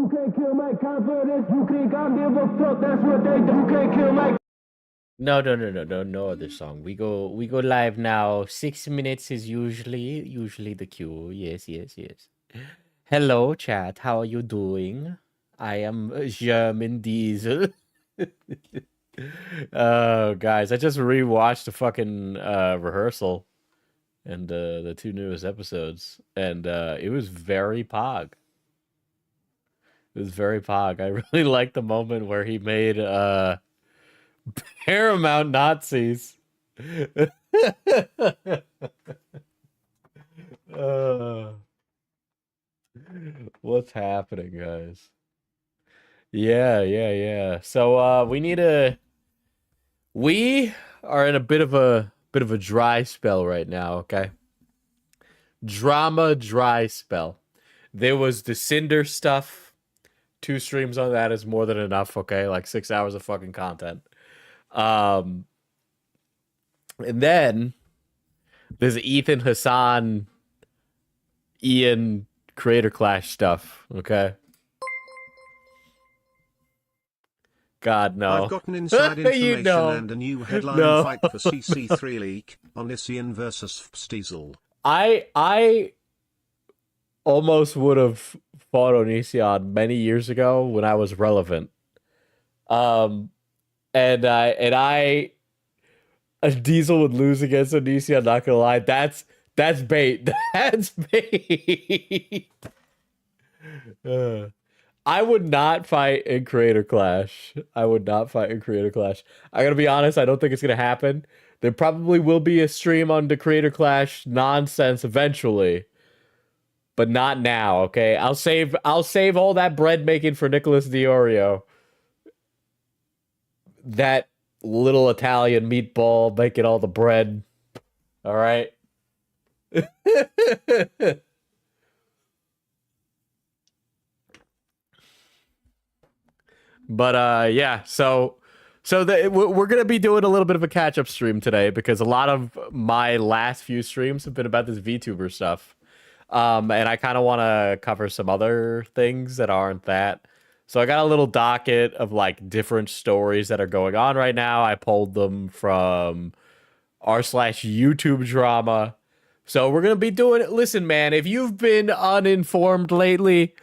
You can't kill my confidence. You think I give a fuck? That's what they do. You can't kill my. No other song. We go live now. 6 minutes is usually the cue. Yes. Hello, chat. How are you doing? I am German Diesel. Guys, I just rewatched the fucking rehearsal and the two newest episodes, and it was very pog. It was very pog. I really liked the moment where he made Paramount Nazis. What's happening, guys? Yeah. So we are in a bit of a dry spell right now, okay? Drama dry spell. There was the Cinder stuff. 2 streams on that is more than enough, okay? Like 6 hours of fucking content. And then there's Ethan, Hassan, Ian Creator Clash stuff, okay? God, no. I've gotten inside information and a new headline fight for CC3 leak, Onision versus Steezel. I almost would have fought Onision many years ago when I was relevant. And Diesel would lose against Onision, I'm not gonna lie. That's bait. That's bait. I would not fight in Creator Clash. I gotta be honest, I don't think it's gonna happen. There probably will be a stream on the Creator Clash nonsense eventually. But not now, okay? I'll save all that bread making for Nicholas Diorio. That little Italian meatball making all the bread. All right? But yeah, so we're gonna be doing a little bit of a catch-up stream today because a lot of my last few streams have been about this VTuber stuff, and I kind of want to cover some other things that aren't that. So I got a little docket of like different stories that are going on right now. I pulled them from r/YouTube drama. So we're gonna be doing it. Listen, man, if you've been uninformed lately,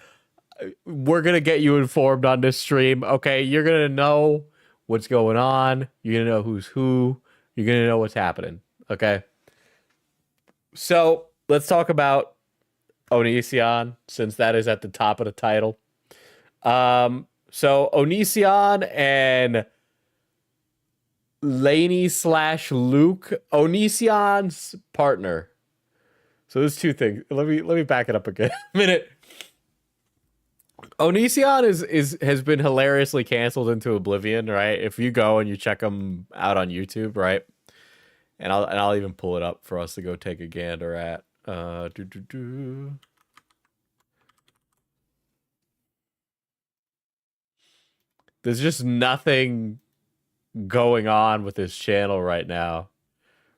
we're gonna get you informed on this stream. Okay, you're gonna know what's going on. You're gonna know who's who. You're gonna know what's happening. Okay. So let's talk about Onision, since that is at the top of the title. So Onision and Lainey/Luke, Onision's partner. So there's 2 things. Let me back it up again a minute. Onision has been hilariously canceled into oblivion, right? If you go and you check him out on YouTube, right? And I'll even pull it up for us to go take a gander at. There's just nothing going on with his channel right now,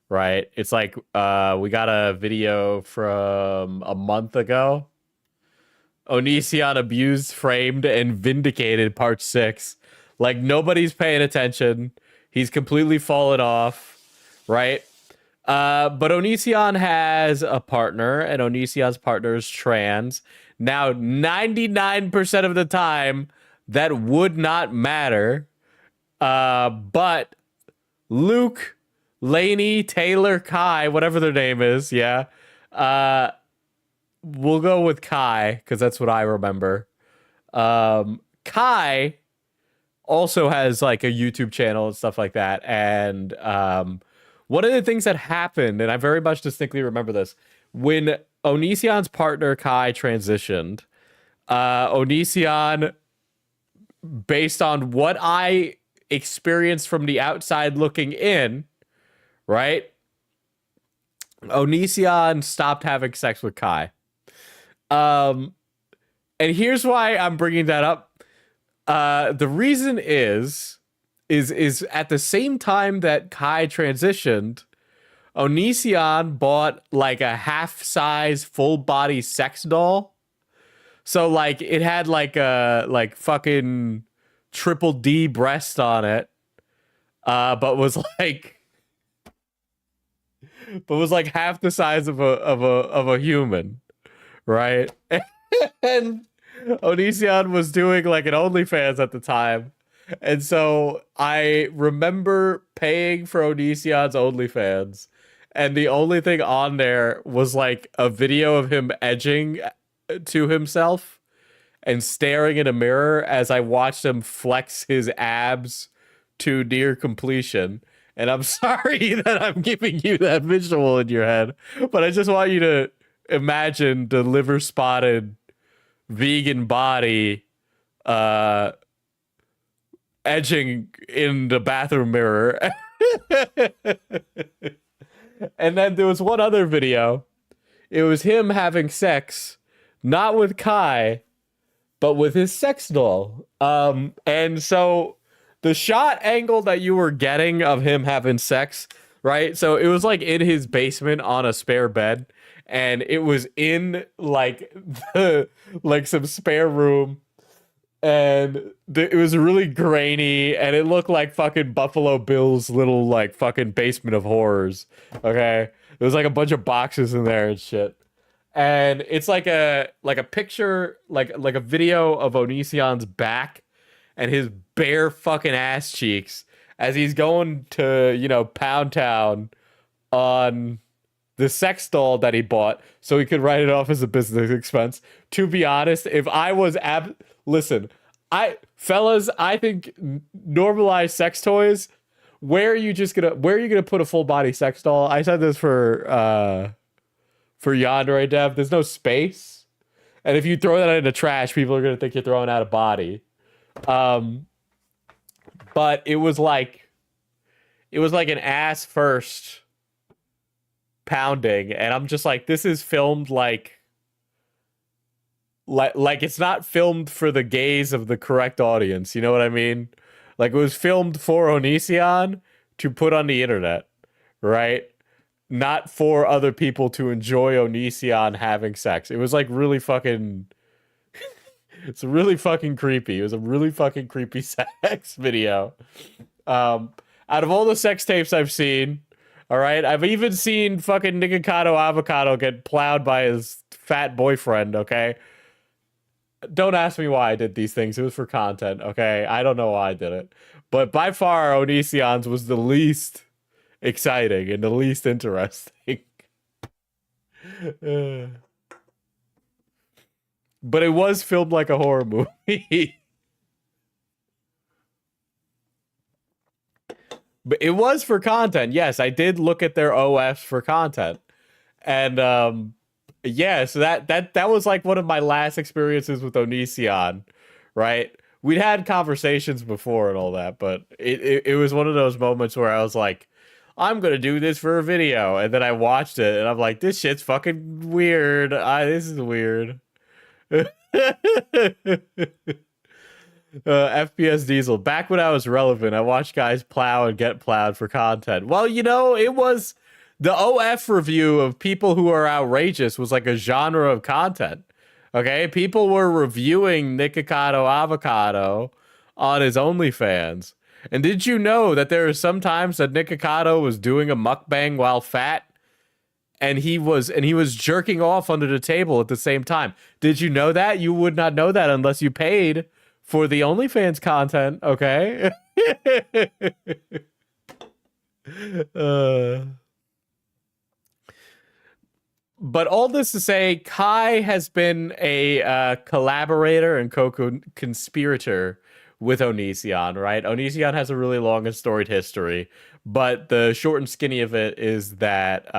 right? It's like we got a video from a month ago. Onision abused, framed, and vindicated part 6. Like, nobody's paying attention. He's completely fallen off, right? But Onision has a partner, and Onision's partner is trans. Now, 99% of the time, that would not matter. But Luke, Lainey, Taylor, Kai, whatever their name is, yeah, we'll go with Kai, because that's what I remember. Kai also has like a YouTube channel and stuff like that. And one of the things that happened, and I very much distinctly remember this, when Onision's partner Kai transitioned, Onision, based on what I experienced from the outside looking in, right? Onision stopped having sex with Kai. And here's why I'm bringing that up. The reason is at the same time that Kai transitioned, Onision bought like a half-size full-body sex doll. So like it had like fucking triple D breast on it, but was like half the size of a human, right? And Onision was doing like an OnlyFans at the time. And so I remember paying for Onision's OnlyFans, and the only thing on there was like a video of him edging to himself and staring in a mirror as I watched him flex his abs to near completion. And I'm sorry that I'm giving you that visual in your head, but I just want you to imagine the liver spotted vegan body edging in the bathroom mirror. And then there was one other video. It was him having sex, not with Kai, but with his sex doll. And so the shot angle that you were getting of him having sex, right? So it was like in his basement on a spare bed, and it was in like some spare room, and it was really grainy, and it looked like fucking Buffalo Bill's little like fucking basement of horrors. Okay, there was like a bunch of boxes in there and shit. And it's like a picture, like a video of Onision's back and his bare fucking ass cheeks as he's going to, you know, Pound Town on the sex doll that he bought so he could write it off as a business expense. To be honest, if I was listen, fellas, I think normalized sex toys, where are you gonna put a full body sex doll? I said this for Yandere Dev, there's no space. And if you throw that in the trash, people are going to think you're throwing out a body. But it was like an ass first pounding. And I'm just like, this is filmed like it's not filmed for the gaze of the correct audience. You know what I mean? Like it was filmed for Onision to put on the internet, right? Not for other people to enjoy Onision having sex. It was like really fucking... It's really fucking creepy. It was a really fucking creepy sex video. Out of all the sex tapes I've seen, all right, I've even seen fucking Nikocado Avocado get plowed by his fat boyfriend, okay? Don't ask me why I did these things. It was for content, okay? I don't know why I did it. But by far, Onision's was the least exciting and the least interesting. But it was filmed like a horror movie. But it was for content. Yes, I did look at their OFs for content. And yeah, so that was like one of my last experiences with Onision, right? We'd had conversations before and all that, but it was one of those moments where I was like, I'm gonna do this for a video, and then I watched it, and I'm like, this shit's fucking weird. This is weird. FPS Diesel. Back when I was relevant, I watched guys plow and get plowed for content. Well, you know, it was the OF review of people who are outrageous was like a genre of content. Okay, people were reviewing Nikocado Avocado on his OnlyFans. And did you know that there are some times that Nikocado was doing a mukbang while fat, and he was jerking off under the table at the same time? Did you know that? You would not know that unless you paid for the OnlyFans content, okay? But all this to say, Kai has been a collaborator and co-conspirator with Onision, right? Onision has a really long and storied history, but the short and skinny of it is that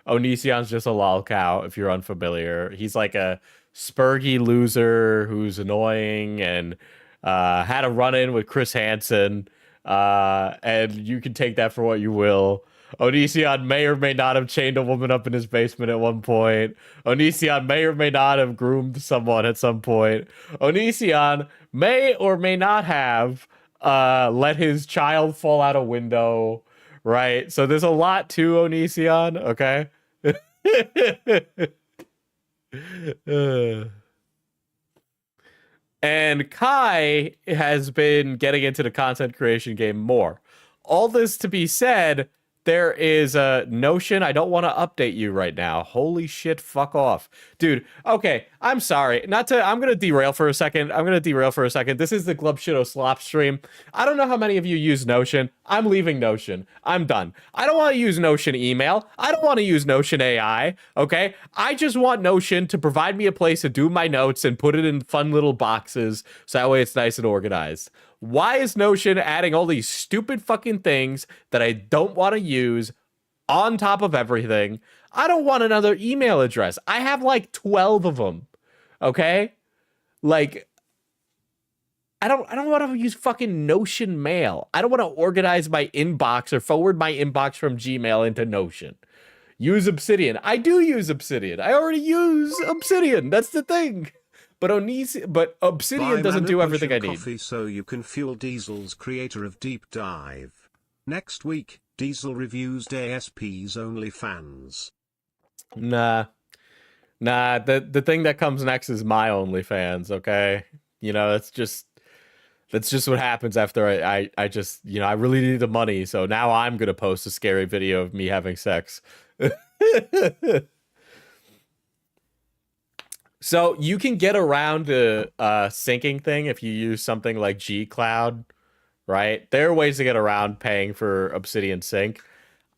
Onision's just a lol cow, if you're unfamiliar. He's like a spurgy loser who's annoying and had a run-in with Chris Hansen, and you can take that for what you will. Onision may or may not have chained a woman up in his basement at one point. Onision may or may not have groomed someone at some point. Onision may or may not have let his child fall out a window, right? So there's a lot to Onision, okay? And Kai has been getting into the content creation game more. All this to be said, there is a Notion. I don't want to update you right now. Holy shit, fuck off. Dude, okay, I'm sorry. I'm going to derail for a second. This is the Glub Shitto Slop stream. I don't know how many of you use Notion. I'm leaving Notion. I'm done. I don't want to use Notion email. I don't want to use Notion AI, okay? I just want Notion to provide me a place to do my notes and put it in fun little boxes so that way it's nice and organized. Why is Notion adding all these stupid fucking things that I don't want to use on top of everything? I don't want another email address. I have like 12 of them. Okay? Like, I don't want to use fucking Notion Mail. I don't want to organize my inbox or forward my inbox from Gmail into Notion. Use Obsidian. I do use Obsidian. I already use Obsidian. That's the thing. But Obsidian doesn't do everything I need. Coffee so you can fuel Diesel's creator of Deep Dive. Next week, Diesel reviews ASP's OnlyFans. Nah. The thing that comes next is my OnlyFans. Okay, you know that's just what happens after I just I really need the money. So now I'm gonna post a scary video of me having sex. So you can get around the syncing thing if you use something like G-Cloud, right? There are ways to get around paying for Obsidian Sync.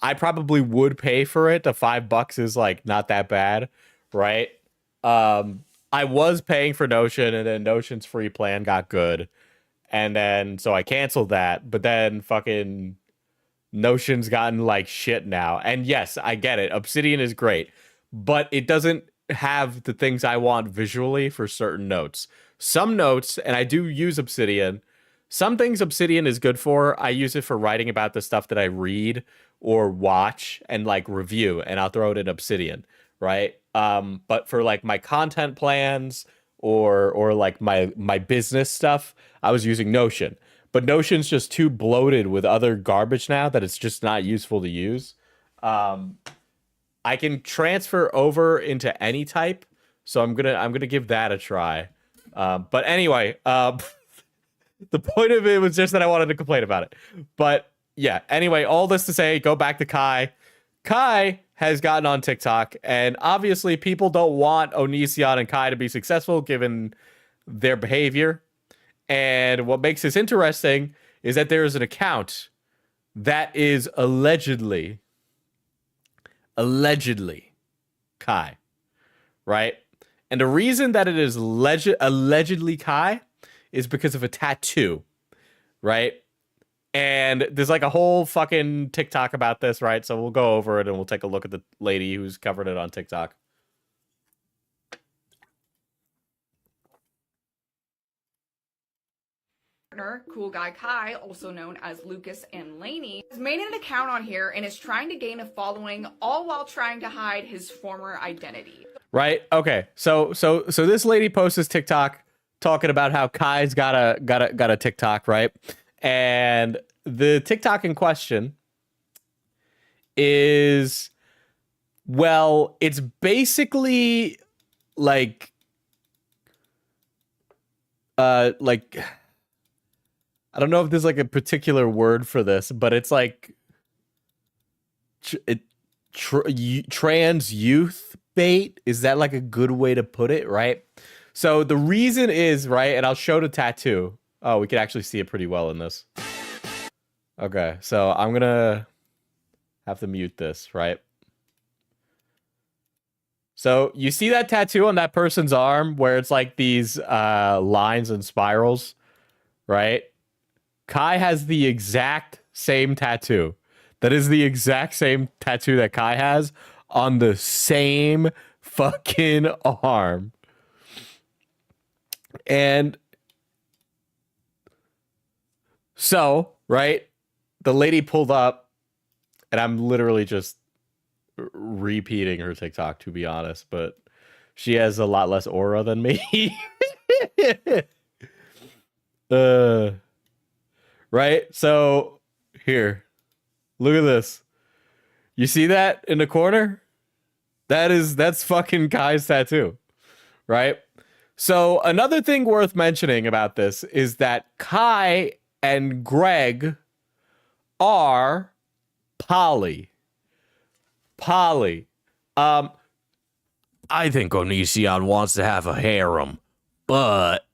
I probably would pay for it. The $5 is like not that bad, right? I was paying for Notion, and then Notion's free plan got good, and then so I canceled that. But then fucking Notion's gotten like shit now. And yes, I get it. Obsidian is great, but it doesn't have the things I want visually for certain notes. Some notes, and I do use Obsidian. Some things Obsidian is good for. I use it for writing about the stuff that I read or watch and like review, and I'll throw it in Obsidian, right? But for like my content plans or like my business stuff, I was using Notion. But Notion's just too bloated with other garbage now that it's just not useful to use. I can transfer over into any type, so I'm gonna give that a try. But anyway, the point of it was just that I wanted to complain about it. But yeah, anyway, all this to say, go back to Kai. Kai has gotten on TikTok, and obviously people don't want Onision and Kai to be successful given their behavior. And what makes this interesting is that there is an account that is allegedly Kai, right? And the reason that it is allegedly Kai is because of a tattoo, right? And there's like a whole fucking TikTok about this, right? So we'll go over it and we'll take a look at the lady who's covered it on TikTok. Cool Guy Kai, also known as Lucas and Lainey, has made an account on here and is trying to gain a following, all while trying to hide his former identity. Right? Okay. So this lady posts this TikTok talking about how Kai's got a TikTok, right? And the TikTok in question is, well, it's basically like I don't know if there's like a particular word for this, but it's like trans youth bait. Is that like a good way to put it, right? So the reason is, right, and I'll show the tattoo. Oh, we can actually see it pretty well in this. Okay, so I'm gonna have to mute this, right? So you see that tattoo on that person's arm where it's like these lines and spirals, right? Kai has the exact same tattoo. That is the exact same tattoo that Kai has on the same fucking arm. And so, right, the lady pulled up, and I'm literally just repeating her TikTok, to be honest, but she has a lot less aura than me. Right? So, here. Look at this. You see that in the corner? That's fucking Kai's tattoo. Right? So another thing worth mentioning about this is that Kai and Greg are poly. Poly. I think Onision wants to have a harem, but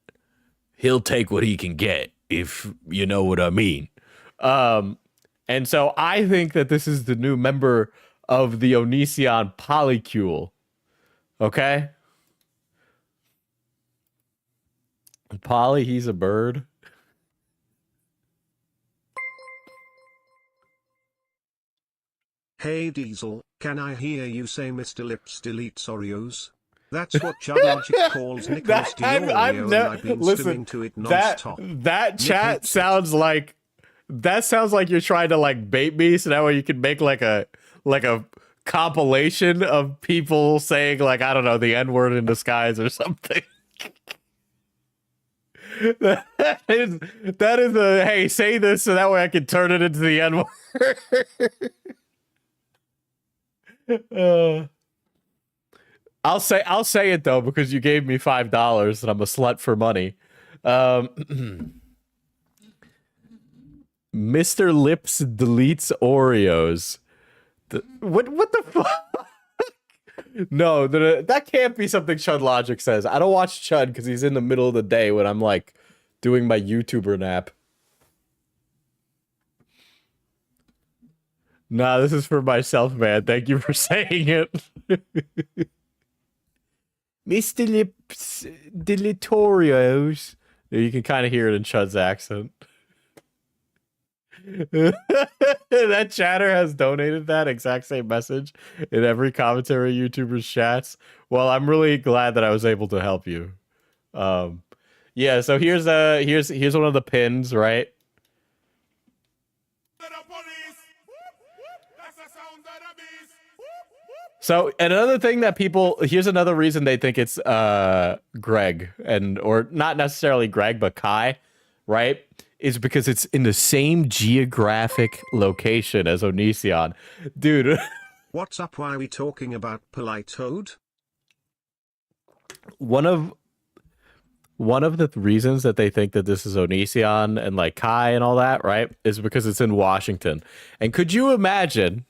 he'll take what he can get, if you know what I mean. And so I think that this is the new member of the Onision Polycule. Okay? Polly, he's a bird. Hey Diesel, can I hear you say Mr. Lips deletes Oreos? That's what Chud Logic calls Nicholas D'Oreo, and I've been stimming to it non-stop. That chat sounds like you're trying to like bait me, so that way you can make like a compilation of people saying like, I don't know, the N-word in disguise or something. that is a hey, say this so that way I can turn it into the N-word. I'll say it though, because you gave me $5 and I'm a slut for money. Mr. Lips deletes Oreos. What the fuck? No, that can't be something Chud Logic says. I don't watch Chud because he's in the middle of the day when I'm like doing my YouTuber nap. Nah, this is for myself, man. Thank you for saying it. Mr. Lips Deletorios. You can kind of hear it in Chud's accent. That chatter has donated that exact same message in every commentary YouTuber's chats. Well, I'm really glad that I was able to help you. Yeah, so here's one of the pins, right? So, and another thing that here's another reason they think it's Greg, or not necessarily Greg, but Kai, right? Is because it's in the same geographic location as Onision. Dude. What's up? Why are we talking about Polite Toad? One of the reasons that they think that this is Onision and like Kai and all that, right, is because it's in Washington. And could you imagine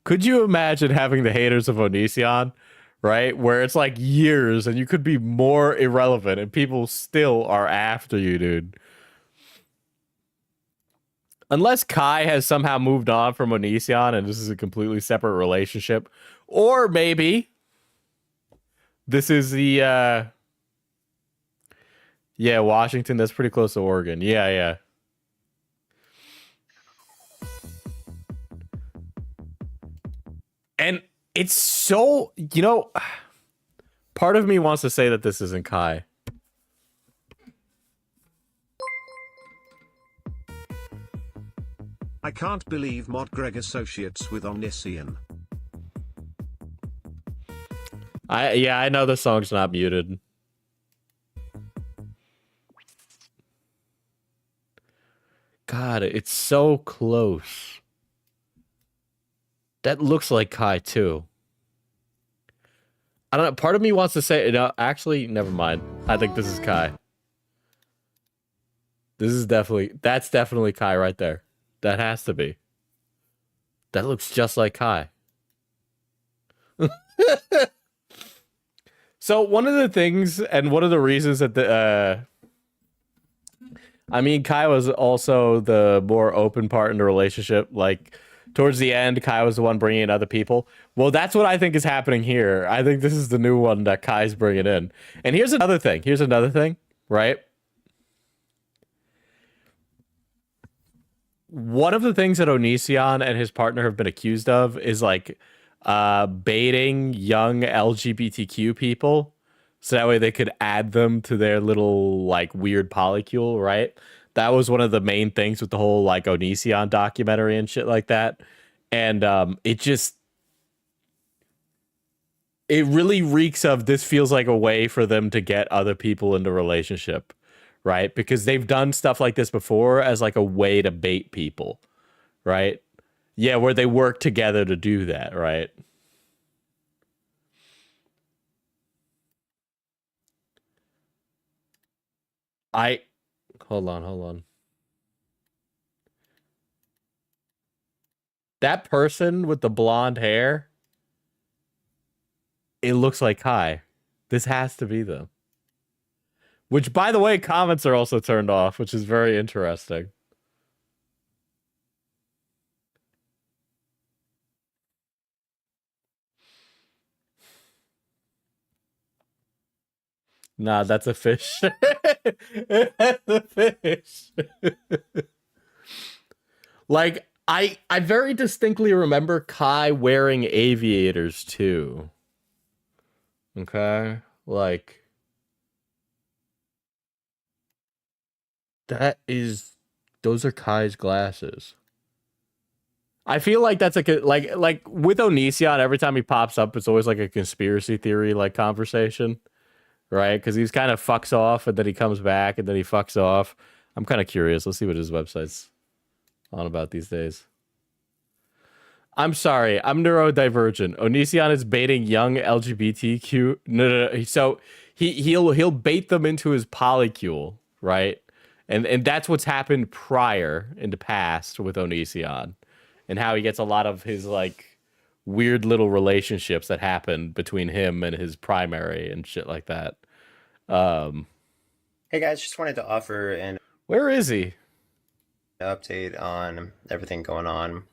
having the haters of Onision, right, where it's like years and you could be more irrelevant and people still are after you, dude? Unless Kai has somehow moved on from Onision and this is a completely separate relationship. Or maybe this is the yeah, Washington, that's pretty close to Oregon. Yeah. And it's so, part of me wants to say that this isn't Kai. I can't believe Mod Greg associates with Onision. I know the song's not muted. God, it's so close. That looks like Kai too. I don't know. Part of me wants to say, no, actually, never mind. I think this is Kai. That's definitely Kai right there. That has to be. That looks just like Kai. So one of the things and one of the reasons that Kai was also the more open part in the relationship. Like towards the end, Kai was the one bringing in other people. Well, that's what I think is happening here. I think this is the new one that Kai's bringing in. And here's another thing, right? One of the things that Onision and his partner have been accused of is like baiting young LGBTQ people so that way they could add them to their little like weird polycule, right? That was one of the main things with the whole like Onision documentary and shit like that. And it really reeks of this feels like a way for them to get other people into relationship. Right? Because they've done stuff like this before as like a way to bait people, right? Yeah, where they work together to do that, right? Hold on. That person with the blonde hair, it looks like Kai. This has to be them. Which, by the way, comments are also turned off, which is very interesting. Nah, that's a fish. That's a fish. Like, I very distinctly remember Kai wearing aviators too. Okay? Like, those are Kai's glasses. I feel like that's like with Onision, every time he pops up, it's always like a conspiracy theory like conversation. Right? Because he's kind of fucks off and then he comes back and then he fucks off. I'm kind of curious. Let's see what his website's on about these days. I'm sorry. I'm neurodivergent. Onision is baiting young LGBTQ. No. So he'll bait them into his Polycule, right? And that's what's happened prior in the past with Onision and how he gets a lot of his like weird little relationships that happen between him and his primary and shit like that. Hey guys, just wanted to offer an Where is he? update on everything going on.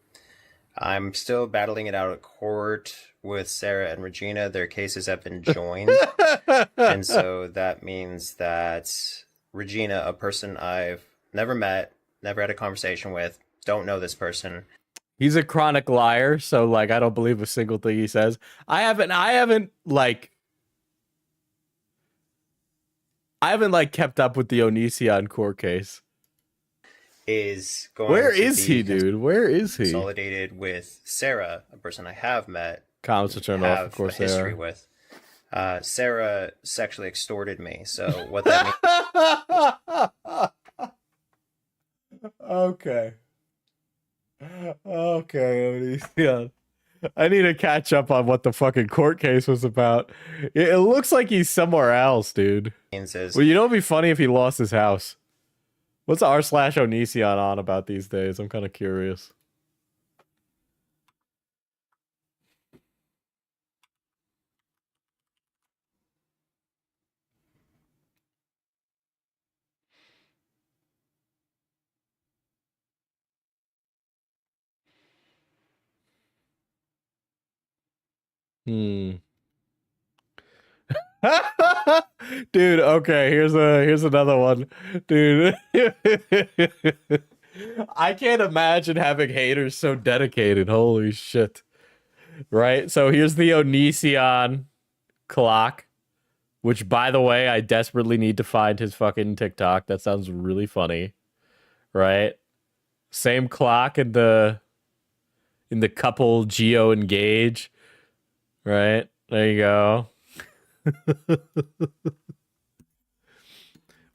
I'm still battling it out at court with Sarah and Regina. Their cases have been joined. And so that means that Regina, a person I've never met, never had a conversation with, don't know this person. He's a chronic liar, so like I don't believe a single thing he says. I haven't kept up with the Onision court case. Is going Where to is be he, dude? Where is he? Consolidated with Sarah, a person I have met. Comments are turned off, of course. Have a history with. Sarah sexually extorted me. So what that means? Okay. Okay, Onision. I need to catch up on what the fucking court case was about. It looks like he's somewhere else, dude. Is, well, you know what'd be funny if he lost his house? What's r/Onision on about these days? I'm kind of curious. Dude, okay, here's another one. Dude. I can't imagine having haters so dedicated. Holy shit. Right? So here's the Onision clock, which by the way, I desperately need to find his fucking TikTok. That sounds really funny. Right? Same clock in the couple Geo Engage. Right? There you go.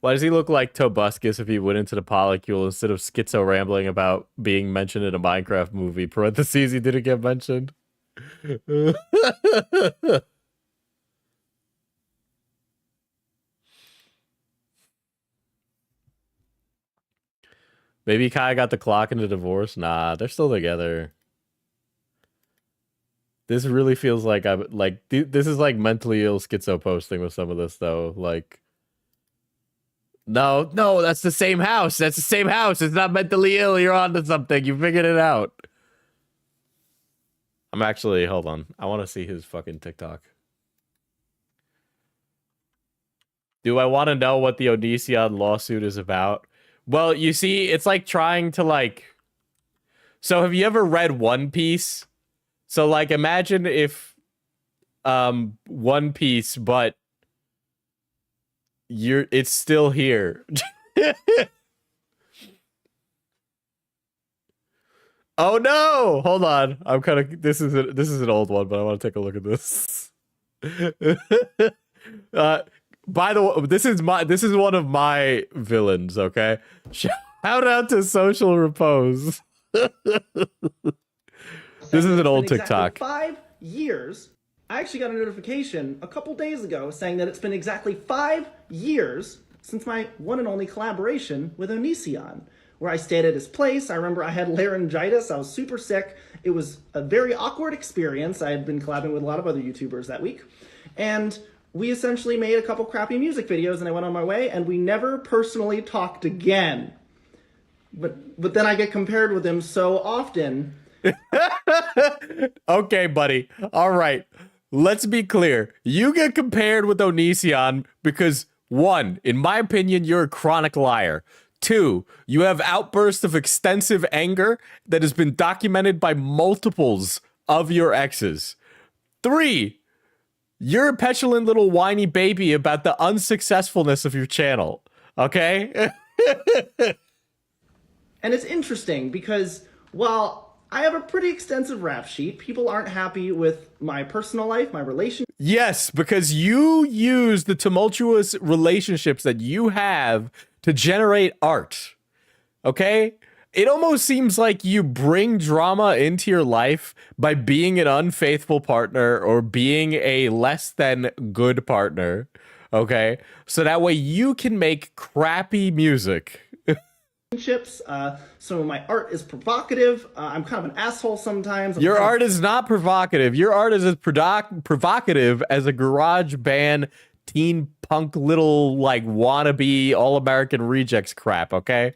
Why does he look like Tobuscus if he went into the Polycule instead of schizo rambling about being mentioned in a Minecraft movie? Parentheses, he didn't get mentioned. Maybe Kai got the clock in the divorce? Nah, they're still together. This really feels like this is like mentally ill schizo posting with some of this though. Like, no, that's the same house. That's the same house. It's not mentally ill. You're onto something. You figured it out. I'm actually, hold on. I want to see his fucking TikTok. Do I want to know what the Onision lawsuit is about? Well, you see, it's like trying to like. So have you ever read One Piece? So like imagine if One Piece, but it's still here. Oh no! Hold on. I'm kind of this is an old one, but I want to take a look at this. By the way, this is one of my villains, okay? Shout out to Social Repose. This is an old TikTok. 5 years. I actually got a notification a couple days ago saying that it's been exactly 5 years since my one and only collaboration with Onision, where I stayed at his place. I remember I had laryngitis. I was super sick. It was a very awkward experience. I had been collabing with a lot of other YouTubers that week. And we essentially made a couple crappy music videos and I went on my way and we never personally talked again. But then I get compared with him so often. Okay, buddy. All right. Let's be clear. You get compared with Onision because, one, in my opinion, you're a chronic liar. Two, you have outbursts of extensive anger that has been documented by multiples of your exes. Three, you're a petulant little whiny baby about the unsuccessfulness of your channel. Okay? And it's interesting because while I have a pretty extensive rap sheet, people aren't happy with my personal life, my relationship. Yes, because you use the tumultuous relationships that you have to generate art. Okay? It almost seems like you bring drama into your life by being an unfaithful partner or being a less than good partner. Okay? So that way you can make crappy music. Some of my art is provocative. I'm kind of an asshole sometimes. Your art is not provocative. Your art is as provocative as a garage band teen punk little like wannabe all-American rejects crap, okay?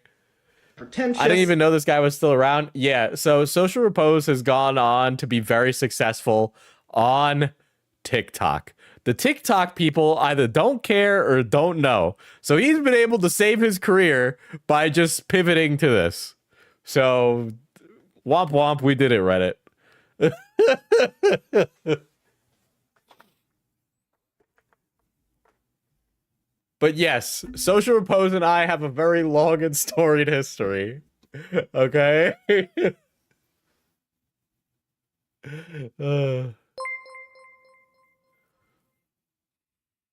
Pretentious. I didn't even know this guy was still around. Yeah, so Social Repose has gone on to be very successful on TikTok. The TikTok people either don't care or don't know. So he's been able to save his career by just pivoting to this. So, womp womp, we did it, Reddit. But yes, Social Repose and I have a very long and storied history. Okay?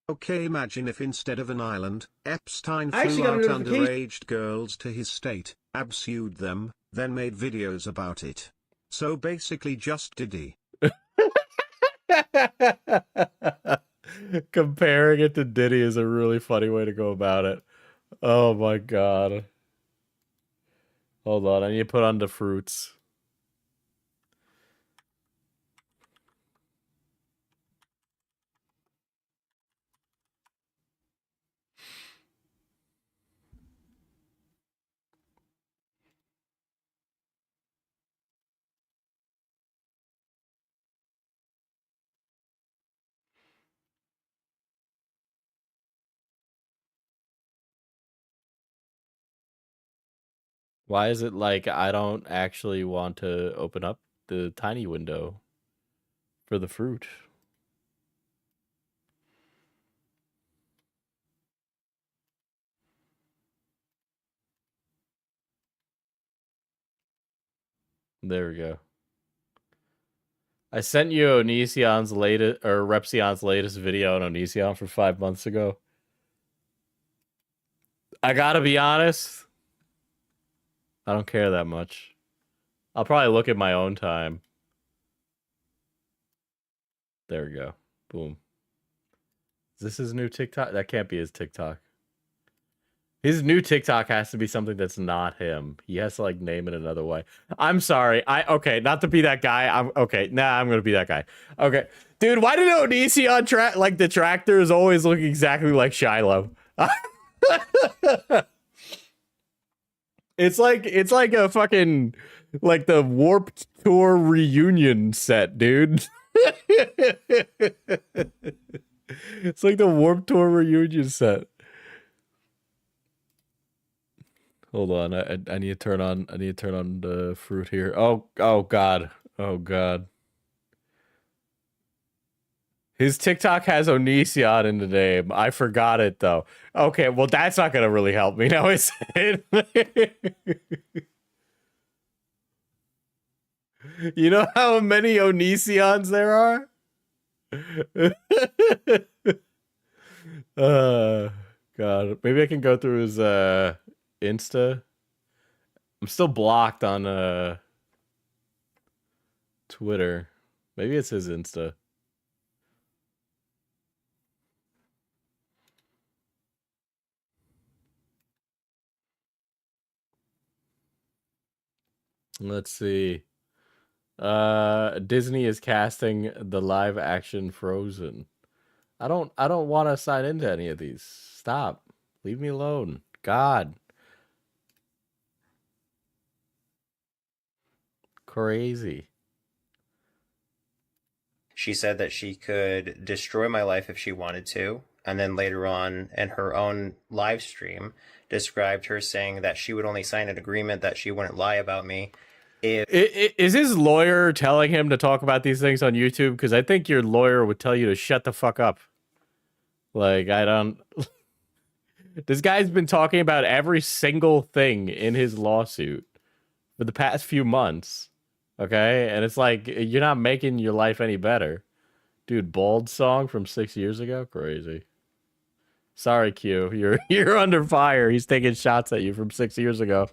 Okay, imagine if instead of an island, Epstein I actually flew got a out notification. underage girls to his state, absued them, then made videos about it. So basically just Diddy. Comparing it to Diddy is a really funny way to go about it. Oh my god. Hold on, I need to put on the fruits. Why is it like I don't actually want to open up the tiny window for the fruit? There we go. I sent you Onision's latest or Repsion's latest video on Onision from 5 months ago. I gotta be honest, I don't care that much. I'll probably look at my own time. There we go. Boom. Is this his new TikTok? That can't be his TikTok. His new TikTok has to be something that's not him. He has to like name it another way. I'm sorry. Okay, not to be that guy. I'm gonna be that guy. Okay. Dude, why did Onision like the tractors always look exactly like Shiloh? It's like a fucking like the Warped Tour reunion set, dude. It's like the Warped Tour reunion set. Hold on, I need to turn on the fruit here. Oh god. Oh god. His TikTok has Onision in the name. I forgot it though. Okay, well that's not gonna really help me now, is it? You know how many Onisions there are? God. Maybe I can go through his Insta. I'm still blocked on Twitter. Maybe it's his Insta. Let's see. Disney is casting the live action Frozen. I don't want to sign into any of these. Stop. Leave me alone. God. Crazy. She said that she could destroy my life if she wanted to, and then later on in her own live stream described her saying that she would only sign an agreement that she wouldn't lie about me if Is his lawyer telling him to talk about these things on YouTube? Because I think your lawyer would tell you to shut the fuck up. Like, I don't... This guy's been talking about every single thing in his lawsuit for the past few months. Okay? And it's like, you're not making your life any better. Dude, Bald song from 6 years ago? Crazy. Sorry, Q. You're under fire. He's taking shots at you from 6 years ago.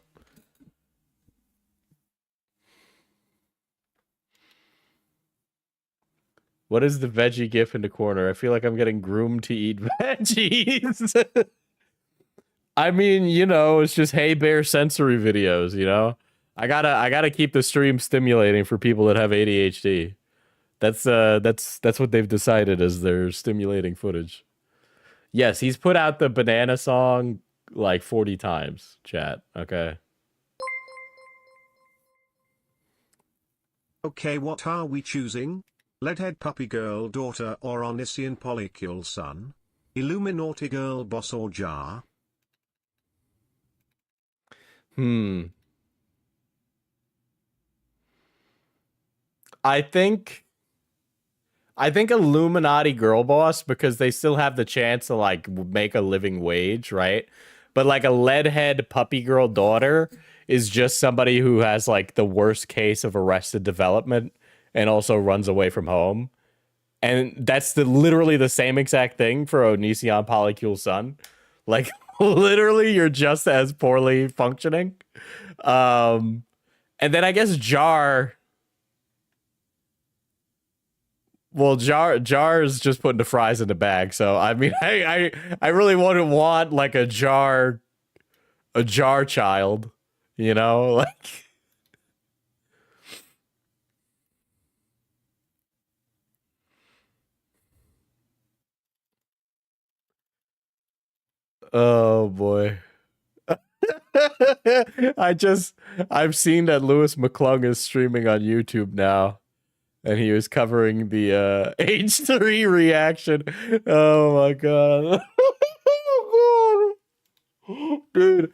What is the veggie gif in the corner? I feel like I'm getting groomed to eat veggies. I mean, you know, it's just Hey Bear sensory videos, you know? I gotta keep the stream stimulating for people that have ADHD. That's what they've decided as their stimulating footage. Yes, he's put out the banana song like 40 times, chat. Okay. Okay, what are we choosing? Leadhead puppy girl daughter or Onision Polycule son? Illuminati girl boss or jar? I think Illuminati girl boss, because they still have the chance to like make a living wage, right? But like a leadhead puppy girl daughter is just somebody who has like the worst case of arrested development and also runs away from home. And that's literally the same exact thing for Onision Polycule's son. Like, literally, you're just as poorly functioning. And then I guess Jar... Well, Jar's just putting the fries in the bag. So, I mean, I really wouldn't want, like, a jar child, you know? Like... Oh boy. I've seen that Lewis McClung is streaming on YouTube now, and he was covering the H3 reaction. Oh my god. Oh god. Dude,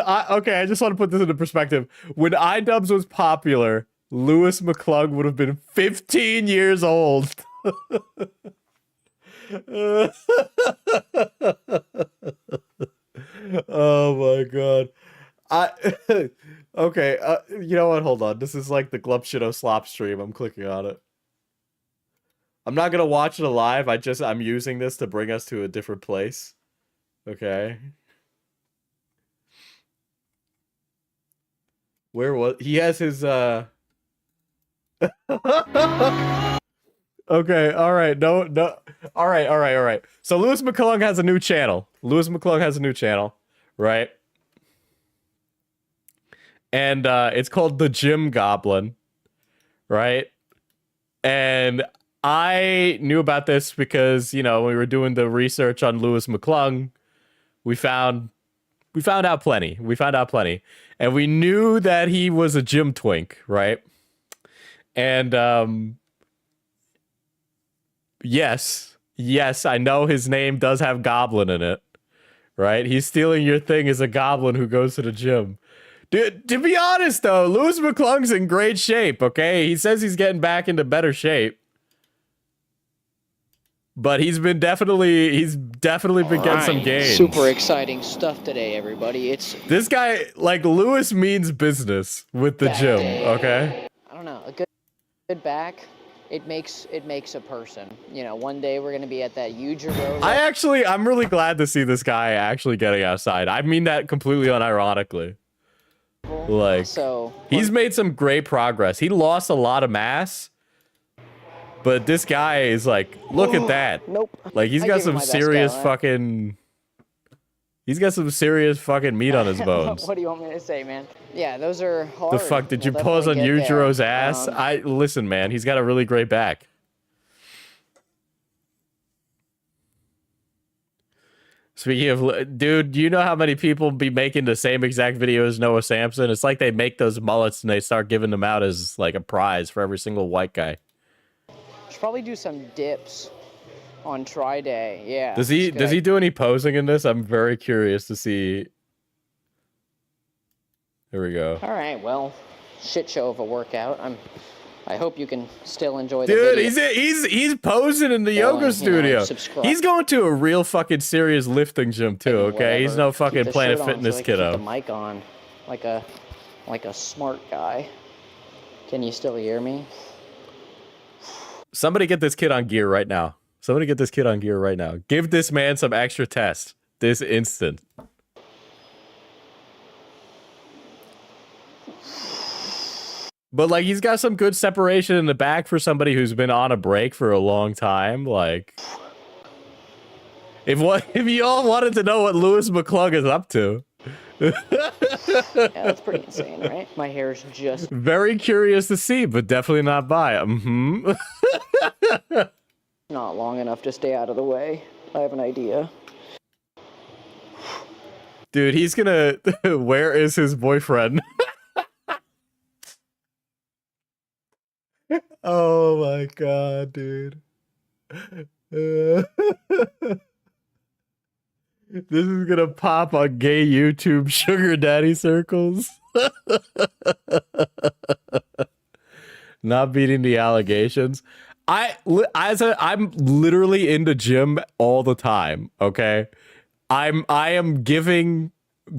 I just want to put this into perspective. When iDubbbz was popular, Lewis McClung would have been 15 years old. Oh my god. Okay, you know what, hold on, this is like the Glupshido slop stream. I'm clicking on it. I'm not gonna watch it live. I'm using this to bring us to a different place. Okay. Where was he? Has his Okay, all right, no, all right. So Lewis McClung has a new channel. Right? And it's called The Gym Goblin, right? And I knew about this because, you know, when we were doing the research on Lewis McClung, we found out plenty. And we knew that he was a gym twink, right? And yes, I know his name does have goblin in it, right? He's stealing your thing as a goblin who goes to the gym. Dude, to be honest, though, Lewis McClung's in great shape, okay? He says he's getting back into better shape. But he's definitely been getting some gains. Super exciting stuff today, everybody. This guy, like, Lewis means business with the gym, okay? I don't know, a good back. It makes a person. You know, one day we're gonna be at that huge road. I'm really glad to see this guy actually getting outside. I mean that completely unironically. Like, so he's made some great progress. He lost a lot of mass, but this guy is like, look at that. Nope. Like, he's got some serious fucking. He's got some serious fucking meat on his bones. What do you want me to say, man? Yeah, those are hard. The fuck? Did you We'll pause on definitely get there. Yujiro's ass? Listen, man. He's got a really great back. Speaking of, dude, do you know how many people be making the same exact video as Noah Samson? It's like they make those mullets and they start giving them out as like a prize for every single white guy. Should probably do some dips on try day. Yeah. Does he do any posing in this? I'm very curious to see. Here we go. All right. Well, shit show of a workout. I hope you can still enjoy the Dude, video. he's posing in the yoga studio. He's going to a real fucking serious lifting gym too, okay? He's no fucking Planet Fitness so kiddo. Keep the mic on like a smart guy. Can you still hear me? Somebody get this kid on gear right now. Somebody get this kid on gear right now. Give this man some extra test this instant. But, like, he's got some good separation in the back for somebody who's been on a break for a long time. Like, if you all wanted to know what Lewis McClung is up to. Yeah, that's pretty insane, right? My hair's just... Very curious to see, but definitely not buy. not long enough to stay out of the way. I have an idea. Dude, he's gonna... Where is his boyfriend? Oh my god, dude. This is gonna pop on gay YouTube sugar daddy circles. Not beating the allegations. I'm literally in the gym all the time, okay? I am giving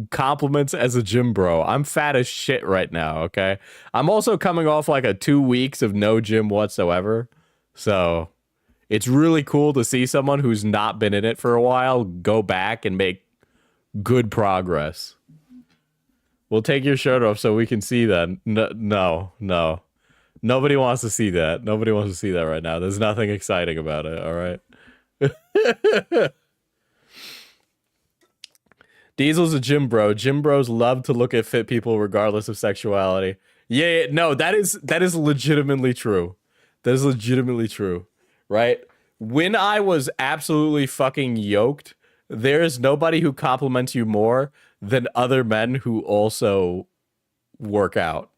compliments as a gym bro. I'm fat as shit right now, okay? I'm also coming off like a 2 weeks of no gym whatsoever. So it's really cool to see someone who's not been in it for a while go back and make good progress. We'll take your shirt off so we can see that. No. Nobody wants to see that. Nobody wants to see that right now. There's nothing exciting about it, all right? Diesel's a gym bro. Gym bros love to look at fit people regardless of sexuality. Yeah, no, that is legitimately true. That is legitimately true, right? When I was absolutely fucking yoked, there is nobody who compliments you more than other men who also work out.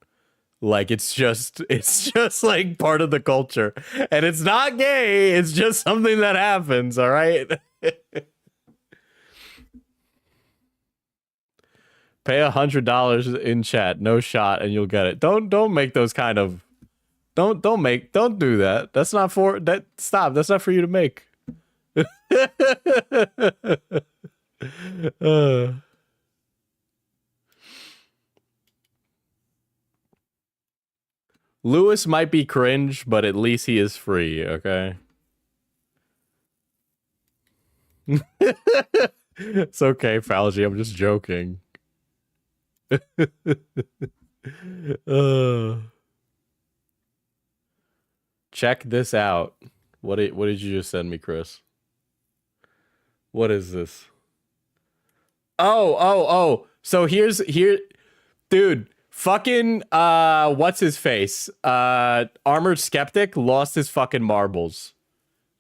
Like, it's just like part of the culture. And it's not gay, it's just something that happens, all right? Pay $100 in chat, no shot, and you'll get it. Don't make those kind of don't do that. That's not for that. Stop. That's not for you to make. Lewis might be cringe, but at least he is free. Okay. It's okay, Falgi. I'm just joking. Check this out. What did you just send me, Chris? What is this? Oh. So here, dude. Fucking what's his face? Armored Skeptic lost his fucking marbles.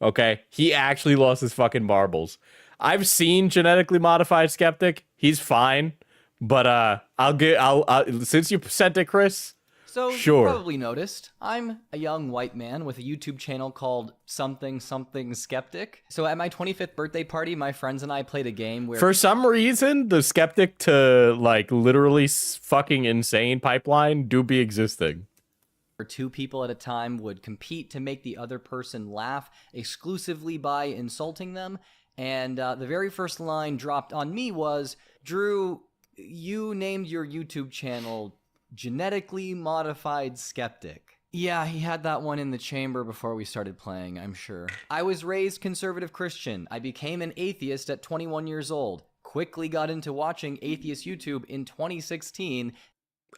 Okay, he actually lost his fucking marbles. I've seen genetically modified Skeptic. He's fine. But I'll since you sent it, Chris. So sure. You probably noticed I'm a young white man with a YouTube channel called something skeptic. So at my 25th birthday party, my friends and I played a game where for some reason the skeptic to like literally fucking insane pipeline do be existing. Where two people at a time would compete to make the other person laugh exclusively by insulting them. And the very first line dropped on me was, Drew, you named your YouTube channel Genetically Modified Skeptic. Yeah, he had that one in the chamber before we started playing, I'm sure. I was raised conservative Christian. I became an atheist at 21 years old. Quickly got into watching atheist YouTube in 2016.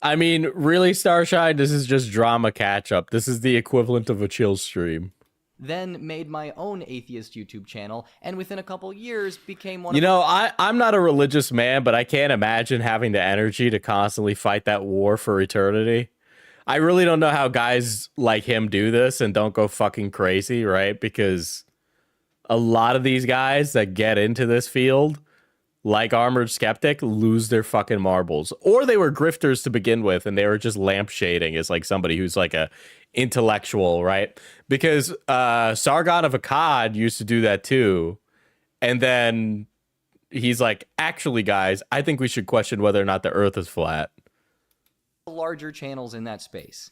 I mean, really, Starshine, this is just drama catch-up. This is the equivalent of a chill stream. then made my own atheist YouTube channel, and within a couple years became one You know, I'm not a religious man, but I can't imagine having the energy to constantly fight that war for eternity. I really don't know how guys like him do this and don't go fucking crazy, right? Because a lot of these guys that get into this field, like Armored Skeptic, lose their fucking marbles. Or they were grifters to begin with, and they were just lampshading as like somebody who's like a intellectual, right? Because Sargon of Akkad used to do that too. And then he's like, actually, guys, I think we should question whether or not the earth is flat. larger channels in that space.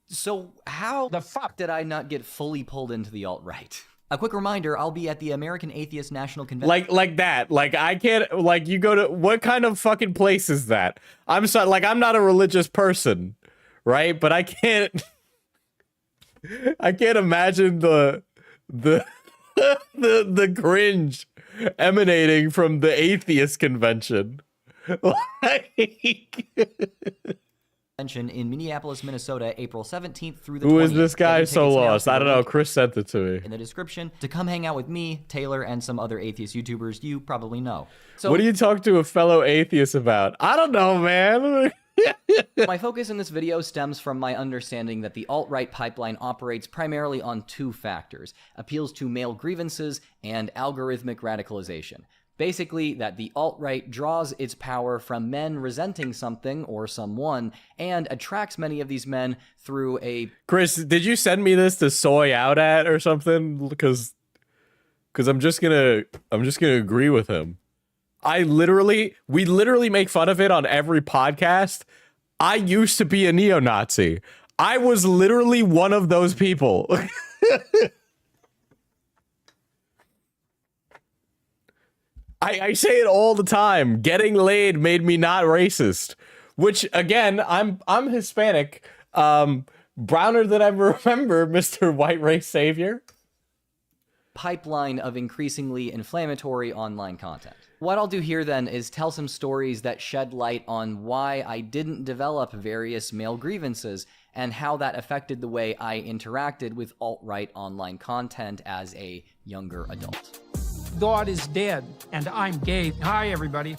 So how the fuck did I not get fully pulled into the alt-right? A quick reminder, I'll be at the American Atheist National Convention. Like that. Like, I can't, like, you go to, what kind of fucking place is that? I'm sorry, like, I'm not a religious person, right? But I can't imagine the cringe emanating from the atheist convention. Like, in Minneapolis, Minnesota, April 17th through the 20th. who is this guy so lost? I don't know. Chris sent it to me. In the description to come hang out with me, Taylor, and some other atheist YouTubers you probably know. So What do you talk to a fellow atheist about? I don't know, man. my focus in this video stems from my understanding that the alt-right pipeline operates primarily on two factors: appeals to male grievances and algorithmic radicalization. Basically, that the alt-right draws its power from men resenting something or someone and attracts many of these men through a... Chris, did you send me this to soy out at or something? Because I'm just gonna agree with him. We literally make fun of it on every podcast. I used to be a neo-Nazi. I was literally one of those people. I say it all the time. Getting laid made me not racist. Which, again, I'm Hispanic. Browner than I remember, Mr. White Race Savior. pipeline of increasingly inflammatory online content. What I'll do here then is tell some stories that shed light on why I didn't develop various male grievances and how that affected the way I interacted with alt-right online content as a younger adult. God is dead, and I'm gay. Hi, everybody.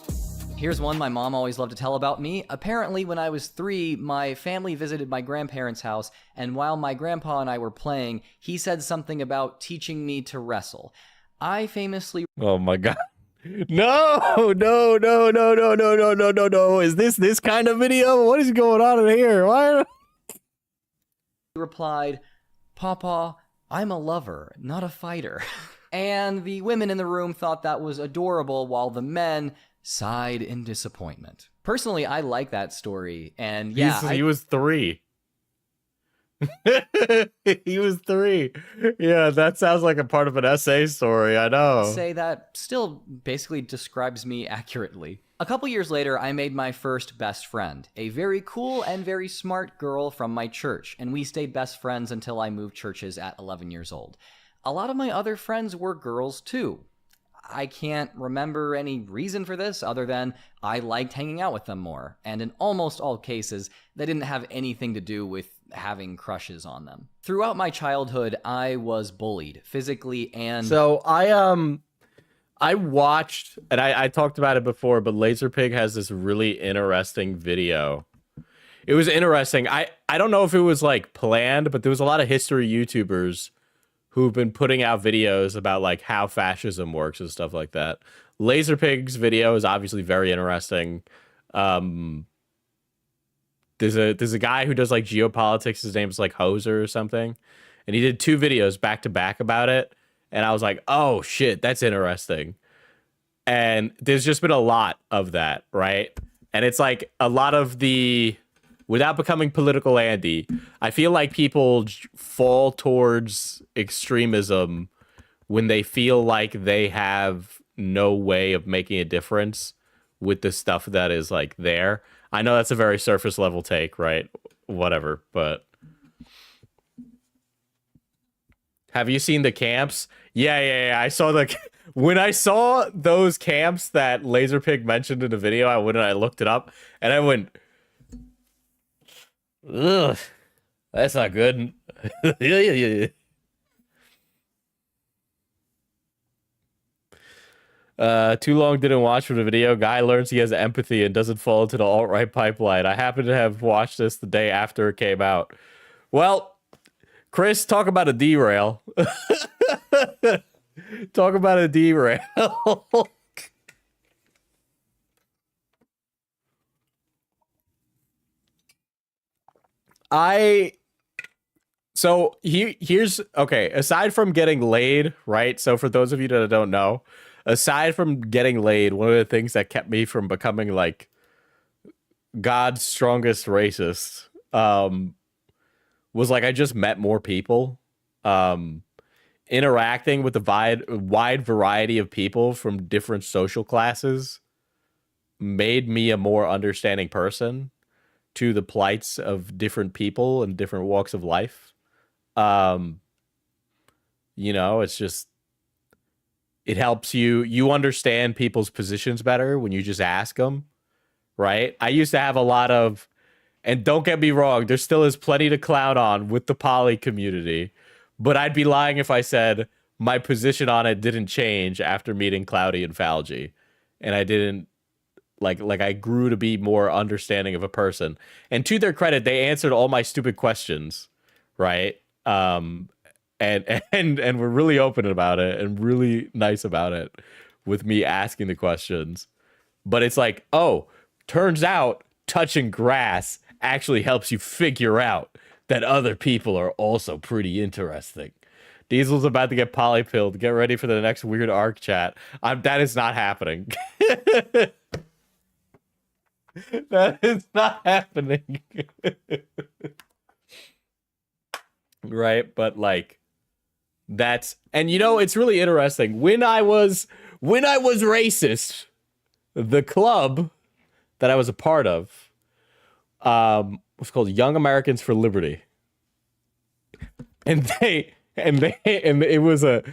Here's one my mom always loved to tell about me. Apparently, when I was 3, my family visited my grandparents' house, and while my grandpa and I were playing, he said something about teaching me to wrestle. I famously... Oh my god. No. Is this kind of video? What is going on in here? Why? replied, "Papa, I'm a lover, not a fighter." And the women in the room thought that was adorable, while the men sighed in disappointment. Personally, I like that story, and yeah, he was 3. He was 3. Yeah, that sounds like a part of an essay story. I know. say that still basically describes me accurately. A couple years later, I made my first best friend, a very cool and very smart girl from my church, and we stayed best friends until I moved churches at 11 years old. A lot of my other friends were girls too. I can't remember any reason for this other than I liked hanging out with them more, and in almost all cases, that didn't have anything to do with having crushes on them. Throughout my childhood, I was bullied, physically and... So I watched, and I talked about it before, but Laserpig has this really interesting video. It was interesting. I don't know if it was like planned, but there was a lot of history YouTubers who've been putting out videos about like how fascism works and stuff like that. Laserpig's video is obviously very interesting. There's a guy who does like geopolitics. His name's like Hoser or something, and he did 2 videos back to back about it. And I was like, oh shit, that's interesting. And there's just been a lot of that, right? And it's like a lot of the, without becoming political Andy, I feel like people fall towards extremism when they feel like they have no way of making a difference with the stuff that is like there. I know that's a very surface level take, right? Whatever, but have you seen the camps? Yeah. I saw when I saw those camps that Laserpig mentioned in the video, I looked it up and I went, ugh, that's not good. Too long didn't watch from the video. Guy learns he has empathy and doesn't fall into the alt-right pipeline. I happen to have watched this the day after it came out. Well, Chris, talk about a derail. Talk about a derail. Here's okay, aside from getting laid, right? So for those of you that don't know, aside from getting laid, one of the things that kept me from becoming like God's strongest racist was like I just met more people. Interacting with the wide variety of people from different social classes made me a more understanding person to the plights of different people and different walks of life. You know, it's just, it helps you understand people's positions better when you just ask them, right? I used to have a lot of, and don't get me wrong, there still is plenty to clown on with the poly community, but I'd be lying if I said my position on it didn't change after meeting Cloudy and Falgy, and I didn't, like I grew to be more understanding of a person. And to their credit, they answered all my stupid questions, right? And we're really open about it and really nice about it with me asking the questions. But it's like, oh, turns out touching grass actually helps you figure out that other people are also pretty interesting. Diesel's about to get polypilled. Get ready for the next weird arc chat. That is not happening. That is not happening. Right? But like, that's, and you know, it's really interesting. When I was racist, the club that I was a part of was called Young Americans for Liberty. And it was a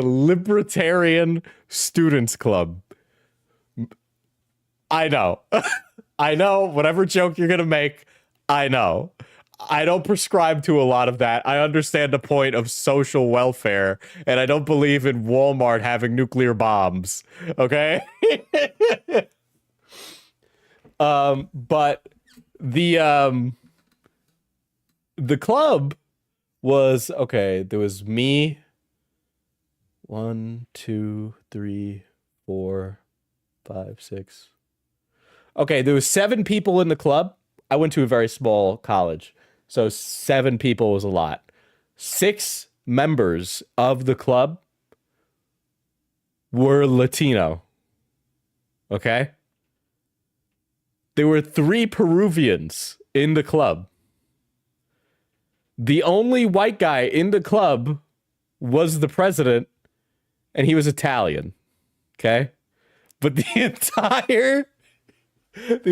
libertarian students club. I know. I know, whatever joke you're going to make, I know. I don't prescribe to a lot of that. I understand the point of social welfare, and I don't believe in Walmart having nuclear bombs, okay? But the club was, okay, there was me, 1, 2, 3, 4, 5, 6. Okay, there was 7 people in the club. I went to a very small college, so 7 people was a lot. 6 members of the club were Latino. Okay? There were 3 Peruvians in the club. The only white guy in the club was the president, and he was Italian. Okay? But the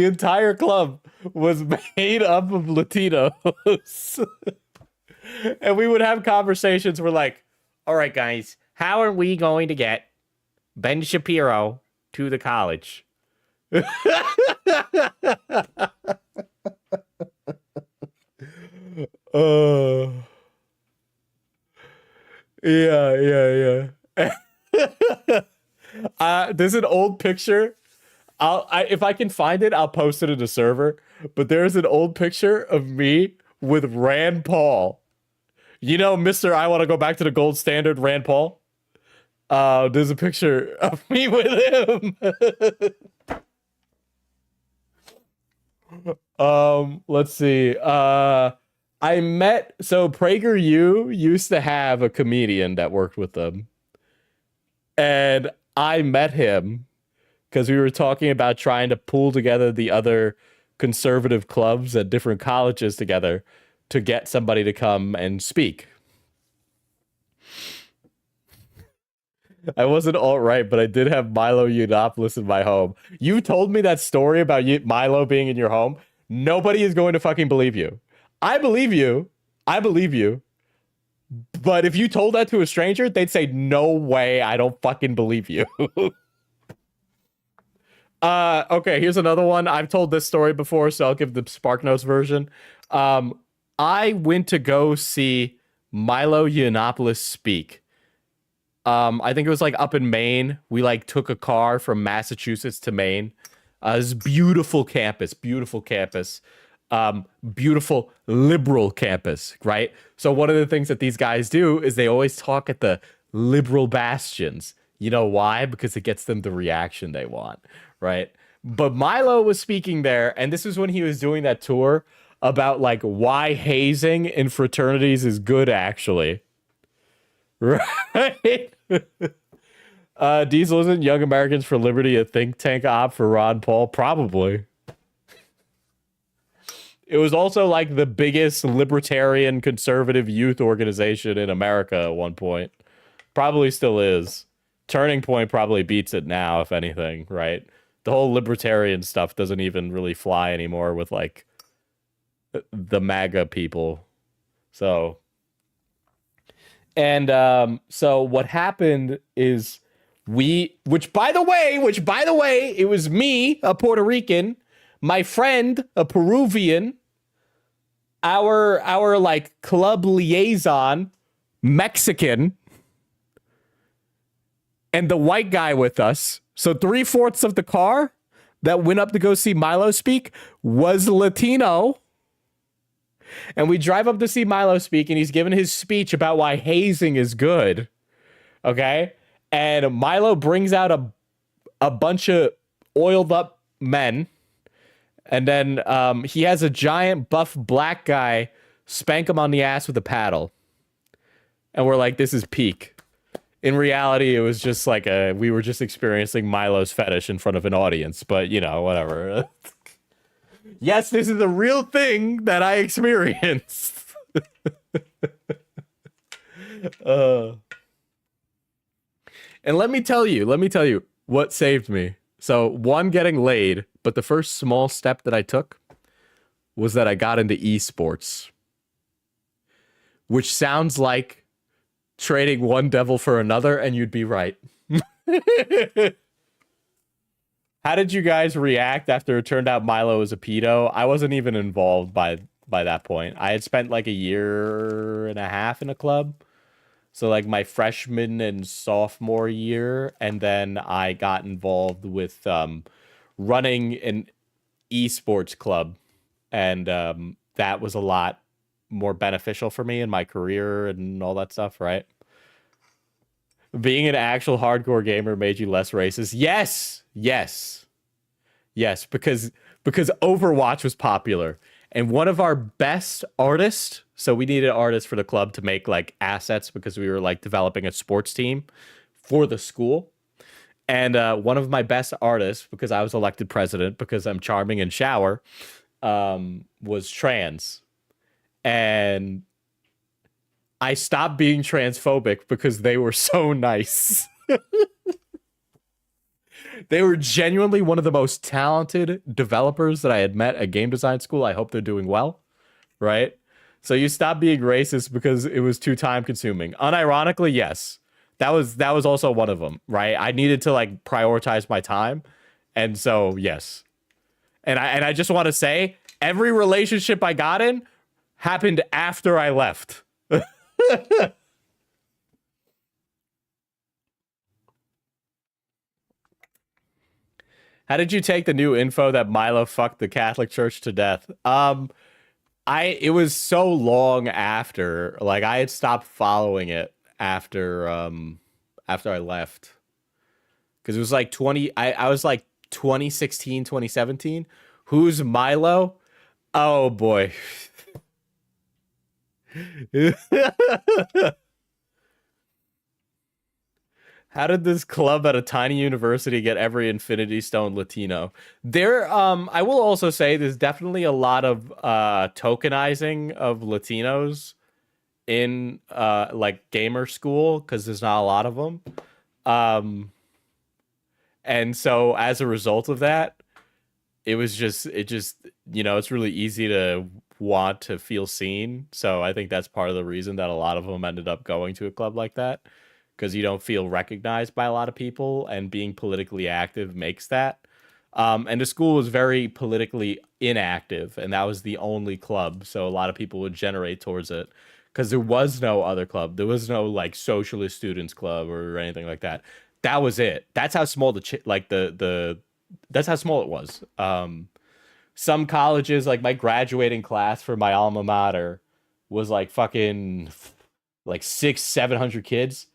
entire club was made up of Latinos. And we would have conversations where like, all right, guys, how are we going to get Ben Shapiro to the college? Yeah. There's an old picture. If I can find it, I'll post it in the server. But there's an old picture of me with Rand Paul. You know, Mr. I want to go back to the gold standard, Rand Paul. There's a picture of me with him. Let's see. I met, so PragerU used to have a comedian that worked with them. And I met him because we were talking about trying to pull together the other conservative clubs at different colleges together to get somebody to come and speak. I wasn't alt-right, but I did have Milo Yiannopoulos in my home. You told me that story about Milo being in your home. Nobody is going to fucking believe you. I believe you. But if you told that to a stranger, they'd say, no way, I don't fucking believe you. Okay, here's another one. I've told this story before, so I'll give the SparkNotes version. I went to go see Milo Yiannopoulos speak I think it was like up in Maine. We like took a car from Massachusetts to Maine. This beautiful campus, beautiful liberal campus, right? So one of the things that these guys do is they always talk at the liberal bastions. You know why? Because it gets them the reaction they want, right? But Milo was speaking there, and this is when he was doing that tour about like why hazing in fraternities is good, actually. Right? Diesel, isn't Young Americans for Liberty a think tank op for Ron Paul? Probably. It was also like the biggest libertarian conservative youth organization in America at one point. Probably still is. Turning Point probably beats it now, if anything, right? The whole libertarian stuff doesn't even really fly anymore with like the MAGA people. So, and so what happened is which by the way, it was me, a Puerto Rican, my friend, a Peruvian, our like club liaison, Mexican, and the white guy with us. So 3/4 of the car that went up to go see Milo speak was Latino. And we drive up to see Milo speak, and he's giving his speech about why hazing is good. Okay? And Milo brings out a bunch of oiled up men. And then he has a giant buff black guy spank him on the ass with a paddle. And we're like, this is peak. In reality, it was just like we were just experiencing Milo's fetish in front of an audience. But, you know, whatever. Yes, this is a real thing that I experienced. And let me tell you what saved me. So, one, getting laid, but the first small step that I took was that I got into esports, which sounds like trading one devil for another, and you'd be right. How did you guys react after it turned out Milo was a pedo? I wasn't even involved by that point. I had spent like a year and a half in a club. So like my freshman and sophomore year, and then I got involved with running an esports club, and that was a lot more beneficial for me in my career and all that stuff, right? Being an actual hardcore gamer made you less racist. Yes, because Overwatch was popular, and one of our best artists, so we needed artists for the club to make like assets because we were like developing a sports team for the school. And one of my best artists, because I was elected president because I'm charming and shower, was trans. And I stopped being transphobic because they were so nice. They were genuinely one of the most talented developers that I had met at game design school. I hope they're doing well, right? So you stop being racist because it was too time consuming. Unironically, yes. That was also one of them, right? I needed to like prioritize my time. And so, yes. And I just want to say, every relationship I got in happened after I left. How did you take the new info that Milo fucked the Catholic Church to death? It was so long after, like I had stopped following it after I left. Cuz it was like I was like 2016, 2017. Who's Milo? Oh boy. How did this club at a tiny university get every Infinity Stone Latino? I will also say there's definitely a lot of tokenizing of Latinos in like gamer school because there's not a lot of them. And so as a result of that, it just it's really easy to want to feel seen. So I think that's part of the reason that a lot of them ended up going to a club like that. Because you don't feel recognized by a lot of people, and being politically active makes that. And the school was very politically inactive, and that was the only club, so a lot of people would generate towards it. because there was no other club. There was no like socialist students club or anything like that. That was it. That's how small that's how small it was. Some colleges, like my graduating class for my alma mater was like fucking like 600-700 kids.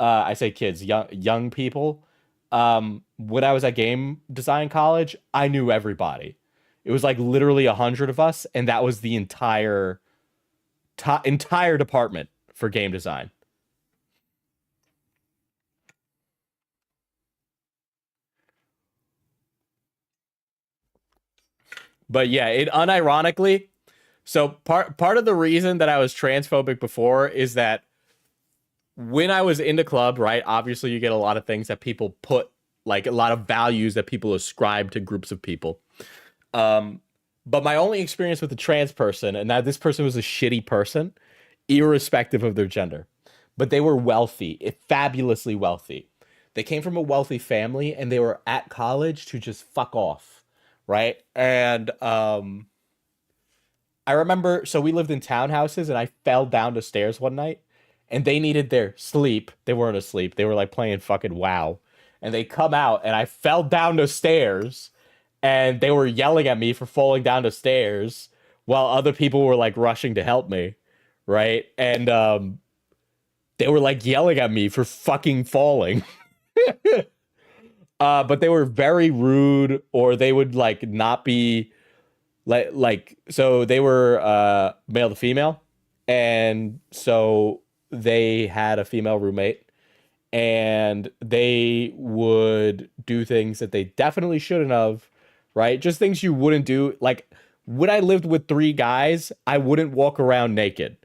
I say kids, young people. When I was at game design college, I knew everybody. It was like literally 100 of us, and that was the entire department for game design. But yeah, it unironically. So part of the reason that I was transphobic before is that when I was in the club, right? Obviously, you get a lot of things that people put, like a lot of values that people ascribe to groups of people. But my only experience with a trans person, and that this person was a shitty person, irrespective of their gender, but they were wealthy, fabulously wealthy. They came from a wealthy family, and they were at college to just fuck off, right? And I remember, so we lived in townhouses, and I fell down the stairs one night, and they needed their sleep. They weren't asleep. They were like playing fucking WoW. And they come out, and I fell down the stairs, and they were yelling at me for falling down the stairs while other people were like rushing to help me, right? And they were like yelling at me for fucking falling. But they were very rude, or they would like not be so they were male to female, and so they had a female roommate, and they would do things that they definitely shouldn't have, right? Just things you wouldn't do. Like when I lived with 3 guys, I wouldn't walk around naked.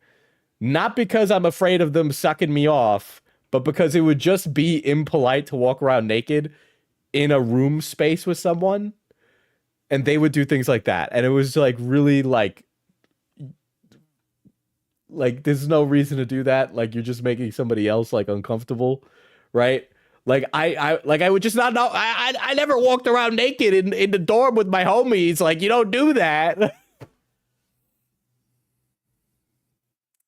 Not because I'm afraid of them sucking me off, but because it would just be impolite to walk around naked in a room space with someone. And they would do things like that. And it was like really like there's no reason to do that. Like you're just making somebody else like uncomfortable, right? Like I would just not know. I never walked around naked in the dorm with my homies. Like you don't do that.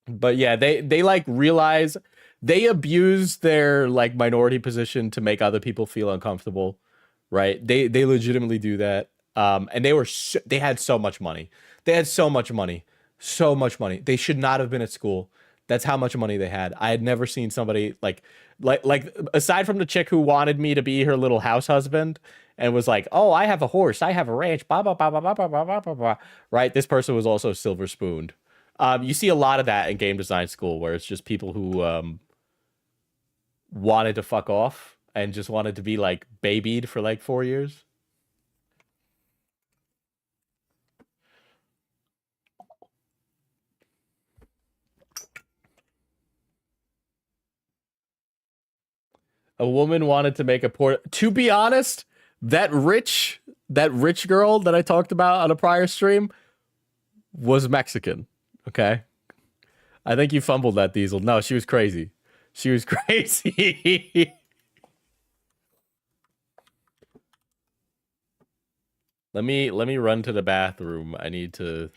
But yeah, they like realize they abuse their like minority position to make other people feel uncomfortable, right? They legitimately do that. And they had so much money. They had so much money. So much money. They should not have been at school. That's how much money they had. I had never seen somebody like aside from the chick who wanted me to be her little house husband and was like, "Oh, I have a horse, I have a ranch, blah blah blah blah blah blah blah blah blah." Right? This person was also silver spooned. You see a lot of that in game design school, where it's just people who wanted to fuck off and just wanted to be like babied for like 4 years. A woman wanted to make a port. To be honest, that rich girl that I talked about on a prior stream was Mexican. Okay, I think you fumbled that, Diesel. No, she was crazy. She was crazy. Let me run to the bathroom. I need to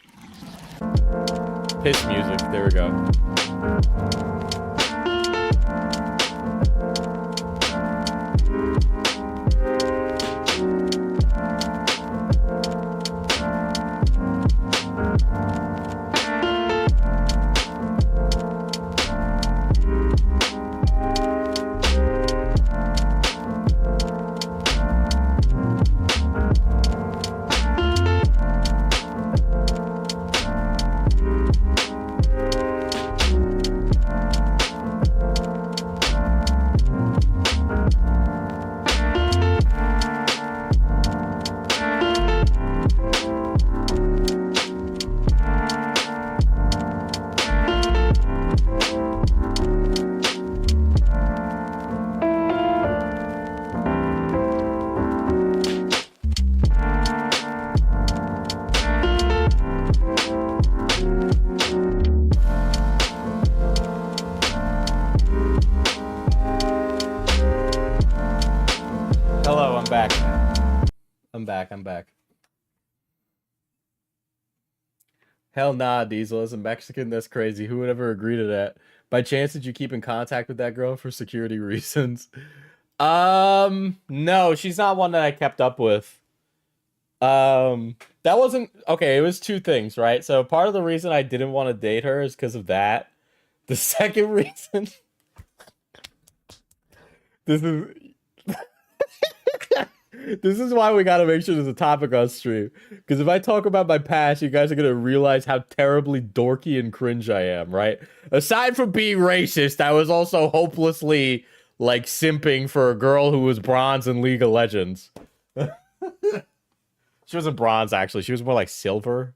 piss music. There we go. I'm back. Hell nah, Diesel. As a Mexican, that's crazy. Who would ever agree to that? By chance, did you keep in contact with that girl for security reasons? No, she's not one that I kept up with. That wasn't okay. It was two things, right? So part of the reason I didn't want to date her is because of that. The second reason, this is this is why we gotta make sure there's a topic on stream. Because if I talk about my past, you guys are gonna realize how terribly dorky and cringe I am, right? Aside from being racist, I was also hopelessly like simping for a girl who was bronze in League of Legends. She wasn't bronze, actually. She was more like silver.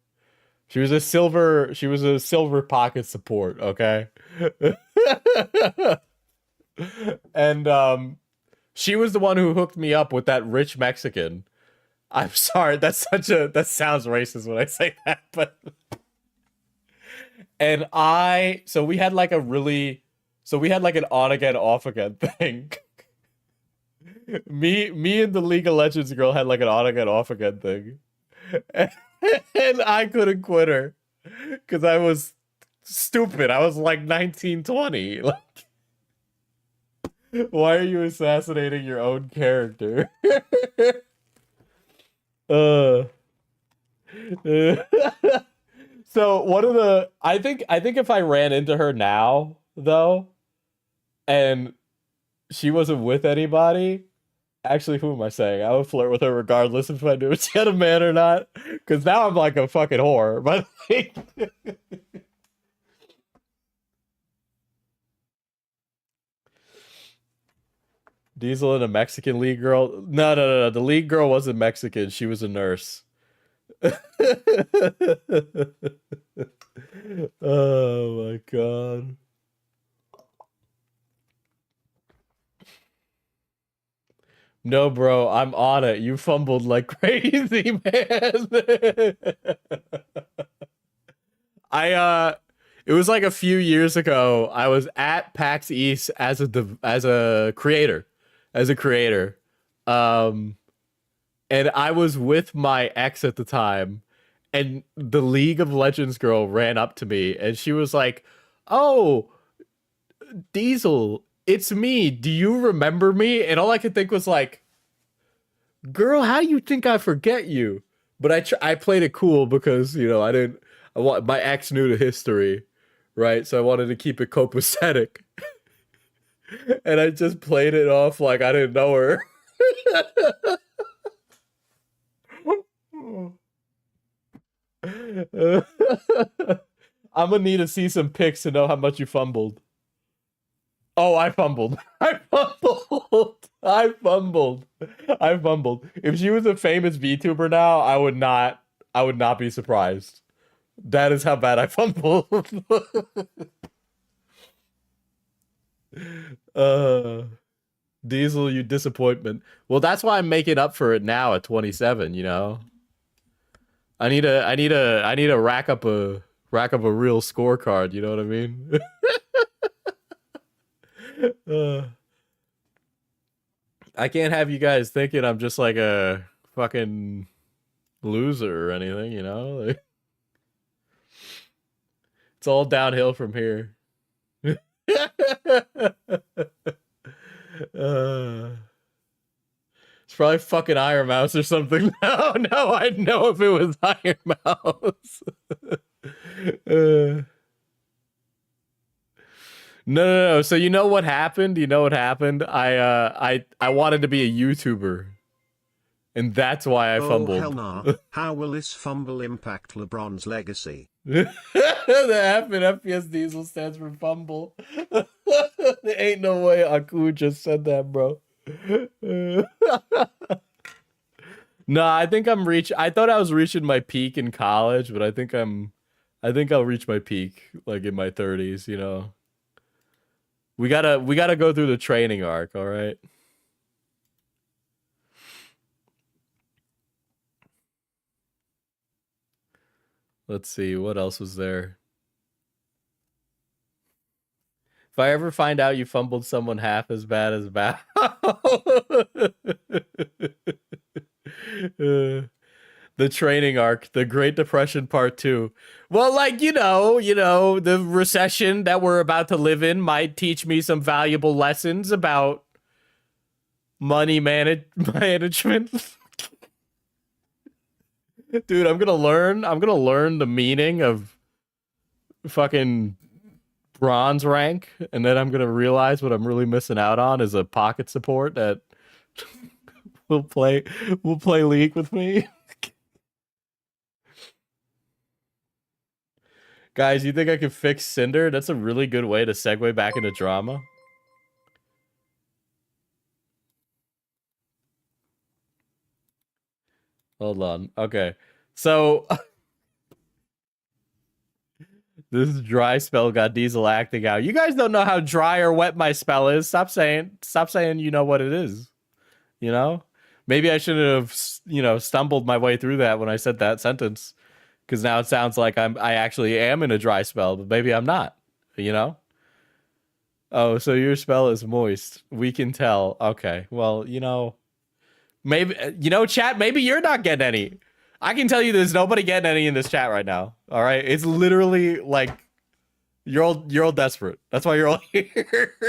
She was a silver pocket support, okay? And she was the one who hooked me up with that rich Mexican. I'm sorry, that sounds racist when I say that, but so we had like an on again, off again thing. Me and the League of Legends girl had like an on again, off again thing. And I couldn't quit her because I was stupid. I was like 19, 20. Like, why are you assassinating your own character? So one of the I think if I ran into her now though, and she wasn't with anybody, actually, who am I saying? I would flirt with her regardless if I knew if she had a man or not. Because now I'm like a fucking whore. But Diesel and a Mexican league girl? No. The league girl wasn't Mexican. She was a nurse. Oh my god. No, bro, I'm on it. You fumbled like crazy, man. It was like a few years ago. I was at PAX East as a creator. And I was with my ex at the time, and the League of Legends girl ran up to me and she was like, "Oh, Diesel, it's me. Do you remember me?" And all I could think was like, "Girl, how do you think I forget you?" But I played it cool because, you know, my ex knew the history, right? So I wanted to keep it copacetic. And I just played it off like I didn't know her. I'm gonna need to see some pics to know how much you fumbled. Oh, I fumbled. I fumbled. If she was a famous VTuber now, I would not be surprised. That is how bad I fumbled. Diesel, you disappointment. Well, that's why I'm making up for it now at 27, you know. I need to rack up a real scorecard, you know what I mean? I can't have you guys thinking I'm just like a fucking loser or anything, you know? Like, it's all downhill from here. It's probably fucking Iron Mouse or something. No, I'd know if it was Iron Mouse. No. So you know what happened? I wanted to be a YouTuber, and that's why I fumbled. Oh hell nah. How will this fumble impact LeBron's legacy? The F in FPS Diesel stands for fumble. There ain't no way Aku just said that, bro. No, I think I thought I was reaching my peak in college, but I think I'll reach my peak like in my 30s, you know. We gotta go through the training arc, all right? Let's see, what else was there? If I ever find out you fumbled someone half as bad as Bao. The training arc, the Great Depression Part 2. Well, like, the recession that we're about to live in might teach me some valuable lessons about money management. Dude, I'm gonna learn the meaning of fucking bronze rank, and then I'm gonna realize what I'm really missing out on is a pocket support that will play League with me. Guys, you think I can fix Cinder? That's a really good way to segue back into drama. Hold on. Okay. So this dry spell got Diesel acting out. You guys don't know how dry or wet my spell is. Stop saying you know what it is. You know? Maybe I shouldn't have, stumbled my way through that when I said that sentence. Because now it sounds like I actually am in a dry spell, but maybe I'm not, Oh, so your spell is moist. We can tell. Okay, well, maybe, chat, maybe you're not getting any. I can tell you there's nobody getting any in this chat right now, all right? It's literally like, you're all desperate. That's why you're all here.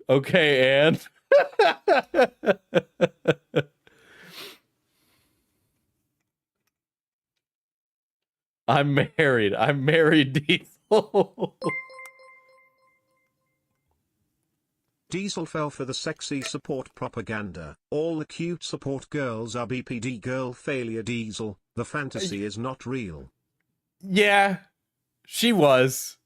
Okay, Anne. I'm married, Diesel. Diesel fell for the sexy support propaganda. All the cute support girls are BPD girl failure. Diesel, the fantasy is not real. Yeah, she was.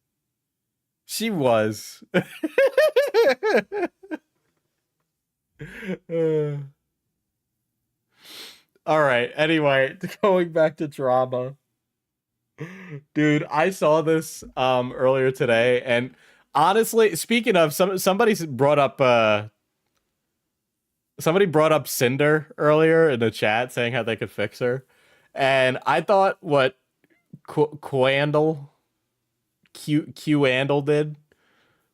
All right. Anyway, going back to drama. Dude, I saw this earlier today, and honestly, speaking of, somebody brought up Cinder earlier in the chat saying how they could fix her. And I thought what Quandle did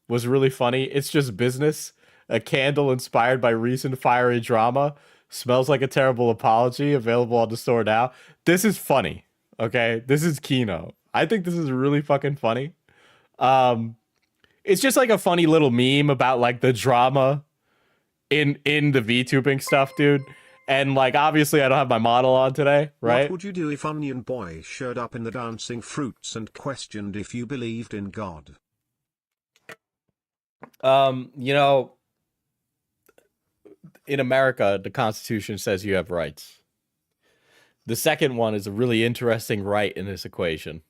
was really funny. It's just business. A candle inspired by recent fiery drama. Smells like a terrible apology. Available on the store now. This is funny. Okay? This is Kino. I think this is really fucking funny. It's just like a funny little meme about like the drama in the VTubing stuff, dude. And like, obviously I don't have my model on today, right? What would you do if Onion Boy showed up in the dancing fruits and questioned if you believed in God? In America, the Constitution says you have rights. The second one is a really interesting right in this equation,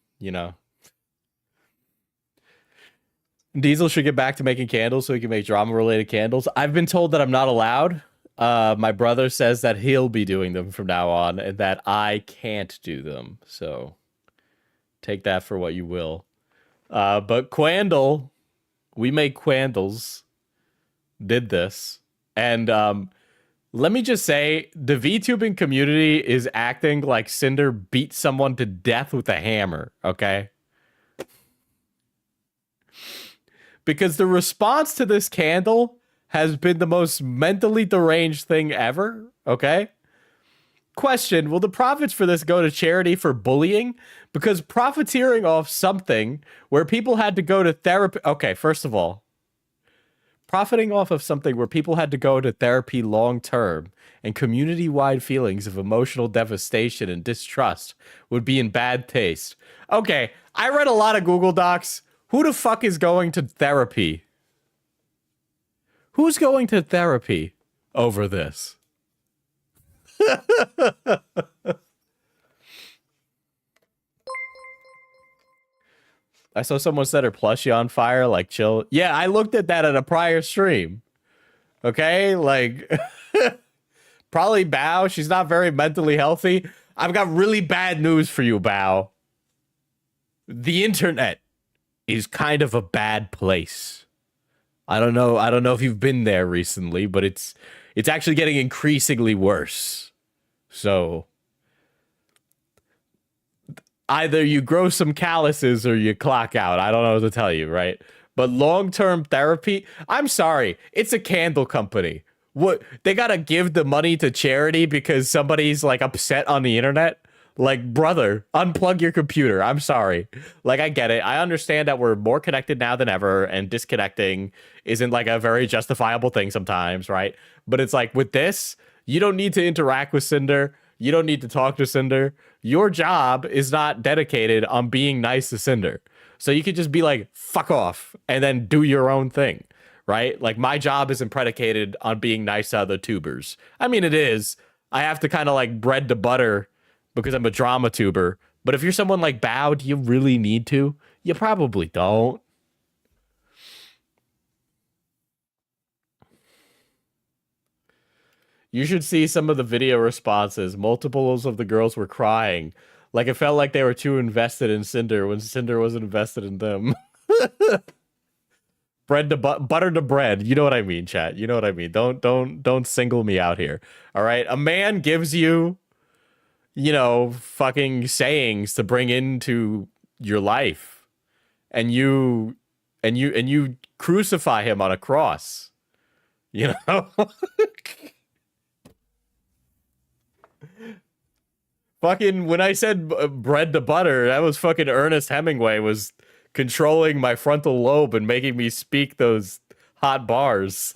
Diesel should get back to making candles so he can make drama-related candles. I've been told that I'm not allowed. My brother says that he'll be doing them from now on and that I can't do them. So take that for what you will. But Quandle, we make Quandles, did this. And let me just say, the VTubing community is acting like Cinder beat someone to death with a hammer, okay? Because the response to this candle has been the most mentally deranged thing ever, okay? Question, will the profits for this go to charity for bullying? Because profiteering off something where people had to go to therapy... Okay, first of all, profiting off of something where people had to go to therapy long-term and community-wide feelings of emotional devastation and distrust would be in bad taste. Okay, I read a lot of Google Docs. Who the fuck is going to therapy? Who's going to therapy over this? I saw someone set her plushie on fire, like, chill. Yeah, I looked at that at a prior stream. Okay? Like, probably Bao. She's not very mentally healthy. I've got really bad news for you, Bao. The internet is kind of a bad place. I don't know if you've been there recently, but it's actually getting increasingly worse. So either you grow some calluses or you clock out. I don't know what to tell you, right? But long-term therapy, I'm sorry, it's a candle company. What, they gotta give the money to charity because somebody's like upset on the internet? Like, brother, unplug your computer. I'm sorry. Like, I get it. I understand that we're more connected now than ever, and disconnecting isn't like a very justifiable thing sometimes, right? But it's like, with this, you don't need to interact with Cinder. You don't need to talk to Cinder. Your job is not dedicated on being nice to Cinder. So you could just be like, fuck off, and then do your own thing, right? Like, my job isn't predicated on being nice to other tubers. I mean, it is. I have to kind of like bread to butter because I'm a drama tuber. But if you're someone like Bao, do you really need to? You probably don't. You should see some of the video responses. Multiples of the girls were crying. Like, it felt like they were too invested in Cinder when Cinder wasn't invested in them. Bread to butter to bread. You know what I mean, chat. You know what I mean. Don't single me out here. All right. A man gives you, you know, fucking sayings to bring into your life, and you crucify him on a cross. You know? Fucking, when I said bread to butter, that was fucking Ernest Hemingway was controlling my frontal lobe and making me speak those hot bars.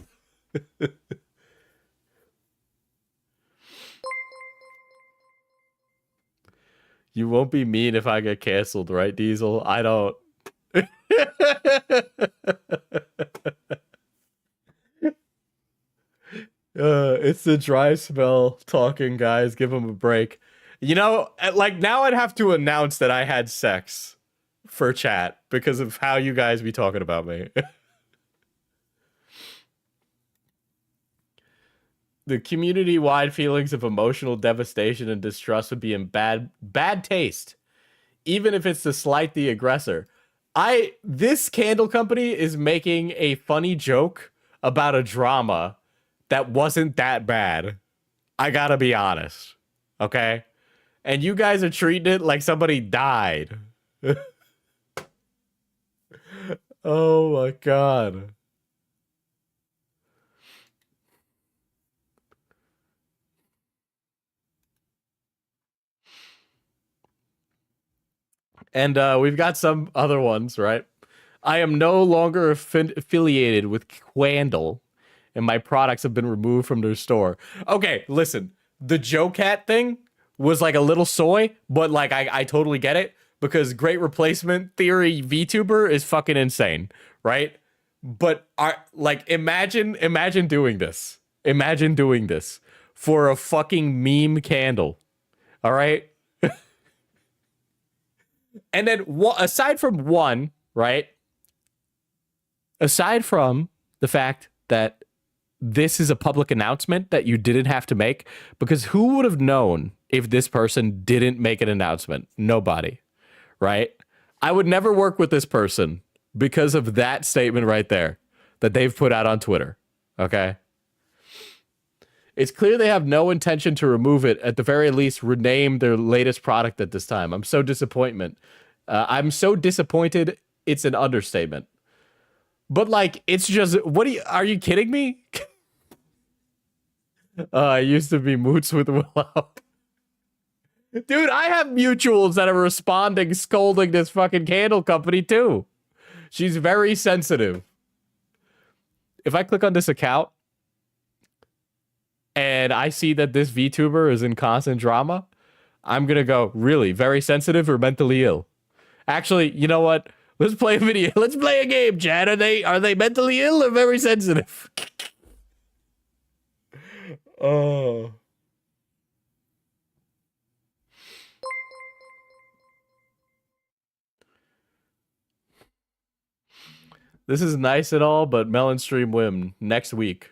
You won't be mean if I get canceled, right, Diesel? I don't. It's the dry spell talking, guys. Give him a break. You know, like, now I'd have to announce that I had sex for chat because of how you guys be talking about me. The community-wide feelings of emotional devastation and distrust would be in bad taste, even if it's to slight the aggressor. This candle company is making a funny joke about a drama that wasn't that bad. I gotta be honest, okay? And you guys are treating it like somebody died. Oh my god. And we've got some other ones, right? I am no longer affiliated with Quandle, and my products have been removed from their store. Okay, listen. The Joe Cat thing was like a little soy, but like I totally get it, because Great Replacement Theory VTuber is fucking insane, right? But imagine doing this. Imagine doing this for a fucking meme candle. All right? And then aside from the fact that this is a public announcement that you didn't have to make, because who would have known if this person didn't make an announcement? Nobody, right? I would never work with this person because of that statement right there that they've put out on Twitter, okay? It's clear they have no intention to remove it, at the very least rename their latest product at this time. I'm so disappointed, it's an understatement. But like, it's just, are you kidding me? I used to be moots with Willow. Dude, I have mutuals that are responding, scolding this fucking candle company too. She's very sensitive. If I click on this account and I see that this VTuber is in constant drama, I'm gonna go, really? Very sensitive or mentally ill? Actually, you know what? Let's play a video. Let's play a game, Chad. Are they mentally ill or very sensitive? Oh. This is nice and all, but Melon Stream Whim next week.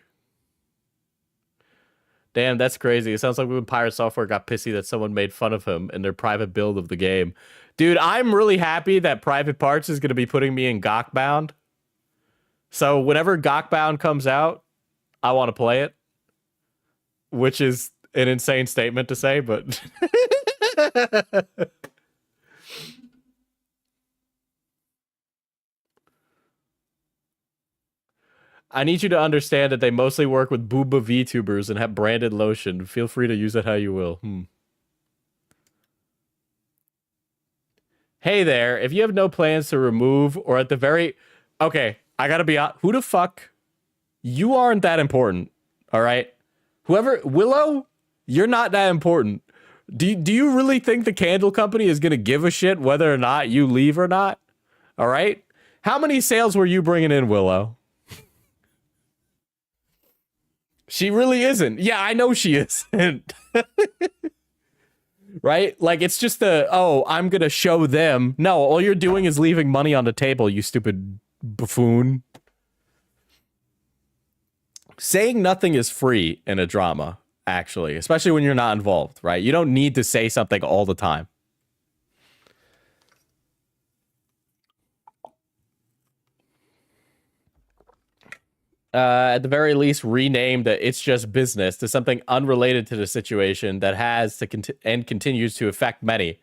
Damn, that's crazy. It sounds like when Pirate Software got pissy that someone made fun of him in their private build of the game. Dude, I'm really happy that Private Parts is going to be putting me in Gawkbound. So whenever Gawkbound comes out, I want to play it. Which is an insane statement to say, but... I need you to understand that they mostly work with booba VTubers and have branded lotion. Feel free to use it how you will. Hey there, if you have no plans to remove or at the very... Okay, I gotta be honest. Who the fuck? You aren't that important, all right? Whoever... Willow, you're not that important. Do you really think the candle company is gonna give a shit whether or not you leave or not? All right? How many sales were you bringing in, Willow? She really isn't. Yeah, I know she isn't. Right? Like, it's just oh, I'm gonna show them. No, all you're doing is leaving money on the table, you stupid buffoon. Saying nothing is free in a drama, actually, especially when you're not involved, right? You don't need to say something all the time. At the very least, rename the "It's Just Business" to something unrelated to the situation that has to and continues to affect many.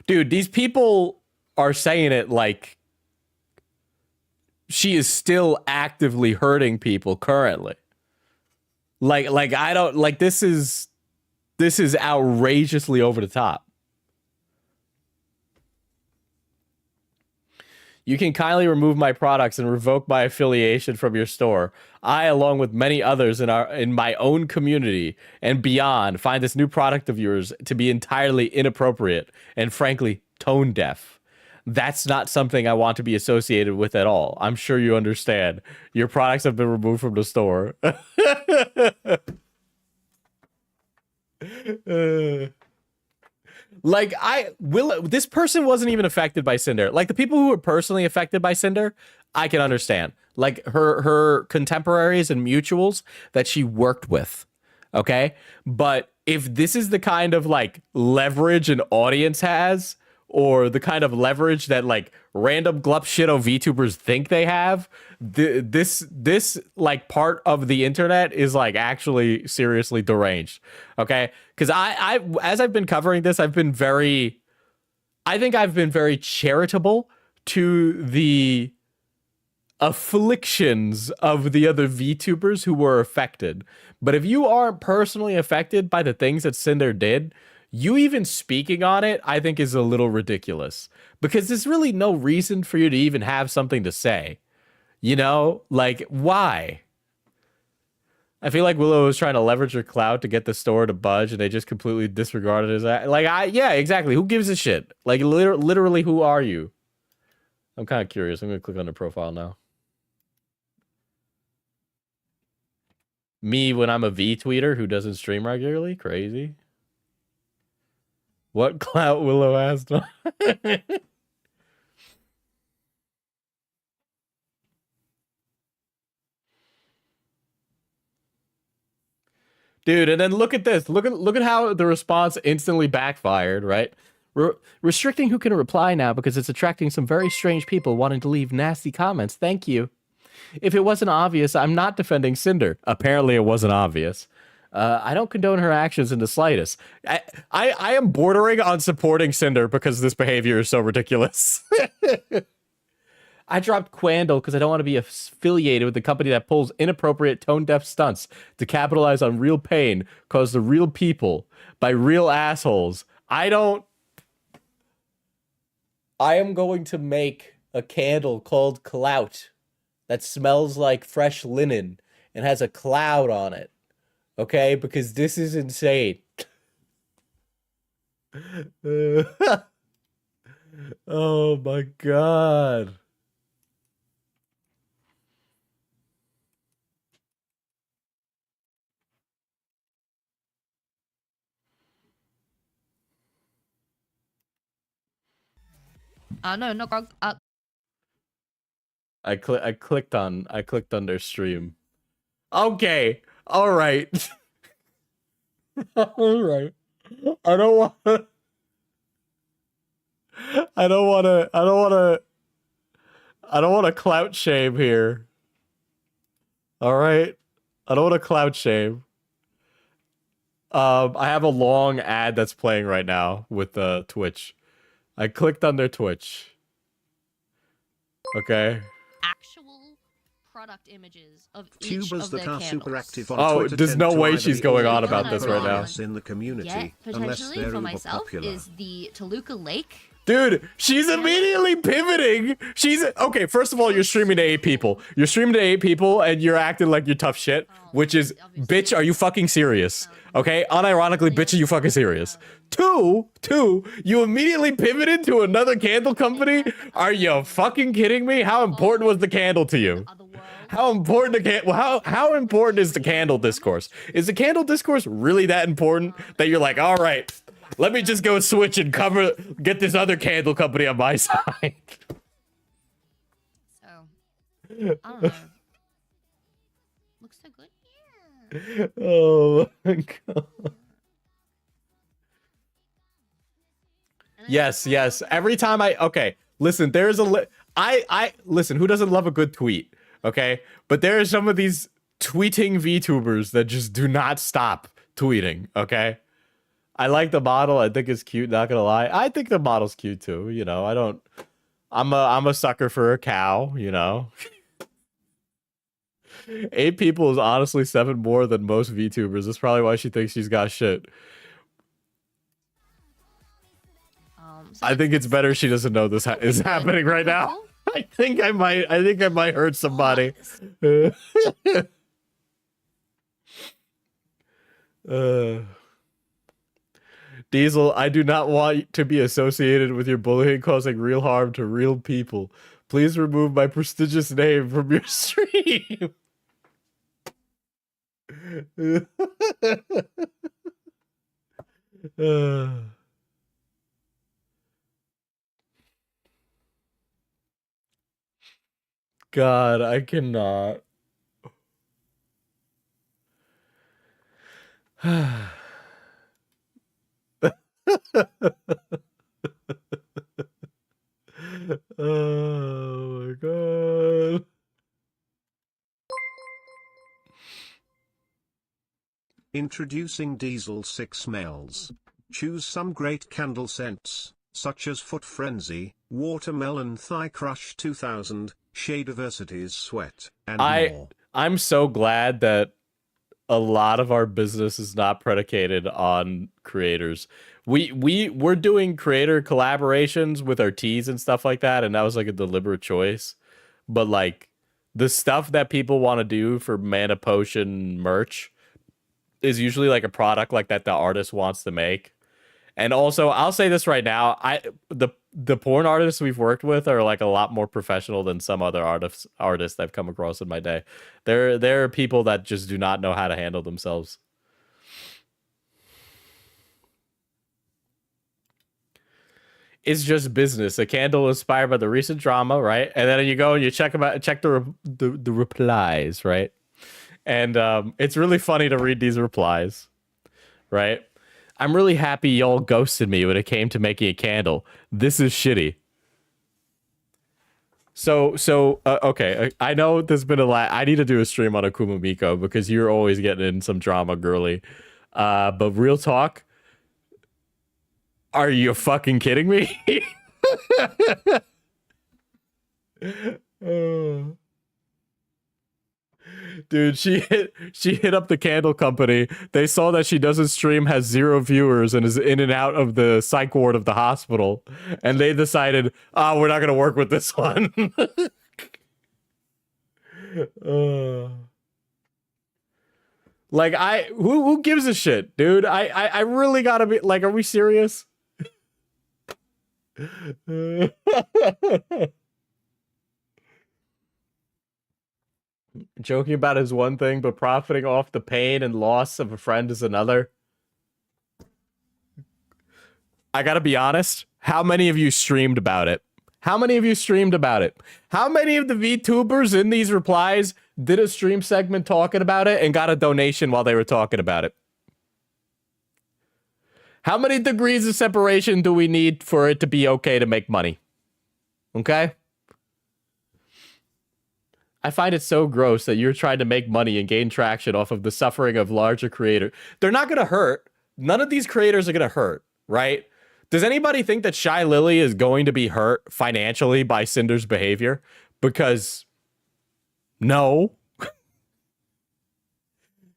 Dude, these people are saying it like she is still actively hurting people currently. Like I don't like this is outrageously over the top. You can kindly remove my products and revoke my affiliation from your store. I, along with many others in my own community and beyond, find this new product of yours to be entirely inappropriate and frankly tone deaf. That's not something I want to be associated with at all. I'm sure you understand. Your products have been removed from the store. Like, this person wasn't even affected by Cinder. Like, the people who were personally affected by Cinder, I can understand. Like, her contemporaries and mutuals that she worked with, okay? But if this is the kind of, like, leverage an audience has, or the kind of leverage that, like, random glup shitto VTubers think they have, this like, part of the internet is, like, actually seriously deranged, okay? Because I as I've been covering this, I think I've been very charitable to the afflictions of the other VTubers who were affected. But if you aren't personally affected by the things that Cinder did, you even speaking on it, I think, is a little ridiculous. Because there's really no reason for you to even have something to say. You know? Like, why? I feel like Willow was trying to leverage her clout to get the store to budge, and they just completely disregarded his... yeah, exactly. Who gives a shit? Like, literally, who are you? I'm kind of curious. I'm going to click on her profile now. Me when I'm a V-tweeter who doesn't stream regularly? Crazy. What clout Willow asked on? Dude, and then look at this. Look at how the response instantly backfired, right? Restricting who can reply now because it's attracting some very strange people wanting to leave nasty comments. Thank you. If it wasn't obvious, I'm not defending Cinder. Apparently it wasn't obvious. I don't condone her actions in the slightest. I am bordering on supporting Cinder because this behavior is so ridiculous. I dropped Quandle because I don't want to be affiliated with the company that pulls inappropriate tone-deaf stunts to capitalize on real pain caused to real people by real assholes. I am going to make a candle called Clout that smells like fresh linen and has a cloud on it. Okay? Because this is insane. Oh my god. No, no, I clicked on their stream. Okay. All right. All right. I don't want to clout shame here. All right. I don't want to clout shame. I have a long ad that's playing right now with Twitch. I clicked on their Twitch. Okay. actual product images of each Tubers of that their are candles. super active on Oh, Twitter there's tend no to way either she's be going all on about or this right now. biased in the community, Yet, unless potentially they're for uber myself popular. is the Toluca Lake. Dude, she's immediately pivoting. She's okay. First of all, you're streaming to 8 people. You're streaming to 8 people, and you're acting like you're tough shit. Which is, bitch, are you fucking serious? Okay, unironically, bitch, are you fucking serious? Two, you immediately pivoted to another candle company? Are you fucking kidding me? How important was the candle to you? How important how important is the candle discourse? Is the candle discourse really that important that you're like, all right, let me just go switch and get this other candle company on my side? So, I don't know. Looks so good. Yeah. Oh my god. Yes. Every time okay, listen, there's I listen, who doesn't love a good tweet? Okay? But there are some of these tweeting VTubers that just do not stop tweeting, okay? I like the model. I think it's cute, not gonna lie. I think the model's cute too, you know. I'm a sucker for a cow, you know. 8 people is honestly 7 more than most VTubers. That's probably why she thinks she's got shit. I think it's better she doesn't know this is happening right now. I think I might hurt somebody. Diesel, I do not want to be associated with your bullying causing real harm to real people. Please remove my prestigious name from your stream. God, I cannot. Oh my god. Introducing Diesel 6 smells. Choose some great candle scents, such as Foot Frenzy, Watermelon Thigh Crush 2000, Shade Diversity's Sweat, and more. I'm so glad that a lot of our business is not predicated on creators. We're doing creator collaborations with our teas and stuff like that, and that was like a deliberate choice. But like the stuff that people want to do for Mana Potion merch is usually like a product like that the artist wants to make. And also, I'll say this right now, the porn artists we've worked with are like a lot more professional than some other artists I've come across in my day. There are people that just do not know how to handle themselves. It's just business. A candle inspired by the recent drama, right? And then you go and you check the replies, right? And it's really funny to read these replies, right? I'm really happy y'all ghosted me when it came to making a candle. This is shitty. So okay, I know there's been a lot. I need to do a stream on Akuma Miko because you're always getting in some drama, girly. But real talk, are you fucking kidding me? Dude, she hit up the candle company. They saw that she doesn't stream, has 0 viewers, and is in and out of the psych ward of the hospital. And they decided, we're not gonna work with this one. Like who gives a shit, dude? I really gotta be like, are we serious? Joking about is one thing, but profiting off the pain and loss of a friend is another. I gotta be honest. How many of you streamed about it? How many of you streamed about it? How many of the VTubers in these replies did a stream segment talking about it and got a donation while they were talking about it? How many degrees of separation do we need for it to be okay to make money? Okay? I find it so gross that you're trying to make money and gain traction off of the suffering of larger creators. They're not going to hurt. None of these creators are going to hurt, right? Does anybody think that Shy Lily is going to be hurt financially by Cinder's behavior? Because No.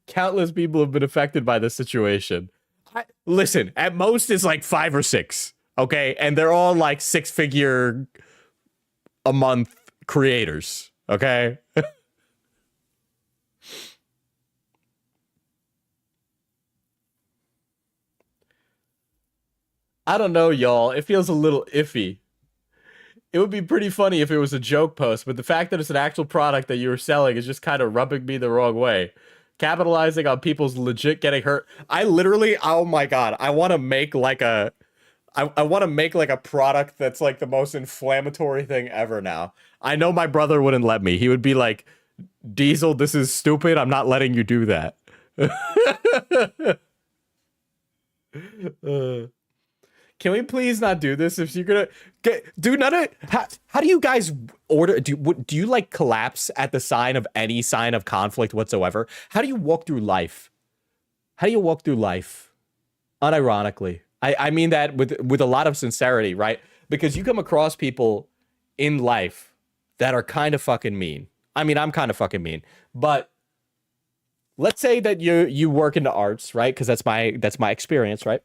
Countless people have been affected by this situation. Listen, at most it's like 5 or 6, okay? And they're all like 6-figure a month creators, okay? I don't know, y'all. It feels a little iffy. It would be pretty funny if it was a joke post, but the fact that it's an actual product that you were selling is just kind of rubbing me the wrong way. Capitalizing on people's legit getting hurt. I literally, oh my god, I want to make like a, I want to make like a product that's like the most inflammatory thing ever now. I know my brother wouldn't let me. He would be like, Diesel, this is stupid. I'm not letting you do that. Can we please not do this? If you're gonna do none of, how do you guys order? Do you like collapse at the sign of any sign of conflict whatsoever? How do you walk through life? How do you walk through life? Unironically, I mean that with a lot of sincerity, right? Because you come across people in life that are kind of fucking mean. I mean, I'm kind of fucking mean, but let's say that you work in the arts, right? Because that's my experience, right?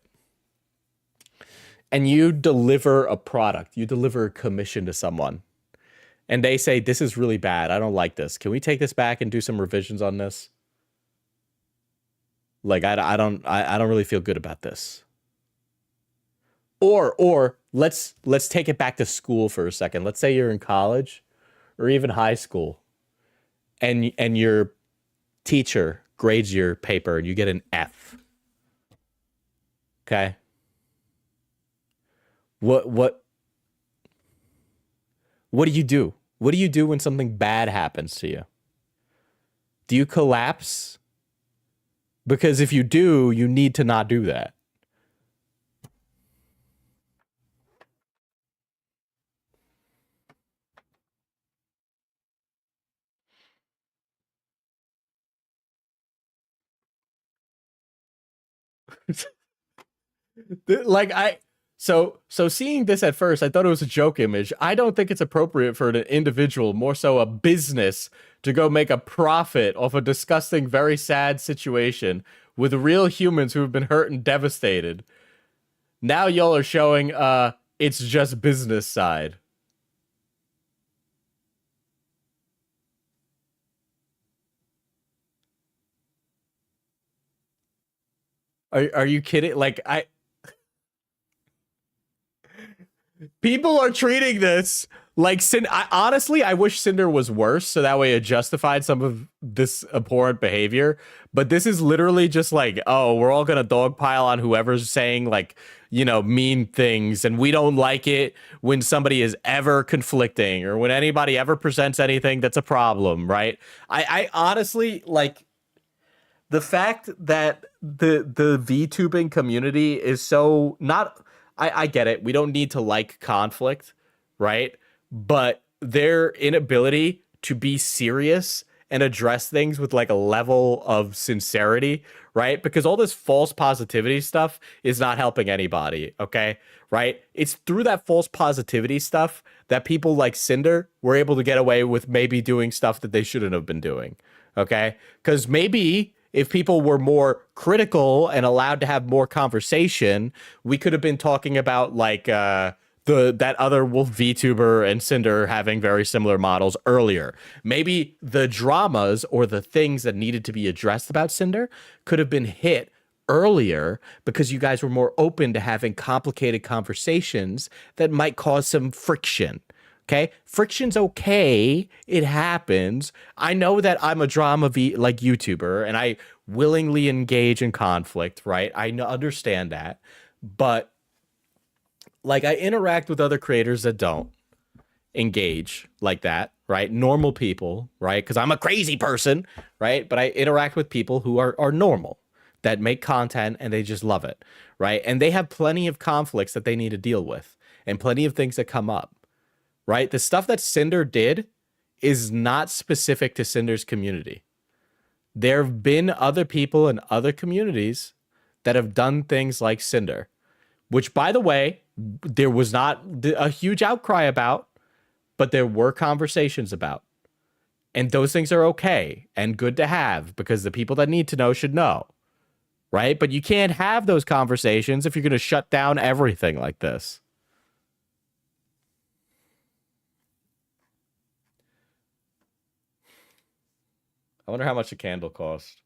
And you deliver a product, you deliver a commission to someone, and they say, this is really bad, I don't like this. Can we take this back and do some revisions on this? Like, I don't really feel good about this. Or let's take it back to school for a second. Let's say you're in college or even high school, and your teacher grades your paper and you get an F. Okay? What do you do? What do you do when something bad happens to you? Do you collapse? Because if you do, you need to not do that. So seeing this at first, I thought it was a joke image. I don't think it's appropriate for an individual, more so a business, to go make a profit off a disgusting, very sad situation with real humans who have been hurt and devastated. Now y'all are showing it's just business side. Are you kidding? Like, people are treating this like honestly, I wish Cinder was worse, so that way it justified some of this abhorrent behavior. But this is literally just like, oh, we're all gonna dogpile on whoever's saying like, you know, mean things, and we don't like it when somebody is ever conflicting or when anybody ever presents anything that's a problem, right? I honestly like the fact that the VTubing community is so not. I get it. We don't need to like conflict, right? But their inability to be serious and address things with like a level of sincerity, right? Because all this false positivity stuff is not helping anybody, okay? Right? It's through that false positivity stuff that people like Cinder were able to get away with maybe doing stuff that they shouldn't have been doing, okay? Because maybe if people were more critical and allowed to have more conversation, we could have been talking about like that other Wolf VTuber and Cinder having very similar models earlier. Maybe the dramas or the things that needed to be addressed about Cinder could have been hit earlier because you guys were more open to having complicated conversations that might cause some friction. Okay, friction's okay. It happens. I know that I'm a drama YouTuber and I willingly engage in conflict, right? I understand that, but like I interact with other creators that don't engage like that, right? Normal people, right? Because I'm a crazy person, right? But I interact with people who are normal, that make content and they just love it, right? And they have plenty of conflicts that they need to deal with and plenty of things that come up. Right? The stuff that Cinder did is not specific to Cinder's community. There have been other people in other communities that have done things like Cinder, which, by the way, there was not a huge outcry about, but there were conversations about. And those things are okay and good to have because the people that need to know should know. Right? But you can't have those conversations if you're going to shut down everything like this. I wonder how much a candle cost.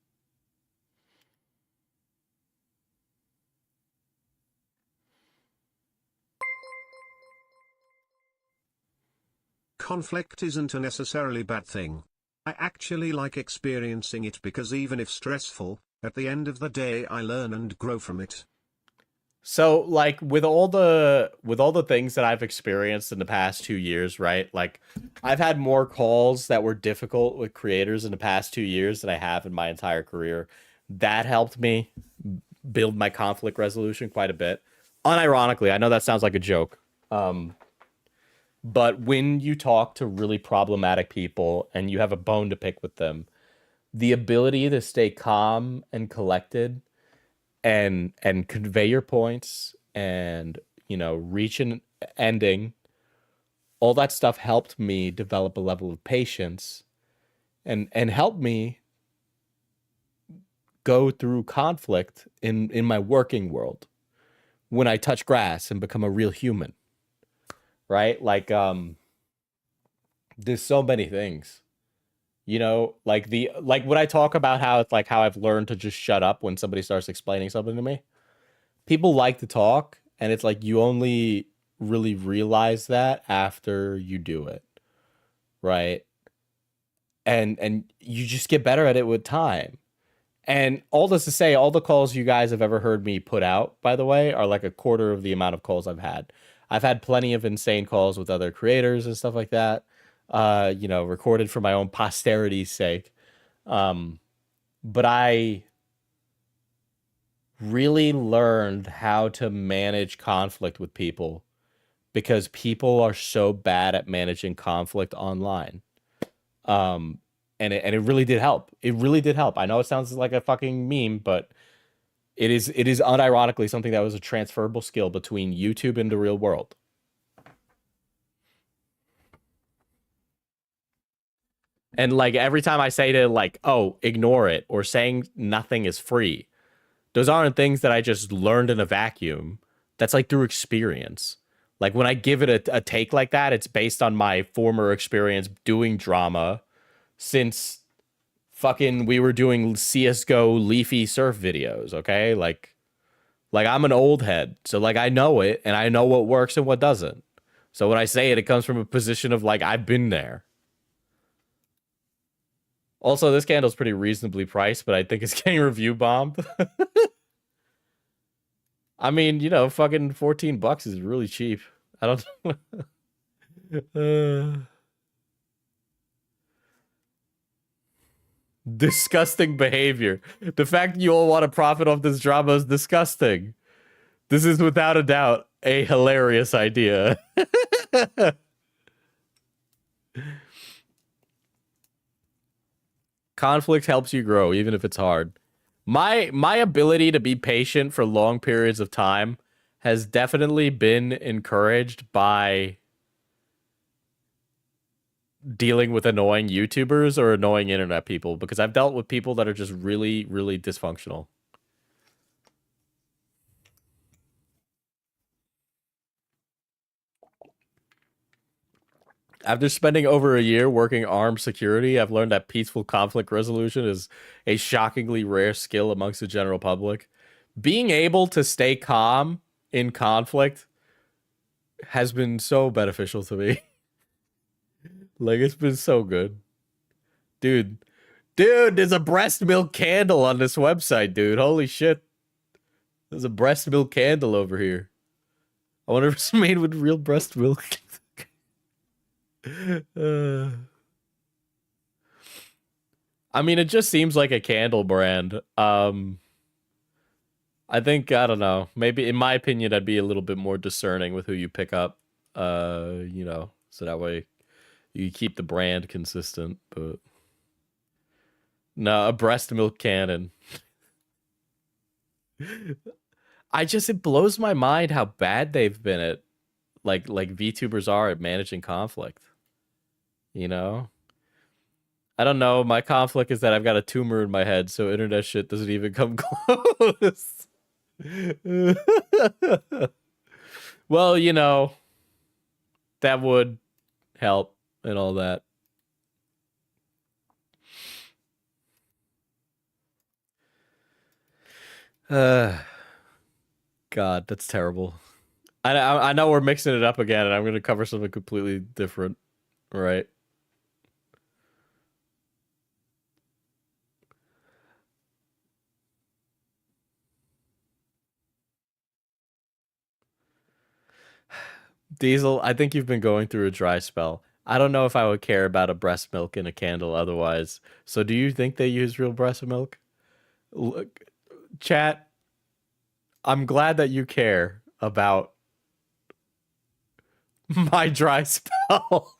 Conflict isn't a necessarily bad thing. I actually like experiencing it because even if stressful, at the end of the day I learn and grow from it. So like with all the things that I've experienced in the past 2 years, right? Like I've had more calls that were difficult with creators in the past 2 years than I have in my entire career. That helped me build my conflict resolution quite a bit. Unironically, I know that sounds like a joke. But when you talk to really problematic people and you have a bone to pick with them, the ability to stay calm and collected and convey your points and, you know, reach an ending, all that stuff helped me develop a level of patience and helped me go through conflict in my working world when I touch grass and become a real human. Right? Like there's so many things. You know, like when I talk about how it's like how I've learned to just shut up when somebody starts explaining something to me. People like to talk, and it's like you only really realize that after you do it. Right? And you just get better at it with time. And all this to say, all the calls you guys have ever heard me put out, by the way, are like a quarter of the amount of calls I've had. I've had plenty of insane calls with other creators and stuff like that, you know, recorded for my own posterity's sake. But I really learned how to manage conflict with people because people are so bad at managing conflict online. And it really did help. It really did help. I know it sounds like a fucking meme, but it is unironically something that was a transferable skill between YouTube and the real world. And like every time I say to like, oh, ignore it or saying nothing is free, those aren't things that I just learned in a vacuum. That's like through experience. Like when I give it a take like that, it's based on my former experience doing drama since fucking we were doing CSGO leafy surf videos, okay? Like I'm an old head. So like I know it and I know what works and what doesn't. So when I say it, it comes from a position of like I've been there. Also, this candle's pretty reasonably priced, but I think it's getting review bombed. I mean, you know, fucking $14 is really cheap. I don't disgusting behavior. The fact you all want to profit off this drama is disgusting. This is without a doubt a hilarious idea. Conflict helps you grow, even if it's hard. My ability to be patient for long periods of time has definitely been encouraged by dealing with annoying YouTubers or annoying internet people, because I've dealt with people that are just really, really dysfunctional. After spending over a year working armed security, I've learned that peaceful conflict resolution is a shockingly rare skill amongst the general public. Being able to stay calm in conflict has been so beneficial to me. Like, it's been so good. Dude, there's a breast milk candle on this website, dude. Holy shit. There's a breast milk candle over here. I wonder if it's made with real breast milk. I mean, it just seems like a candle brand. I think, I don't know. Maybe, in my opinion, I'd be a little bit more discerning with who you pick up. You know, so that way you keep the brand consistent. But no, a breast milk cannon. It blows my mind how bad they've been at, like VTubers are at managing conflict. You know? I don't know. My conflict is that I've got a tumor in my head, so internet shit doesn't even come close. Well, you know, that would help and all that. God, that's terrible. I know we're mixing it up again, and I'm going to cover something completely different, right? Diesel, I think you've been going through a dry spell. I don't know if I would care about a breast milk in a candle otherwise. So do you think they use real breast milk? Look, chat, I'm glad that you care about my dry spell.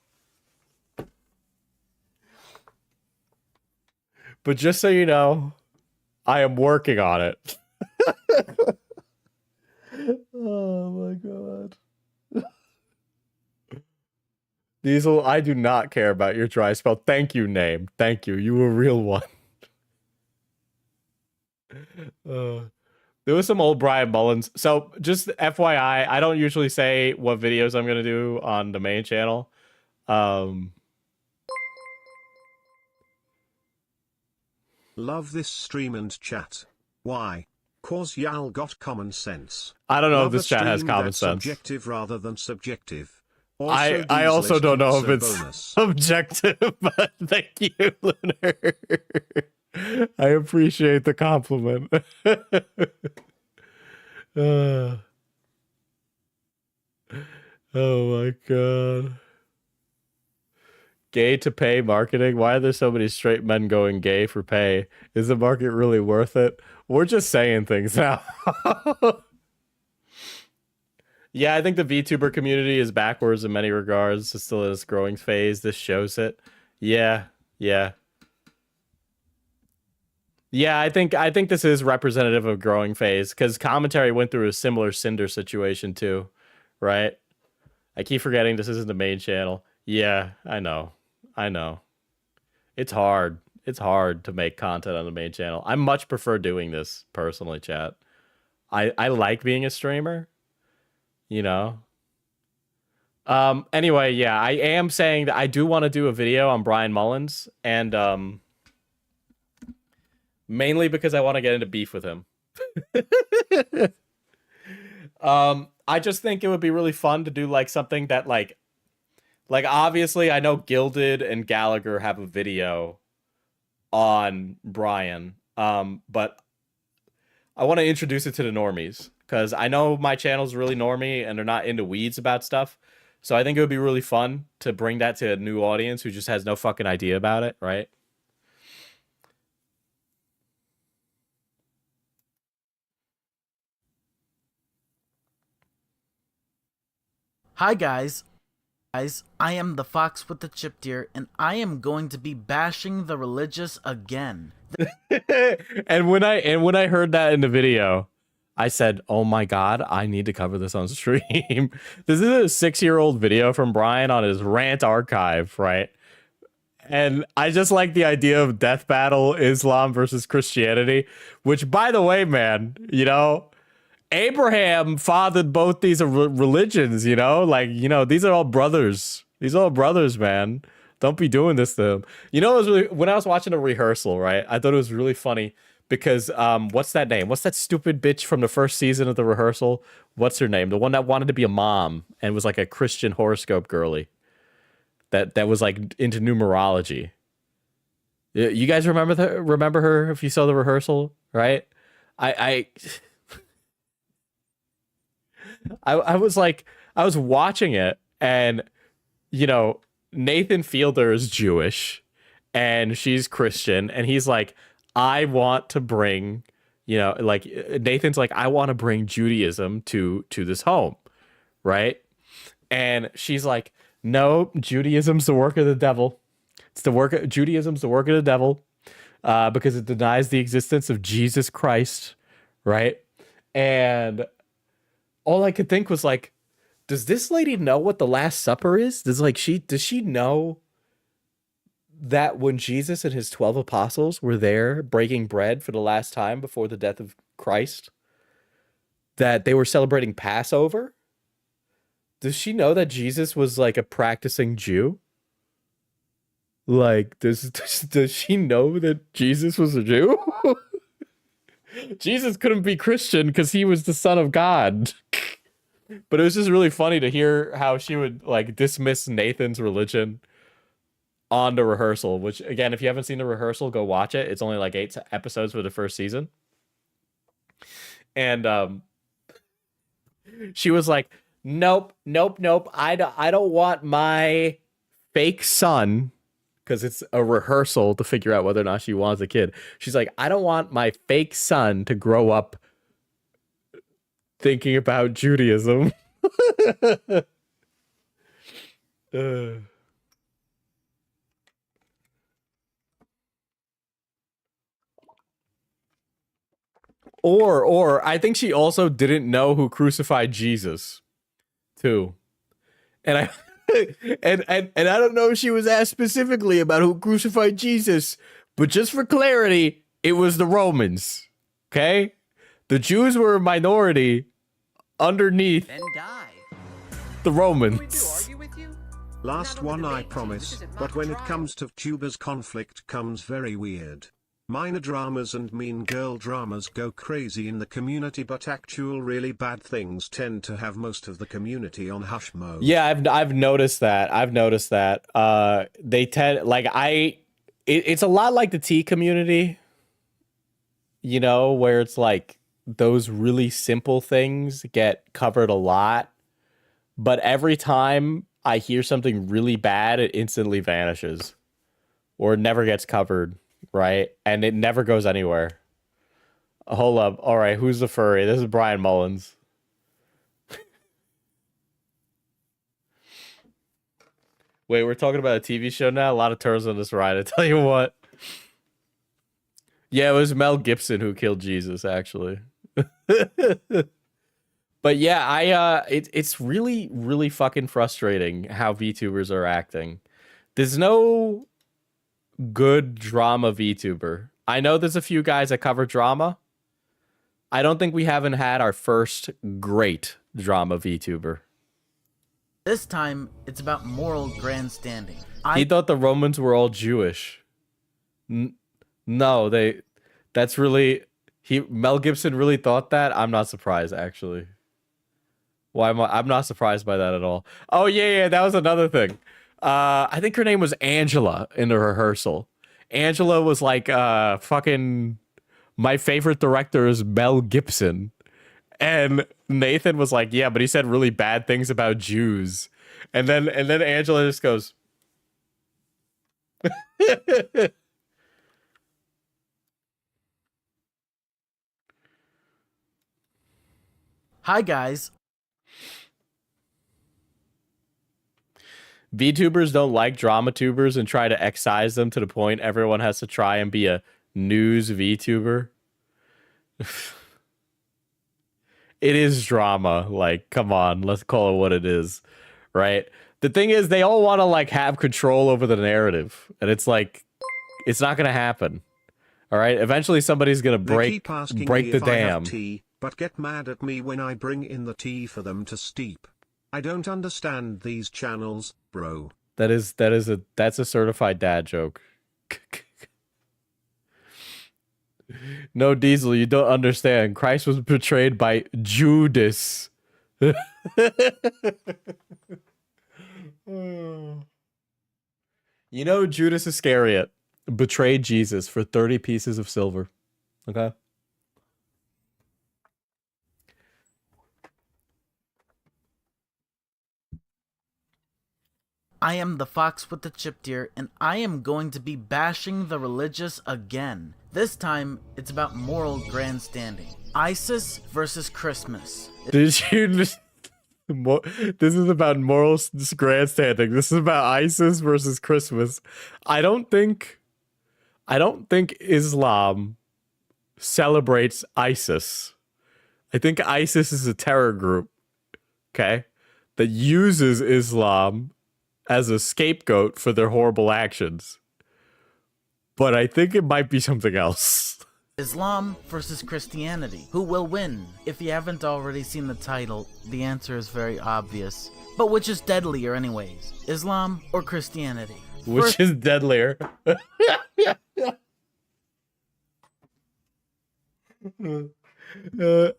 But just so you know, I am working on it. Oh my god. Diesel, I do not care about your dry spell. Thank you, name. Thank you. You a real one. There was some old Brian Mullins. So just FYI, I don't usually say what videos I'm going to do on the main channel. Love this stream and chat. Why? Cause y'all got common sense. I don't know Love if this a chat has stream common that's sense. Subjective rather than subjective. I also don't know if it's bonus. subjective, but thank you, Lunar. I appreciate the compliment. Oh my god. Gay to pay marketing? Why are there so many straight men going gay for pay? Is the market really worth it? We're just saying things now. Yeah, I think the VTuber community is backwards in many regards. It's still in its growing phase. This shows it. Yeah. Yeah, I think this is representative of growing phase because commentary went through a similar Cinder situation too, right? I keep forgetting this isn't the main channel. Yeah, I know. It's hard. It's hard to make content on the main channel. I much prefer doing this personally, chat. I like being a streamer, you know. Anyway, yeah, I am saying that I do want to do a video on Brian Mullins, and mainly because I want to get into beef with him. I just think it would be really fun to do like something that like obviously I know Gilded and Gallagher have a video on Brian, but I want to introduce it to the normies because I know my channel's really normie and they're not into weeds about stuff. So I think it would be really fun to bring that to a new audience who just has no fucking idea about it, right? Hi guys. I am the fox with the chip deer, and I am going to be bashing the religious again. and when I heard that in the video, I said, "Oh my god, I need to cover this on stream." This is a 6-year-old video from Brian on his rant archive, right? And I just like the idea of death battle, Islam versus Christianity, which, by the way, man, you know, Abraham fathered both these religions, you know, like, you know, these are all brothers. These are all brothers, man. Don't be doing this to them. You know, it was really, when I was watching a rehearsal, right, I thought it was really funny because what's that name? What's that stupid bitch from the first season of the rehearsal? What's her name? The one that wanted to be a mom and was like a Christian horoscope girly that was like into numerology. You guys remember her if you saw the rehearsal, right? I was like, I was watching it, and you know, Nathan Fielder is Jewish and she's Christian, and he's like, I want to bring, you know, like Nathan's like, I want to bring Judaism to this home, right? And she's like, no, Judaism's the work of the devil. Judaism's the work of the devil, because it denies the existence of Jesus Christ, right? And all I could think was like, does this lady know what the Last Supper is? Does she know that when Jesus and his 12 apostles were there breaking bread for the last time before the death of Christ, that they were celebrating Passover? Does she know that Jesus was like a practicing Jew? Like, does she know that Jesus was a Jew? Jesus couldn't be Christian because he was the son of God. But it was just really funny to hear how she would like dismiss Nathan's religion on the rehearsal, which again, if you haven't seen the rehearsal, go watch it. It's only like 8 episodes for the first season. And she was like, nope. I don't want my fake son, because it's a rehearsal to figure out whether or not she wants a kid. She's like, I don't want my fake son to grow up thinking about Judaism. Or I think she also didn't know who crucified Jesus, too. And I and I don't know if she was asked specifically about who crucified Jesus, but just for clarity, it was the Romans. Okay? The Jews were a minority underneath the Romans. Last one I promise, but when it comes to VTubers, conflict comes very weird. Minor dramas and mean girl dramas go crazy in the community, but actual really bad things tend to have most of the community on hush mode. Yeah, I've noticed that. They tend like it's a lot like the T community, you know, where it's like those really simple things get covered a lot, but every time I hear something really bad, it instantly vanishes or it never gets covered. Right? And it never goes anywhere. Hold up. All right, who's the furry? This is Brian Mullins. Wait, we're talking about a TV show now? A lot of turns on this ride, I tell you what. Yeah, it was Mel Gibson who killed Jesus, actually. But yeah, it's really, really fucking frustrating how VTubers are acting. There's no good drama VTuber. I know there's a few guys that cover drama. I don't think we haven't had our first great drama VTuber. This time, it's about moral grandstanding. He thought the Romans were all Jewish. No, that's really... Mel Gibson really thought that? I'm not surprised, actually. Why am I'm not surprised by that at all. Oh, yeah, that was another thing. I think her name was Angela in the rehearsal. Angela was like, fucking, my favorite director is Mel Gibson. And Nathan was like, yeah, but he said really bad things about Jews. And then Angela just goes, Hi, guys. VTubers don't like drama tubers and try to excise them to the point everyone has to try and be a news VTuber. It is drama. Like, come on, let's call it what it is, right? The thing is, they all want to like have control over the narrative, and it's like, it's not gonna happen. All right, eventually somebody's gonna break the dam. Tea, but get mad at me when I bring in the tea for them to steep. I don't understand these channels, bro. That's a certified dad joke. No, Diesel, you don't understand. Christ was betrayed by Judas. You know, Judas Iscariot betrayed Jesus for 30 pieces of silver. Okay? I am the fox with the chip deer, and I am going to be bashing the religious again. This time, it's about moral grandstanding. ISIS versus Christmas. Did you just... This is about moral grandstanding. This is about ISIS versus Christmas. I don't think Islam celebrates ISIS. I think ISIS is a terror group, okay, that uses Islam as a scapegoat for their horrible actions. but I think it might be something else. Islam versus Christianity. Who will win? If you haven't already seen the title, the answer is very obvious. But which is deadlier anyways? Islam or Christianity? Which is deadlier?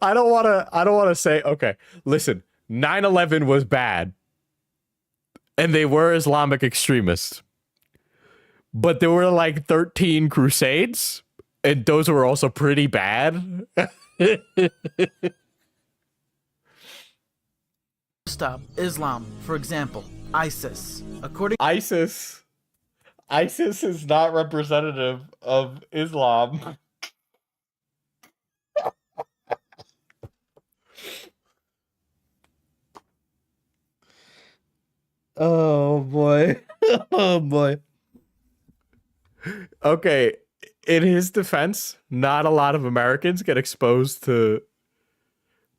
I don't want to say, okay, listen, 9/11 was bad. And they were Islamic extremists. But there were like 13 crusades, and those were also pretty bad. Stop. Islam, for example, ISIS. According ISIS is not representative of Islam. Oh boy. Oh boy. Okay, in his defense, not a lot of Americans get exposed to...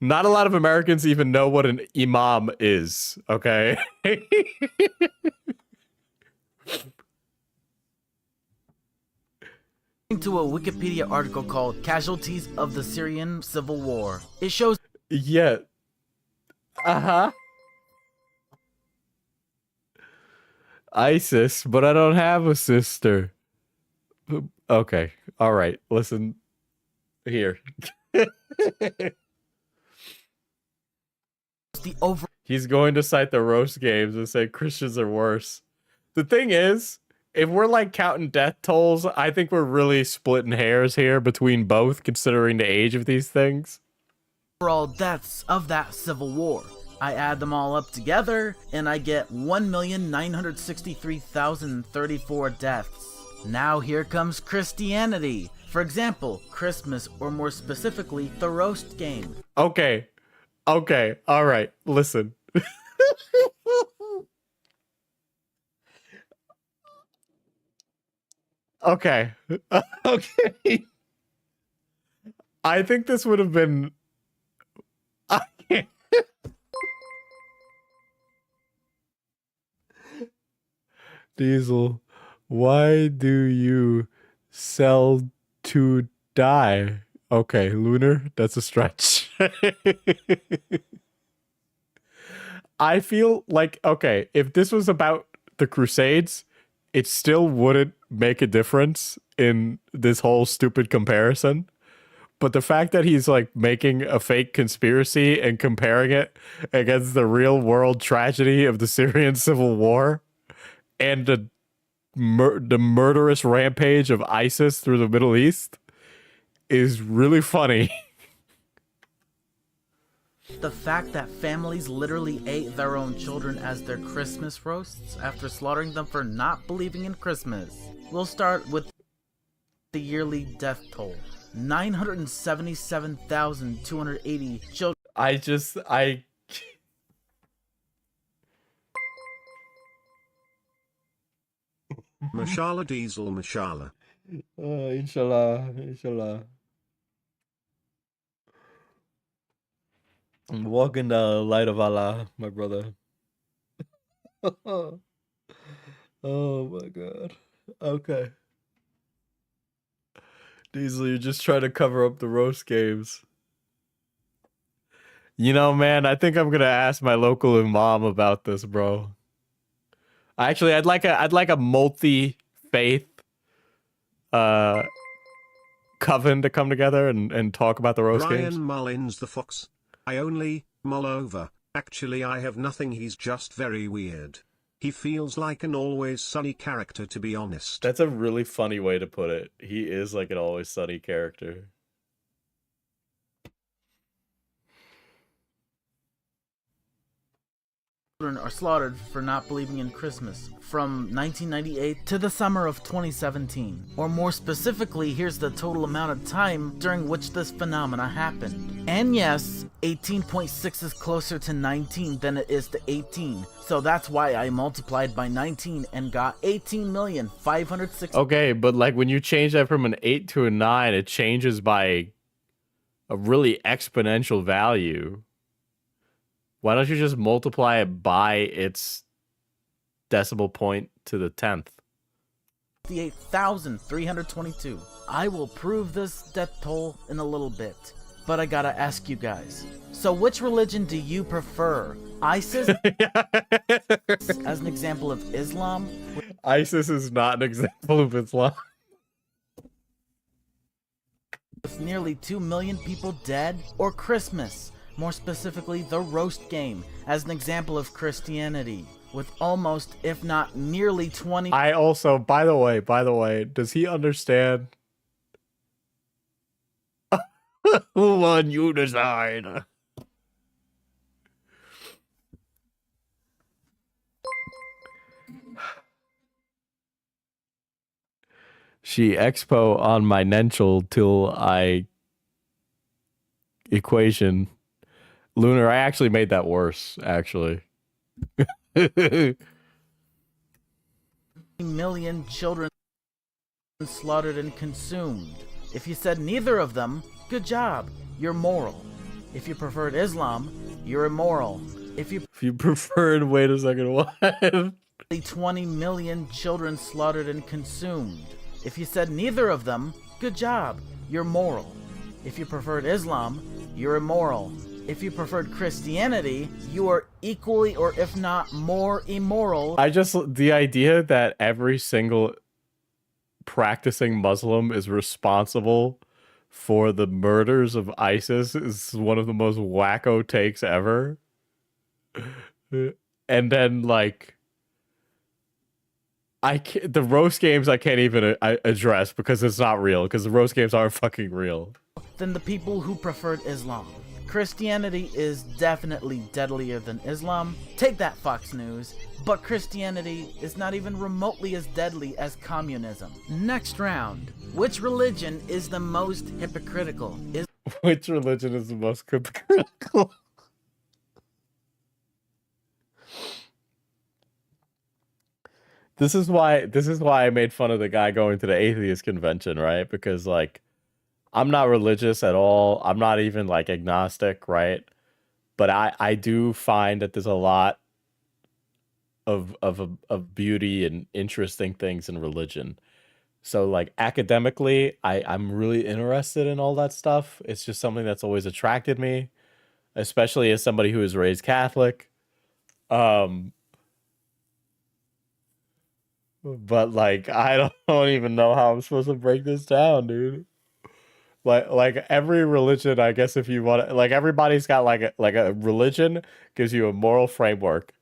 Not a lot of Americans even know what an imam is, okay? to a Wikipedia article called Casualties of the Syrian Civil War, it shows... Yeah. Uh-huh. ISIS, but I don't have a sister. Okay, all right, listen here. He's going to cite the roast games and say Christians are worse. The thing is, if we're like counting death tolls, I think we're really splitting hairs here between both, considering the age of these things. Overall deaths of that civil war. I add them all up together, and I get 1,963,034 deaths. Now here comes Christianity. For example, Christmas, or more specifically, the roast game. Okay, all right, listen. Okay. I think this would have been... I can't... Diesel, why do you sell to die? Okay, Lunar, that's a stretch. I feel like, okay, if this was about the Crusades, it still wouldn't make a difference in this whole stupid comparison. But the fact that he's like making a fake conspiracy and comparing it against the real world tragedy of the Syrian civil war and the murderous rampage of ISIS through the Middle East is really funny. The fact that families literally ate their own children as their Christmas roasts after slaughtering them for not believing in Christmas. We'll start with the yearly death toll. 977,280 children. Mashallah Diesel Mashallah. Inshallah. I'm walking the light of Allah, my brother. Oh my god. Okay. Diesel, you're just trying to cover up the roast games. You know, man, I think I'm gonna ask my local imam about this, bro. Actually, I'd like a multi-faith coven to come together and talk about the roast games. Ryan Mullins the Fox. I only mull over. Actually, I have nothing. He's just very weird. He feels like an Always Sunny character, to be honest. That's a really funny way to put it. He is like an Always Sunny character. Children are slaughtered for not believing in Christmas from 1998 to the summer of 2017. Or more specifically, here's the total amount of time during which this phenomena happened. And yes, 18.6 is closer to 19 than it is to 18. So that's why I multiplied by 19 and got 18,560,000. Okay, but like when you change that from an 8 to a 9, it changes by a really exponential value. Why don't you just multiply it by its decimal point to the 10th? 68,322. I will prove this death toll in a little bit, but I gotta ask you guys. So which religion do you prefer? ISIS as an example of Islam? ISIS is not an example of Islam. With nearly 2 million people dead? Or Christmas, more specifically the roast game, as an example of Christianity? With almost, if not nearly 20... I also, by the way, does he understand? One you decide. She expo on my nential till I equation. Lunar, I actually made that worse, actually. million children slaughtered and consumed. If you said neither of them, good job, you're moral. If you preferred Islam, you're immoral. If you preferred, wait a second, what? 20 million children slaughtered and consumed. If you said neither of them, good job, you're moral. If you preferred Islam, you're immoral. If you preferred Christianity, you are equally or if not more immoral. The idea that every single practicing Muslim is responsible for the murders of ISIS is one of the most wacko takes ever. And then, like, the roast games I can't even address because it's not real, because the roast games aren't fucking real. Than the people who preferred Islam. Christianity is definitely deadlier than Islam. Take that, Fox News. But Christianity is not even remotely as deadly as communism. Next round. Which religion is the most hypocritical? Which religion is the most hypocritical? This is why I made fun of the guy going to the atheist convention, right? Because, like, I'm not religious at all. I'm not even, like, agnostic, right? But I do find that there's a lot of beauty and interesting things in religion. So, like, academically, I'm really interested in all that stuff. It's just something that's always attracted me, especially as somebody who was raised Catholic. But, like, I don't even know how I'm supposed to break this down, dude. Like every religion, I guess, if you want to, like, everybody's got like a religion gives you a moral framework,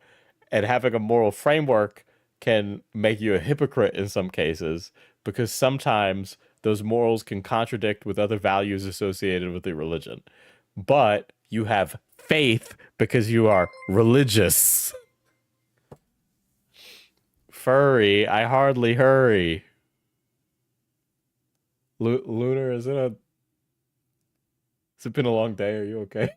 and having a moral framework can make you a hypocrite in some cases, because sometimes those morals can contradict with other values associated with the religion. But you have faith because you are religious. Furry, I hardly hurry. Lunar, has it been a long day? Are you okay?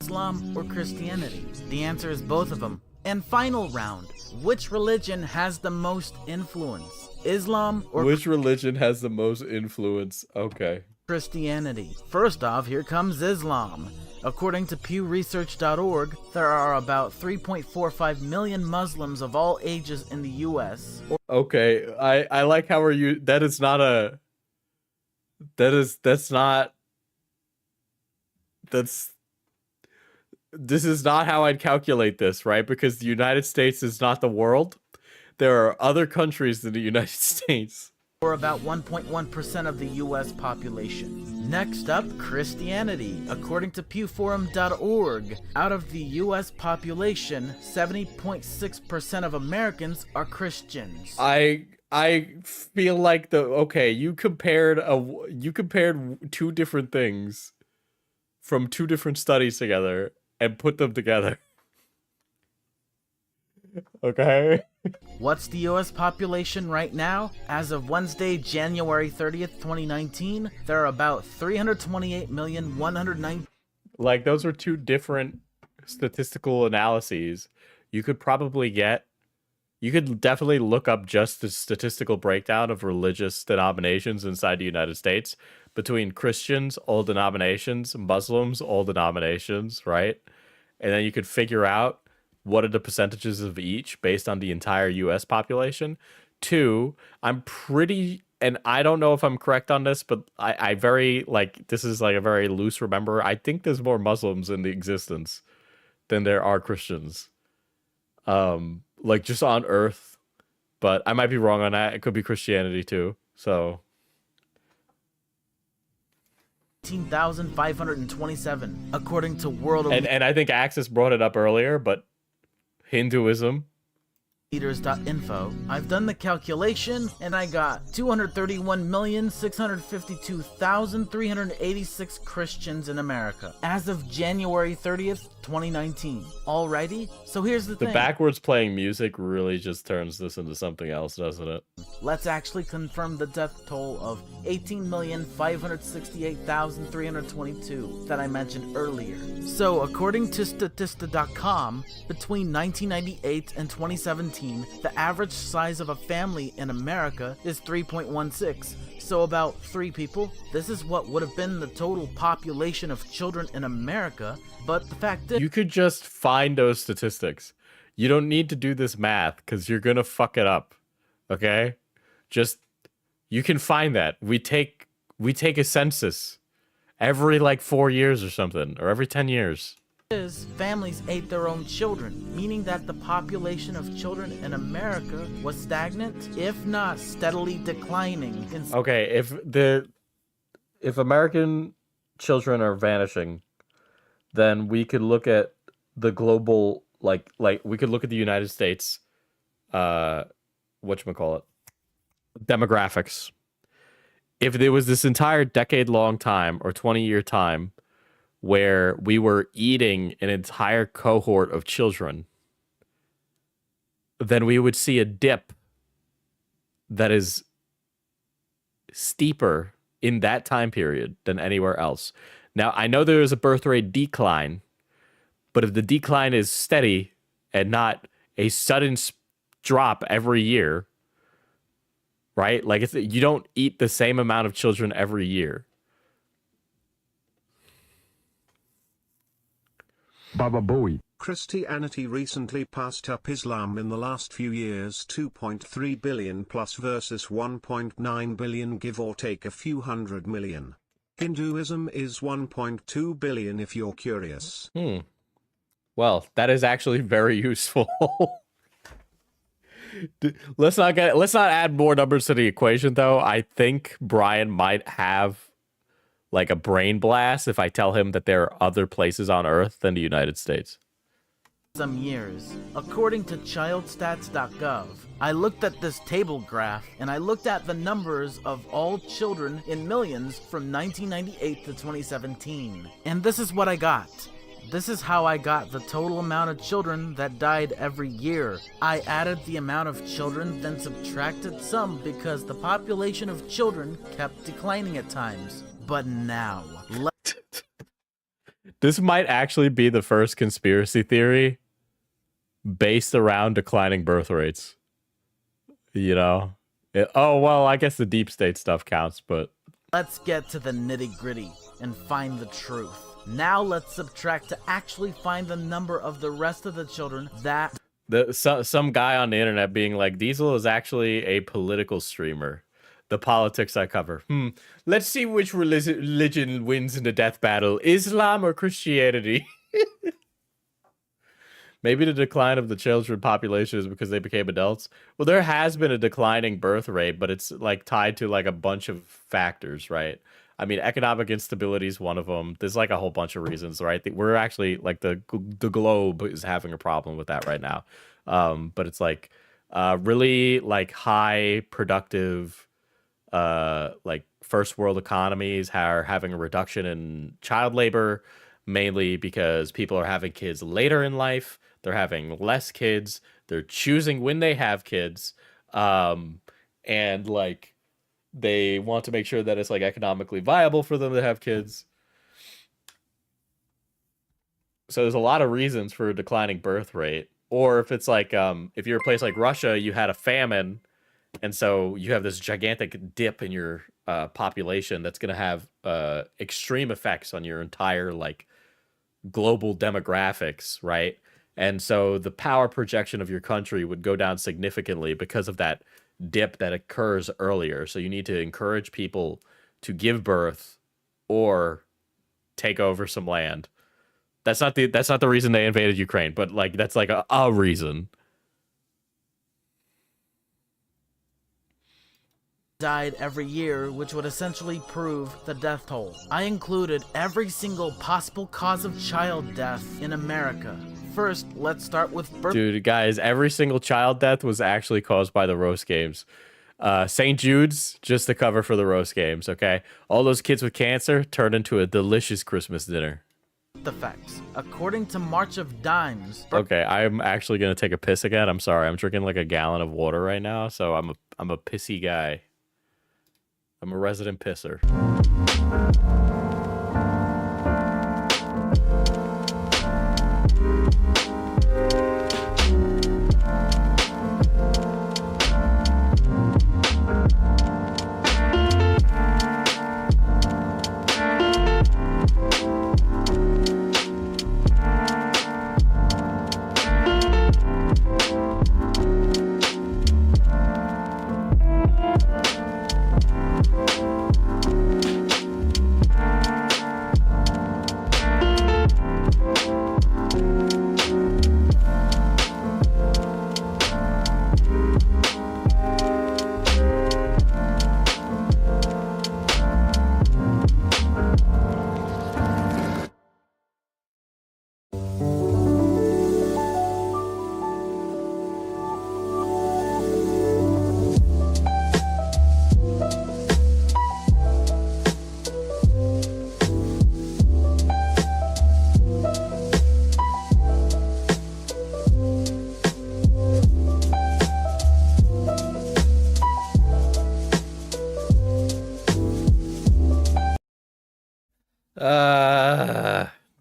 Islam or Christianity? The answer is both of them. And final round. Which religion has the most influence? Islam or... Which religion has the most influence? Okay. Christianity. First off, here comes Islam. According to PewResearch.org, there are about 3.45 million Muslims of all ages in the U.S. Okay, I like how that is not a... This is not how I'd calculate this, right? Because the United States is not the world. There are other countries than the United States. Or about 1.1% of the U.S. population. Next up, Christianity. According to pewforum.org, out of the U.S. population, 70.6% of Americans are Christians. I feel like you compared two different things from two different studies together and put them together. Okay. What's the U.S. population right now? As of Wednesday, January 30th, 2019, there are about 328,109,000. Like, those are two different statistical analyses. You could definitely look up just the statistical breakdown of religious denominations inside the United States between Christians, all denominations, Muslims, all denominations, right? And then you could figure out what are the percentages of each based on the entire U.S. population. 2, I'm pretty, and I don't know if I'm correct on this, but I very, like, this is like a very loose remember. I think there's more Muslims in the existence than there are Christians. Like just on Earth, but I might be wrong on that. It could be Christianity too. So 18,527, according to World and I think Axis brought it up earlier, but Hinduism. Leaders.info. I've done the calculation and I got 231,652,386 Christians in America as of January 30th, 2019. Alrighty, so here's the thing. The backwards playing music really just turns this into something else, doesn't it? Let's actually confirm the death toll of 18,568,322 that I mentioned earlier. So, according to Statista.com, between 1998 and 2017, the average size of a family in America is 3.16. So about 3 people. This is what would have been the total population of children in America, but the fact is... You could just find those statistics. You don't need to do this math, because you're gonna fuck it up. Okay? Just, you can find that. We take a census every like 4 years or something, or every 10 years. Families ate their own children, meaning that the population of children in America was stagnant, if not steadily declining. Okay, if American children are vanishing, then we could look at the global, like we could look at the United States, whatchamacallit, demographics. If there was this entire decade-long time or 20-year time where we were eating an entire cohort of children, then we would see a dip that is steeper in that time period than anywhere else. Now, I know there is a birth rate decline, but if the decline is steady and not a sudden drop every year, right? Like, you don't eat the same amount of children every year. Baba Booey. Christianity recently passed up Islam in the last few years, 2.3 billion plus versus 1.9 billion, give or take a few hundred million. Hinduism is 1.2 billion if you're curious. Well, that is actually very useful. Let's not add more numbers to the equation though. I think Brian might have like a brain blast if I tell him that there are other places on Earth than the United States. Some years. According to childstats.gov, I looked at this table graph and I looked at the numbers of all children in millions from 1998 to 2017. And this is what I got. This is how I got the total amount of children that died every year. I added the amount of children, then subtracted some because the population of children kept declining at times. But now... This might actually be the first conspiracy theory based around declining birth rates. You know? Oh, well, I guess the deep state stuff counts, but... Let's get to the nitty-gritty and find the truth. Now let's subtract to actually find the number of the rest of the children that... Some guy on the internet being like, Diesel is actually a political streamer. The politics I cover. Let's see which religion wins in the death battle, Islam or Christianity. Maybe the decline of the children population is because they became adults. Well, there has been a declining birth rate, but it's like tied to like a bunch of factors, right? I mean, economic instability is one of them. There's like a whole bunch of reasons, right? We're actually like the globe is having a problem with that right now. But it's like really like high productive like first world economies are having a reduction in child labor, mainly because people are having kids later in life. They're having less kids. They're choosing when they have kids. And like they want to make sure that it's like economically viable for them to have kids. So there's a lot of reasons for a declining birth rate. Or if it's like if you're a place like Russia, you had a famine, and so you have this gigantic dip in your population that's going to have extreme effects on your entire like global demographics, right? And so the power projection of your country would go down significantly because of that dip that occurs earlier. So you need to encourage people to give birth or take over some land. That's not the reason they invaded Ukraine, but like that's like a reason. Died every year, which would essentially prove the death toll. I included every single possible cause of child death in America. First, let's start with birth. Dude, guys, every single child death was actually caused by the roast games. St. Jude's, just the cover for the roast games, okay? All those kids with cancer turned into a delicious Christmas dinner. Effects. According to March of Dimes. Okay, I'm actually gonna take a piss again. I'm sorry. I'm drinking like a gallon of water right now, so I'm a pissy guy. I'm a resident pisser.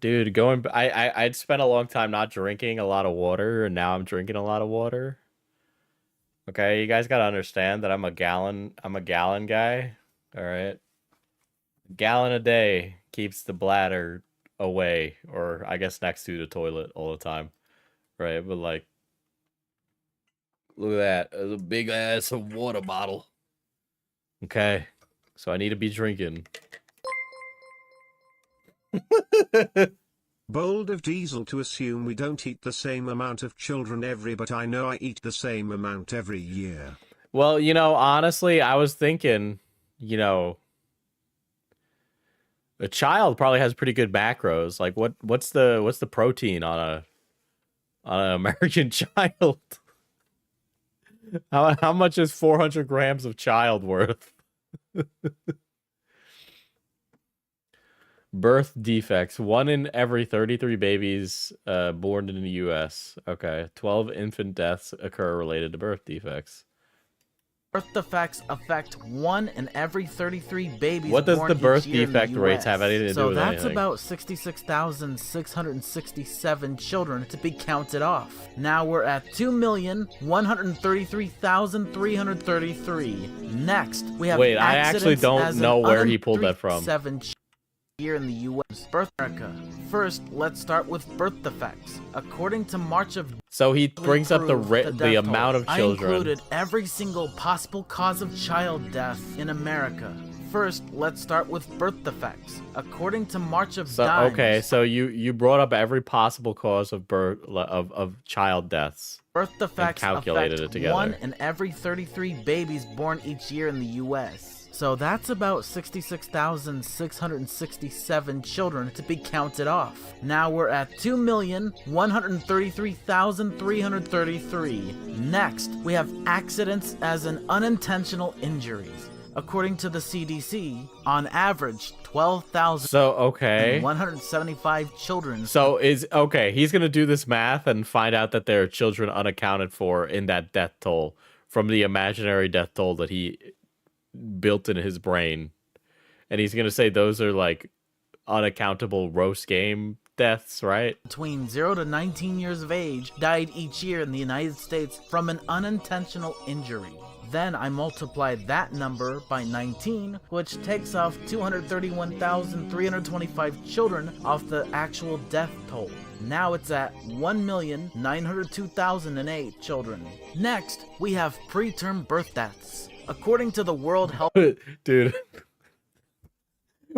Dude, I'd spent a long time not drinking a lot of water, and now I'm drinking a lot of water. Okay, you guys gotta understand that I'm a gallon guy. All right, gallon a day keeps the bladder away, or I guess next to the toilet all the time, right? But like, look at that, it's a big ass water bottle. Okay, so I need to be drinking. Bold of Diesel to assume we don't eat the same amount of children but I know I eat the same amount every year. Well, you know, honestly, I was thinking, you know, a child probably has pretty good macros. Like what's the protein on an American child? How much is 400 grams of child worth? Birth defects. 1 in every 33 babies born in the U.S. Okay. 12 infant deaths occur related to birth defects. Birth defects affect 1 in every 33 babies. What does born the birth each year defect in the rates US? have anything to do with anything? So that's about 66,667 children to be counted off. Now we're at 2,133,333. Next, we have Wait, I actually don't know where he pulled that from. 7 year in the U.S. Birth America. First, let's start with birth defects. According to March of... So he brings up the amount of children. I included every single possible cause of child death in America. First, let's start with birth defects. According to March of Dimes... Okay, so you brought up every possible cause of birth of child deaths. Birth defects calculated affect it together. 1 in every 33 babies born each year in the U.S. So that's about 66,667 children to be counted off. Now we're at 2,133,333. Next, we have accidents as an unintentional injuries. According to the CDC, on average, 12,175 children. So he's gonna do this math and find out that there are children unaccounted for in that death toll from the imaginary death toll that he built in his brain, and he's gonna say those are like unaccountable roast game deaths, right? Between 0 to 19 years of age died each year in the United States from an unintentional injury. Then I multiply that number by 19, which takes off 231,325 children off the actual death toll. Now it's at 1,902,008 children. Next, we have preterm birth deaths. According to the World Health... Dude.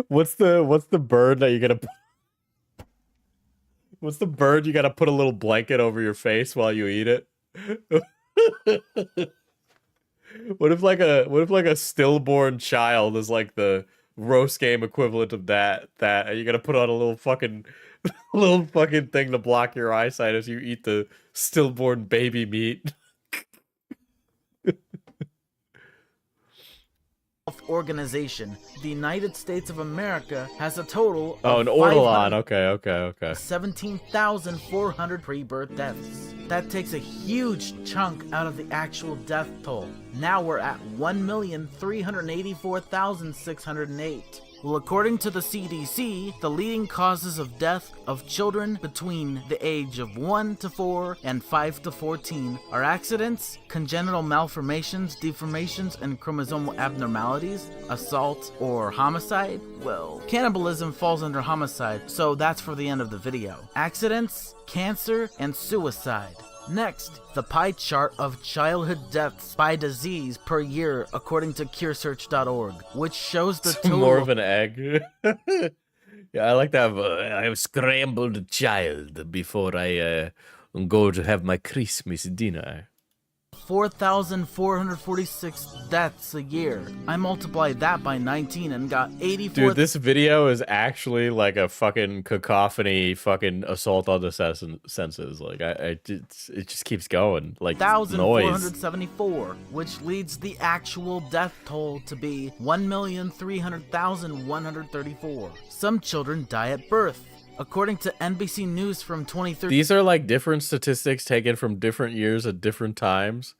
What's the bird that you're gonna... What's the bird you gotta put a little blanket over your face while you eat it? What if like a stillborn child is like the roast game equivalent of that you gotta put on a little fucking thing to block your eyesight as you eat the stillborn baby meat. Organization, the United States of America has a total of an Ortolan. Okay. 17,400 pre-birth deaths. That takes a huge chunk out of the actual death toll. Now we're at 1,384,608. Well, according to the CDC, the leading causes of death of children between the age of 1 to 4 and 5 to 14 are accidents, congenital malformations, deformations, and chromosomal abnormalities, assault, or homicide. Well, cannibalism falls under homicide, so that's for the end of the video. Accidents, cancer, and suicide. Next, the pie chart of childhood deaths by disease per year according to curesearch.org, which shows the total... More of an egg. Yeah, I like to have a scrambled child before I go to have my Christmas dinner. 4,446 deaths a year. I multiplied that by 19 and got 84... Dude, this video is actually like a fucking cacophony, fucking assault on the senses. Like, it just keeps going. Like, noise. 1,474, which leads the actual death toll to be 1,300,134. Some children die at birth. According to NBC News from 2013... These are like different statistics taken from different years at different times.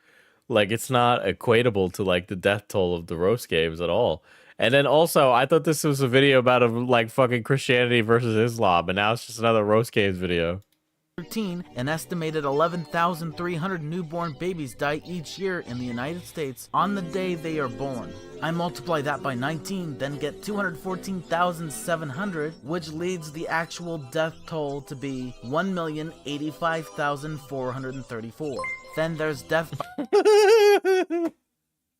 Like, it's not equatable to like the death toll of the roast games at all. And then also, I thought this was a video about like fucking Christianity versus Islam, and now it's just another roast games video. An estimated 11,300 newborn babies die each year in the United States on the day they are born. I multiply that by 19, then get 214,700, which leads the actual death toll to be 1,085,434. Then there's death by...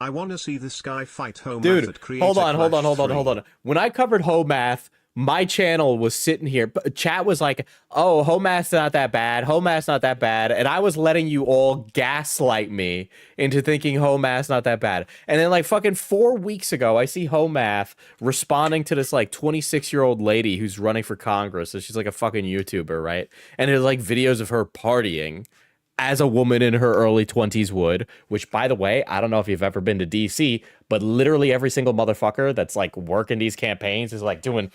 I want to see this guy fight Homath. Dude, hold on. When I covered Homath, my channel was sitting here. Chat was like, oh, Homath's not that bad. Homath's not that bad. And I was letting you all gaslight me into thinking Homath's not that bad. And then like fucking 4 weeks ago, I see Homath responding to this like 26-year-old lady who's running for Congress. So she's like a fucking YouTuber, right? And there's like videos of her partying as a woman in her early 20s would, which, by the way, I don't know if you've ever been to DC, but literally every single motherfucker that's like working these campaigns is like doing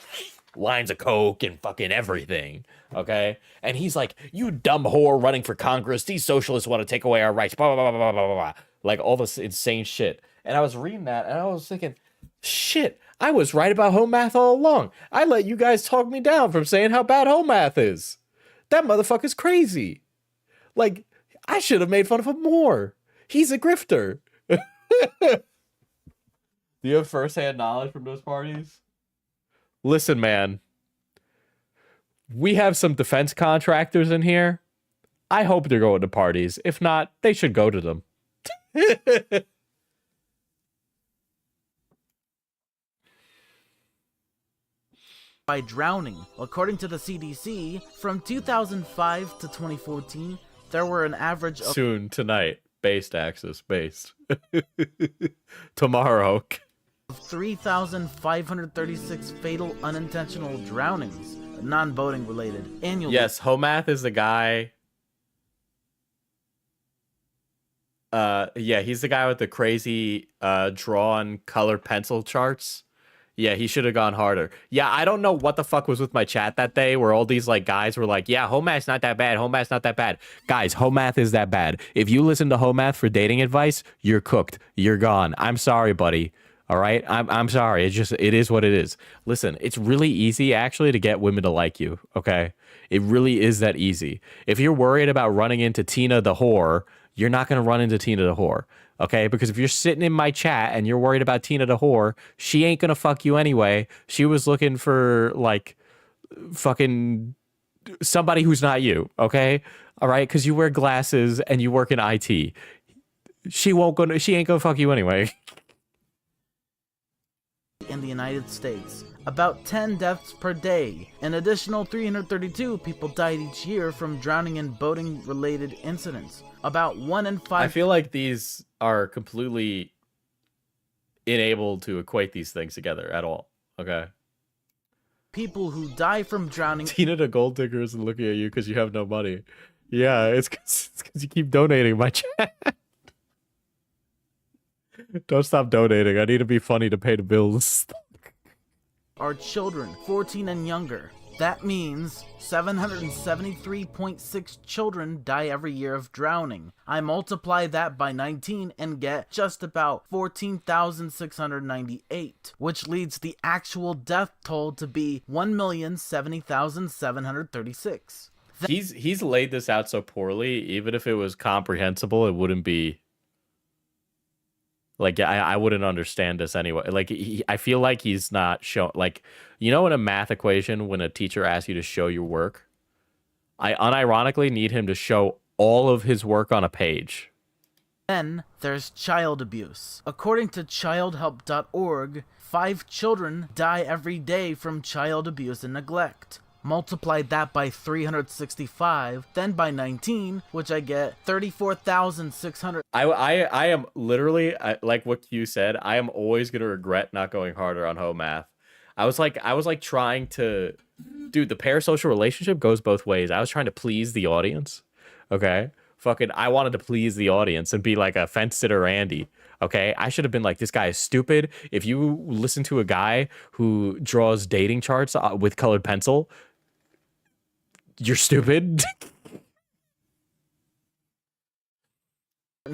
lines of coke and fucking everything, okay? And he's like, you dumb whore running for Congress, these socialists want to take away our rights, blah, blah, blah, blah, blah, blah, blah. Like all this insane shit. And I was reading that and I was thinking, shit, I was right about Homath all along. I let you guys talk me down from saying how bad Homath is. That motherfucker's crazy. Like, I should have made fun of him more. He's a grifter. Do you have firsthand knowledge from those parties? Listen, man. We have some defense contractors in here. I hope they're going to parties. If not, they should go to them. By drowning. According to the CDC, from 2005 to 2014, there were an average of... Soon, tonight. Based, Axis. Based. Tomorrow. 3,536 fatal unintentional drownings, non-boating related, annually. Yes, Homath is the guy... yeah, he's the guy with the crazy drawn color pencil charts. Yeah, he should have gone harder. Yeah, I don't know what the fuck was with my chat that day where all these like guys were like, yeah, Homath's not that bad. Homath's not that bad. Guys, Homath is that bad. If you listen to Homath for dating advice, you're cooked. You're gone. I'm sorry, buddy. All right? I'm sorry. It is what it is. Listen, it's really easy actually to get women to like you, okay? It really is that easy. If you're worried about running into Tina the whore, you're not going to run into Tina the whore. Okay, because if you're sitting in my chat and you're worried about Tina the whore, she ain't gonna fuck you anyway. She was looking for like fucking somebody who's not you. Okay, all right, because you wear glasses and you work in IT. She ain't gonna fuck you anyway. In the United States, about 10 deaths per day. An additional 332 people died each year from drowning and boating-related incidents. About 1 in 5. I feel like these are completely unable to equate these things together at all. Okay. People who die from drowning. Tina the gold digger isn't looking at you because you have no money. Yeah, it's because you keep donating my chat. Don't stop donating. I need to be funny to pay the bills. Are children 14 and younger. That means 773.6 children die every year of drowning. I multiply that by 19 and get just about 14,698, which leads the actual death toll to be 1,070,736. He's laid this out so poorly, even if it was comprehensible, it wouldn't be... Like, I wouldn't understand this anyway. Like, I feel like he's not showing... Like, you know in a math equation, when a teacher asks you to show your work? I unironically need him to show all of his work on a page. Then there's child abuse. According to childhelp.org, 5 children die every day from child abuse and neglect. Multiply that by 365, then by 19, which I get 34,600. I am literally, like what you said, I am always going to regret not going harder on home math. I was like trying to, dude, the parasocial relationship goes both ways. I was trying to please the audience. Okay. Fucking, I wanted to please the audience and be like a fence sitter Andy. Okay. I should have been like, this guy is stupid. If you listen to a guy who draws dating charts with colored pencil, you're stupid.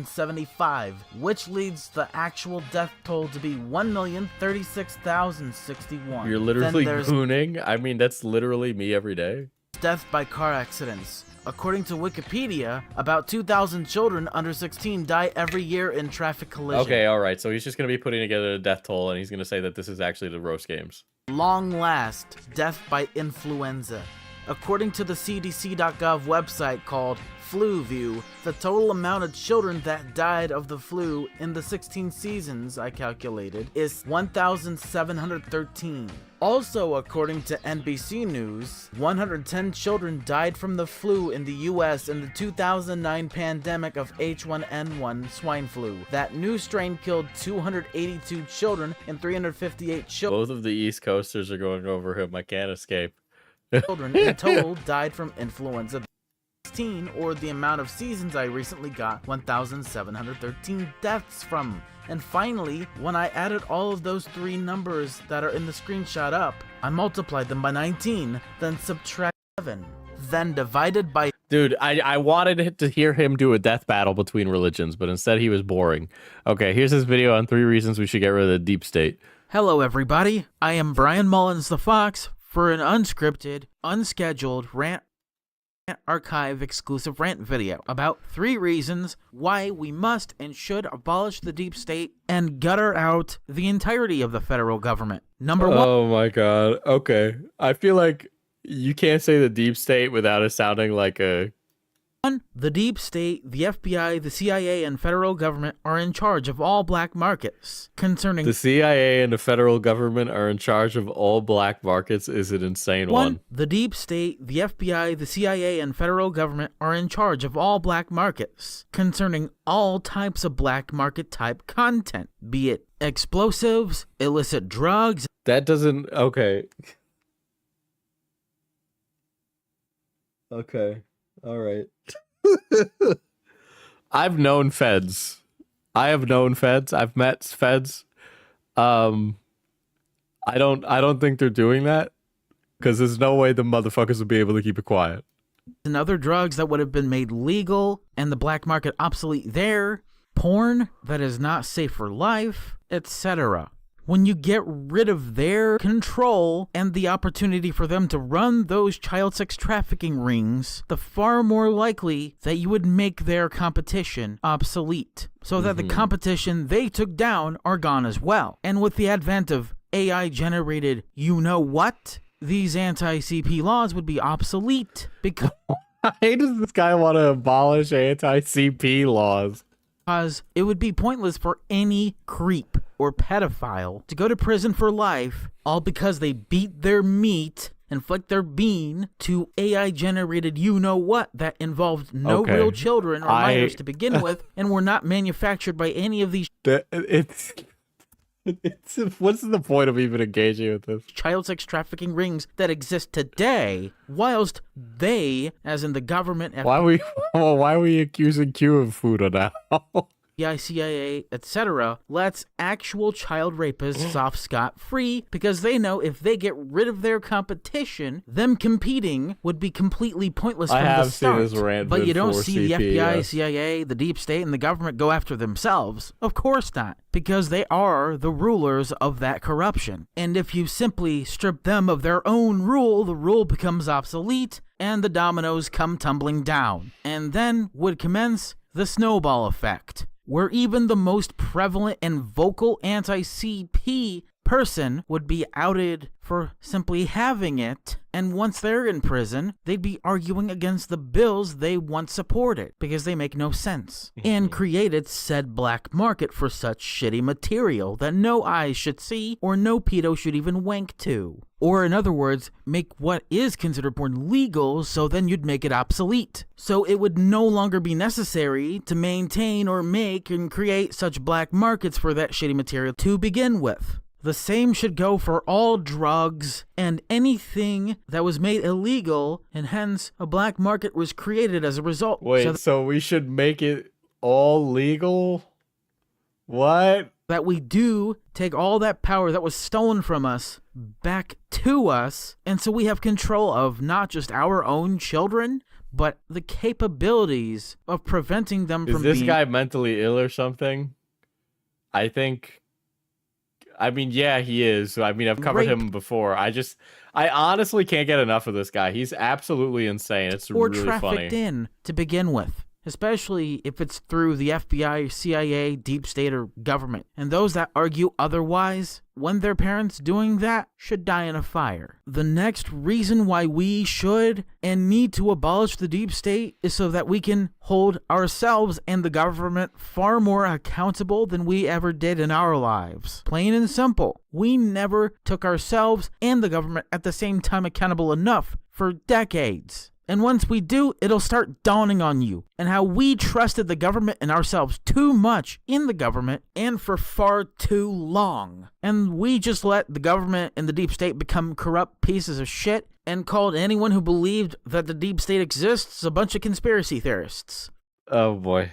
75, which leads the actual death toll to be 1,036,061. You're literally gooning. I mean, that's literally me every day. Death by car accidents. According to Wikipedia, about 2,000 children under 16 die every year in traffic collisions. Okay, all right. So he's just going to be putting together a death toll, and he's going to say that this is actually the roast games. Long last, death by influenza. According to the CDC.gov website called Flu View, the total amount of children that died of the flu in the 16 seasons I calculated is 1,713. Also, according to NBC News, 110 children died from the flu in the US in the 2009 pandemic of H1N1 swine flu. That new strain killed 282 children and 358 children. Both of the East Coasters are going over him. I can't escape. Children in total died from influenza. Or the amount of seasons I recently got 1,713 deaths from. And finally, when I added all of those 3 numbers that are in the screenshot up, I multiplied them by 19, then subtract 7, then divided by... Dude, I wanted to hear him do a death battle between religions, but instead he was boring. Okay, here's his video on 3 reasons we should get rid of the deep state. Hello, everybody. I am Brian Mullins the Fox for an unscripted, unscheduled rant archive exclusive rant video about 3 reasons why we must and should abolish the deep state and gutter out the entirety of the federal government. Number 1. Oh my god. Okay. I feel like you can't say the deep state without it sounding like a... The deep state, the FBI, the CIA, and federal government are in charge of all black markets. Concerning the CIA and the federal government are in charge of all black markets is an insane one. The deep state, the FBI, the CIA, and federal government are in charge of all black markets concerning all types of black market type content, be it explosives, illicit drugs. That doesn't... Okay. Okay. All right. I've known feds. I have known feds. I've met feds. I don't think they're doing that because there's no way the motherfuckers would be able to keep it quiet. And other drugs that would have been made legal and the black market obsolete there, porn that is not safe for life, etc. when you get rid of their control and the opportunity for them to run those child sex trafficking rings, the far more likely that you would make their competition obsolete, so that the competition they took down are gone as well. And with the advent of AI-generated you-know-what, these anti-CP laws would be obsolete because... Why does this guy want to abolish anti-CP laws? Because it would be pointless for any creep or pedophile to go to prison for life, all because they beat their meat and flicked their bean to AI-generated you-know-what that involved no real children or minors to begin with, and were not manufactured by any of these... What's the point of even engaging with this? Child sex trafficking rings that exist today, whilst they, as in the government... Why are we accusing Q of food now? FBI, CIA, etc., lets actual child rapists off scot-free because they know if they get rid of their competition, them competing would be completely pointless from the start. Seen this rant but you don't see CP, the FBI, CIA, the deep state, and the government go after themselves. Of course not, because they are the rulers of that corruption. And if you simply strip them of their own rule, the rule becomes obsolete, and the dominoes come tumbling down. And then would commence the snowball effect, where even the most prevalent and vocal anti-CP person would be outed for simply having it, and once they're in prison, they'd be arguing against the bills they once supported because they make no sense, and created said black market for such shitty material that no eyes should see or no pedo should even wink to. Or in other words, make what is considered porn legal, so then you'd make it obsolete. So it would no longer be necessary to maintain or make and create such black markets for that shitty material to begin with. The same should go for all drugs and anything that was made illegal, and hence a black market was created as a result. Wait, so we should make it all legal? What? That we do take all that power that was stolen from us back to us, and so we have control of not just our own children, but the capabilities of preventing them from being... Is this guy mentally ill or something? I mean, yeah, he is. I mean, I've covered him before. I honestly can't get enough of this guy. He's absolutely insane. It's or really trafficked funny. in to begin with, especially if it's through the FBI, CIA, deep state, or government. And those that argue otherwise, when their parents doing that, should die in a fire. The next reason why we should and need to abolish the deep state is so that we can hold ourselves and the government far more accountable than we ever did in our lives. Plain and simple. We never took ourselves and the government at the same time accountable enough for decades. And once we do, it'll start dawning on you and how we trusted the government and ourselves too much in the government and for far too long. And we just let the government and the deep state become corrupt pieces of shit and called anyone who believed that the deep state exists a bunch of conspiracy theorists. Oh boy.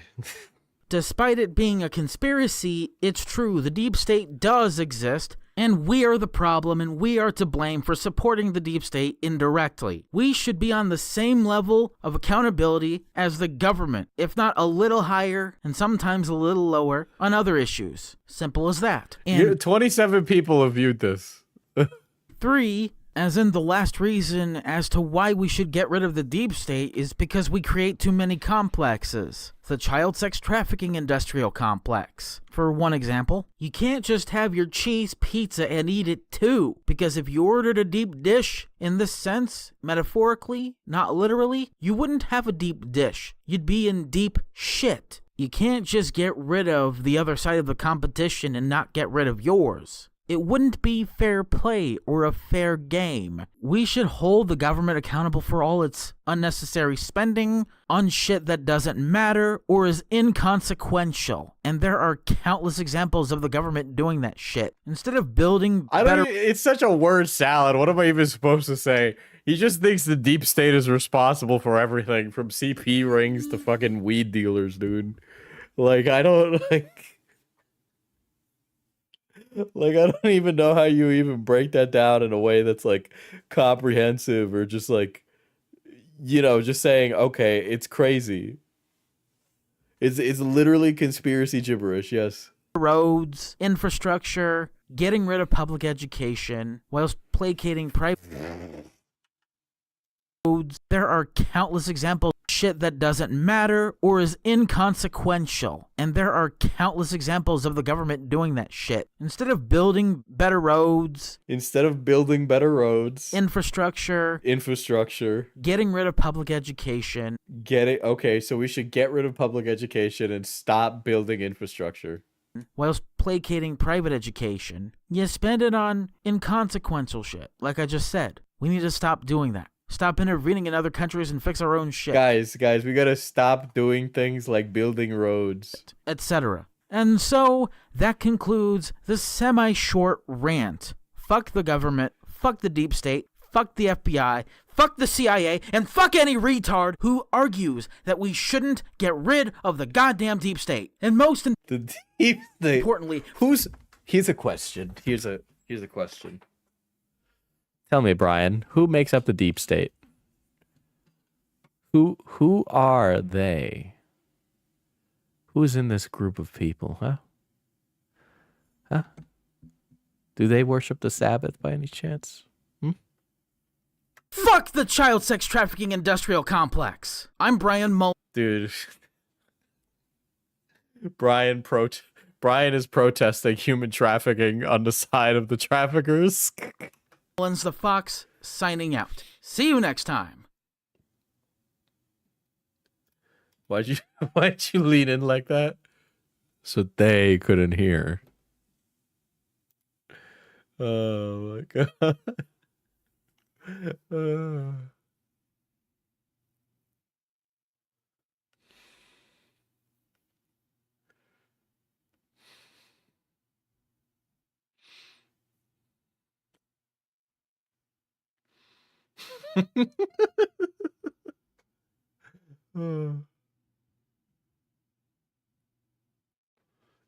Despite it being a conspiracy, it's true. The deep state does exist. And we are the problem, and we are to blame for supporting the deep state indirectly. We should be on the same level of accountability as the government, if not a little higher, and sometimes a little lower, on other issues. Simple as that. And 27 people have viewed this. 3, as in the last reason as to why we should get rid of the deep state, is because we create too many complexes. The child sex trafficking industrial complex. For one example, you can't just have your cheese pizza and eat it too, because if you ordered a deep dish, in this sense, metaphorically, not literally, you wouldn't have a deep dish. You'd be in deep shit. You can't just get rid of the other side of the competition and not get rid of yours. It wouldn't be fair play or a fair game. We should hold the government accountable for all its unnecessary spending on shit that doesn't matter or is inconsequential. And there are countless examples of the government doing that shit. Instead of building better... It's such a word salad. What am I even supposed to say? He just thinks the deep state is responsible for everything, from CP rings to fucking weed dealers, dude. Like, I don't, Like, I don't even know how you even break that down in a way that's, like, comprehensive, or just, like, you know, just saying, okay, it's crazy. It's literally conspiracy gibberish, yes. Roads, infrastructure, getting rid of public education whilst placating private roads. There are countless examples of shit that doesn't matter or is inconsequential. And there are countless examples of the government doing that shit. Instead of building better roads, infrastructure, getting rid of public education. Okay, so we should get rid of public education and stop building infrastructure. Whilst placating private education, you spend it on inconsequential shit. Like I just said, we need to stop doing that. Stop intervening in other countries and fix our own shit. Guys, we gotta stop doing things like building roads, etc. And so, that concludes the semi-short rant. Fuck the government, fuck the deep state, fuck the FBI, fuck the CIA, and fuck any retard who argues that we shouldn't get rid of the goddamn deep state. And most the deep state. Importantly, here's a question. Here's a question. Tell me, Brian, who makes up the deep state? Who are they? Who's in this group of people, huh? Huh? Do they worship the Sabbath by any chance? Fuck the child sex trafficking industrial complex. I'm Brian Mullins. Dude. Brian is protesting human trafficking on the side of the traffickers. Mullins the Fox, signing out. See you next time. Why'd you lean in like that? So they couldn't hear. Oh my god.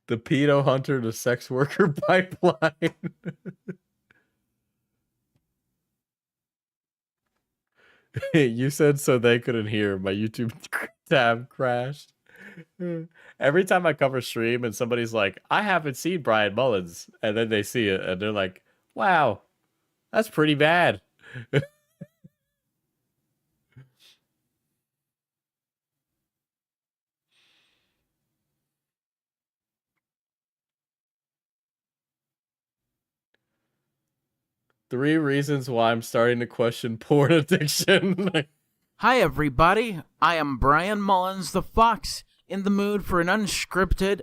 The pedo hunter to sex worker pipeline. You said so they couldn't hear. My YouTube tab crashed. Every time I cover stream and somebody's like, I haven't seen Brian Mullins, and then they see it and they're like, wow, that's pretty bad. Three reasons why I'm starting to question porn addiction. Hi everybody, I am Brian Mullins the Fox, in the mood for an unscripted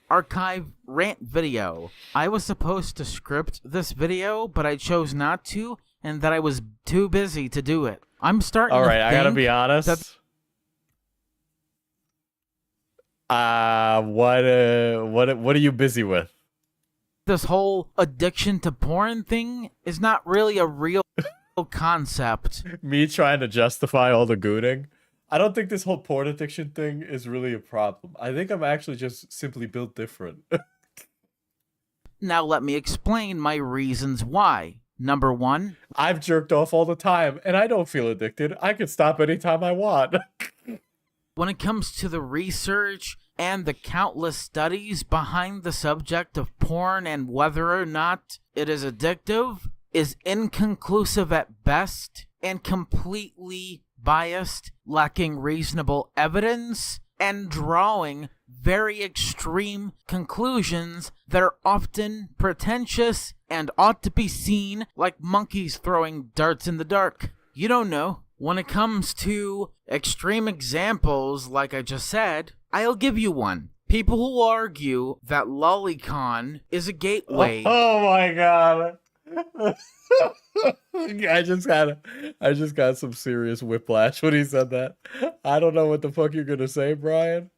archive rant video. I was supposed to script this video, but I chose not to, and that I was too busy to do it. I'm starting to Alright, I gotta be honest. What are you busy with? This whole addiction to porn thing is not really a real concept. Me trying to justify all the gooning? I don't think this whole porn addiction thing is really a problem. I think I'm actually just simply built different. Now let me explain my reasons why. Number one, I've jerked off all the time, and I don't feel addicted. I can stop anytime I want. When it comes to the research and the countless studies behind the subject of porn and whether or not it is addictive, is inconclusive at best and completely biased, lacking reasonable evidence, and drawing very extreme conclusions that are often pretentious and ought to be seen like monkeys throwing darts in the dark. You don't know. When it comes to extreme examples, like I just said, I'll give you one. People who argue that lolicon is a gateway. Oh my god. I just got some serious whiplash when he said that. I don't know what the fuck you're gonna say, Brian.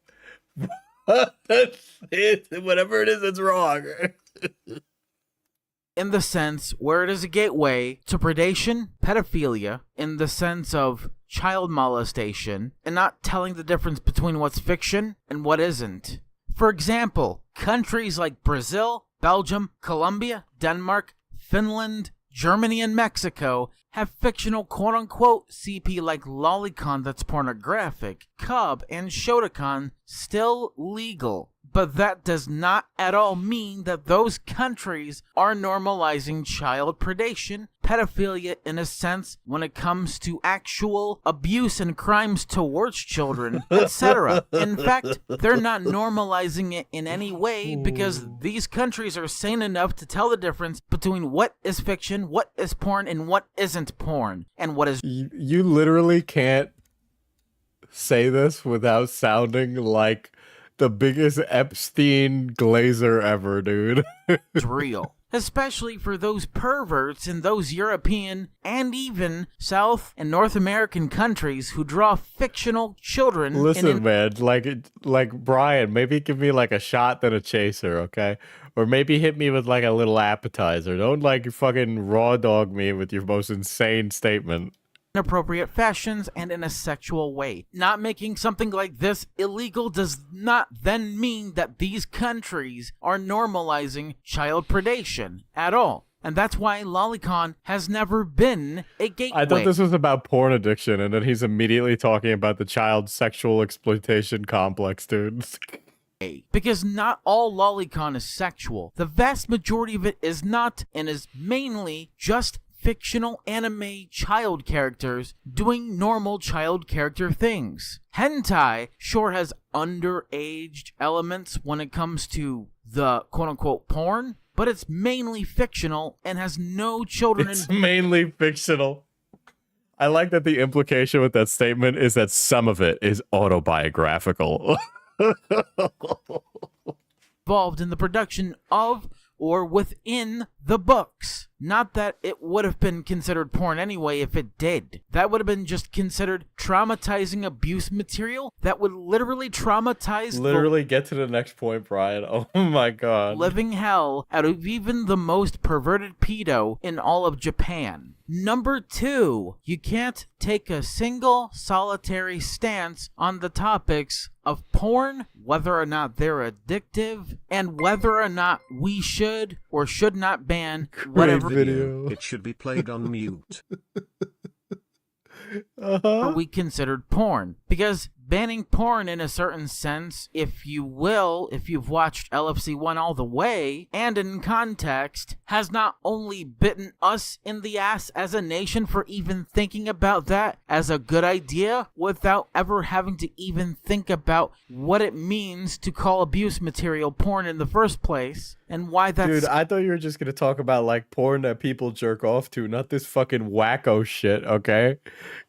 That's it. Whatever it is, it's wrong. In the sense where it is a gateway to predation, pedophilia, in the sense of child molestation, and not telling the difference between what's fiction and what isn't. For example, countries like Brazil, Belgium, Colombia, Denmark, Finland, Germany, and Mexico have fictional quote-unquote CP like lolicon that's pornographic, cub, and shotacon still legal. But that does not at all mean that those countries are normalizing child predation, pedophilia in a sense when it comes to actual abuse and crimes towards children, etc. In fact, they're not normalizing it in any way because these countries are sane enough to tell the difference between what is fiction, what is porn, and what isn't porn, and what is... You literally can't say this without sounding like the biggest Epstein glazer ever, dude. real. Especially for those perverts in those European and even South and North American countries who draw fictional children. Listen, man, like Brian, maybe give me like a shot then a chaser, okay? Or maybe hit me with like a little appetizer. Don't like fucking raw dog me with your most insane statement. Inappropriate fashions and in a sexual way. Not making something like this illegal does not then mean that these countries are normalizing child predation at all. And that's why Lolicon has never been a gateway. I thought this was about porn addiction, and then he's immediately talking about the child sexual exploitation complex, dude. Because not all Lolicon is sexual. The vast majority of it is not, and is mainly just fictional anime child characters doing normal child character things. Hentai sure has underaged elements when it comes to the quote-unquote porn, but it's mainly fictional and has no children. It's mainly fictional. I like that the implication with that statement is that some of it is autobiographical. Involved in the production of or within the books. Not that it would have been considered porn anyway if it did. That would have been just considered traumatizing abuse material that would literally traumatize get to the next point, Brian. Oh my god. Living hell out of even the most perverted pedo in all of Japan. Number 2, you can't take a single solitary stance on the topics of porn, whether or not they're addictive, and whether or not we should or should not ban whatever video. It should be played on mute. we considered porn. Because banning porn in a certain sense, if you will, if you've watched LFC1 all the way, and in context, has not only bitten us in the ass as a nation for even thinking about that as a good idea, without ever having to even think about what it means to call abuse material porn in the first place, and why that's... Dude, I thought you were just gonna talk about like porn that people jerk off to, not this fucking wacko shit, okay?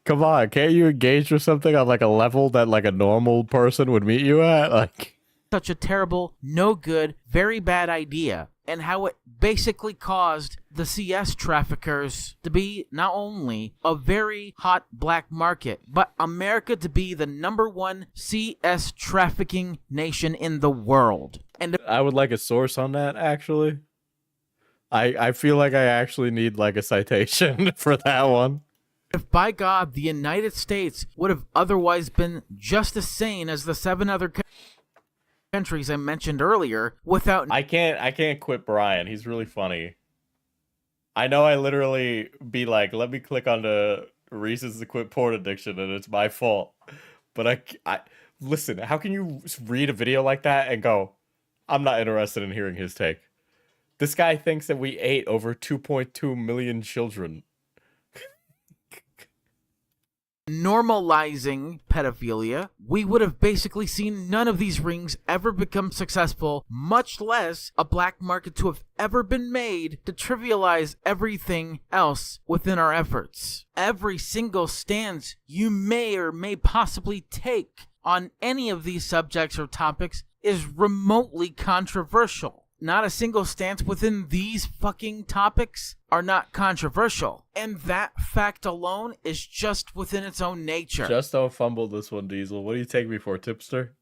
Come on, can't you engage with something on like a level that like a normal person would meet you at? Like, such a terrible, no good, very bad idea, and how it basically caused the CS traffickers to be not only a very hot black market, but America to be the #1 CS trafficking nation in the world. And I would like a source on that, actually. I feel like I actually need like a citation for that one. If by God the United States would have otherwise been just as sane as the 7 other countries I mentioned earlier, without... I can't quit Brian. He's really funny. I know I literally be like, let me click on the reasons to quit porn addiction, and it's my fault. But I listen, how can you read a video like that and go, I'm not interested in hearing his take? This guy thinks that we ate over 2.2 million children. Normalizing pedophilia, we would have basically seen none of these rings ever become successful, much less a black market to have ever been made to trivialize everything else within our efforts. Every single stance you may or may possibly take on any of these subjects or topics is remotely controversial. Not a single stance within these fucking topics are not controversial. And that fact alone is just within its own nature. Just don't fumble this one, Diesel. What do you take me for, tipster?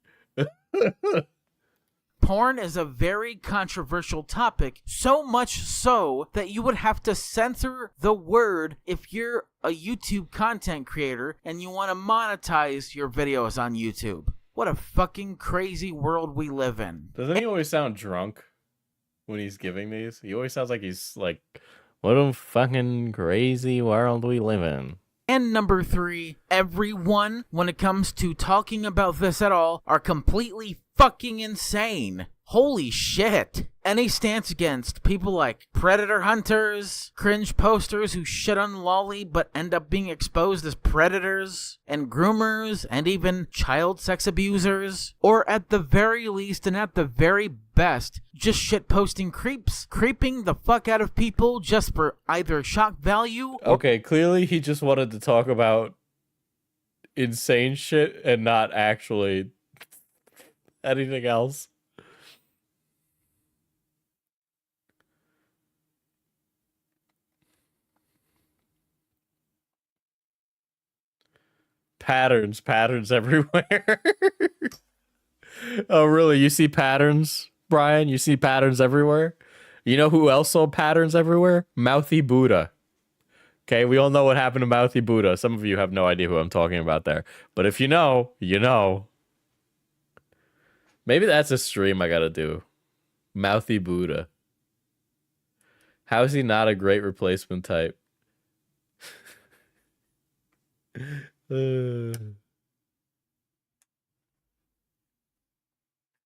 Porn is a very controversial topic, so much so that you would have to censor the word if you're a YouTube content creator and you want to monetize your videos on YouTube. What a fucking crazy world we live in. Doesn't he always sound drunk when he's giving these? He always sounds like he's like, what a fucking crazy world we live in. And number 3, everyone, when it comes to talking about this at all, are completely fucking insane. Holy shit. Any stance against people like predator hunters, cringe posters who shit on lolly but end up being exposed as predators, and groomers, and even child sex abusers, or at the very least and at the very best, just shit-posting creeps, creeping the fuck out of people just for either shock value or... Okay, clearly he just wanted to talk about insane shit and not actually anything else. Patterns everywhere. Oh, really? You see patterns, Brian? You see patterns everywhere? You know who else saw patterns everywhere? Mouthy Buddha. Okay, we all know what happened to Mouthy Buddha. Some of you have no idea who I'm talking about there. But if you know, you know. Maybe that's a stream I gotta do. Mouthy Buddha. How is he not a great replacement type?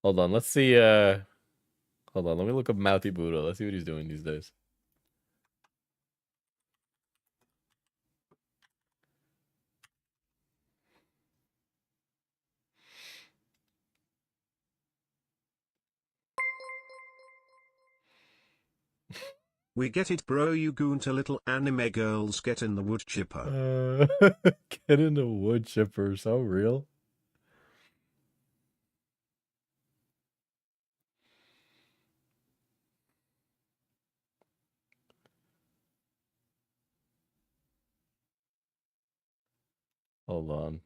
Hold on, let's see. Hold on, let me look up Mouthy Buddha. Let's see what he's doing these days. We get it, bro. You goon to little anime girls. Get in the wood chipper. Get in the wood chipper. So real. Hold on.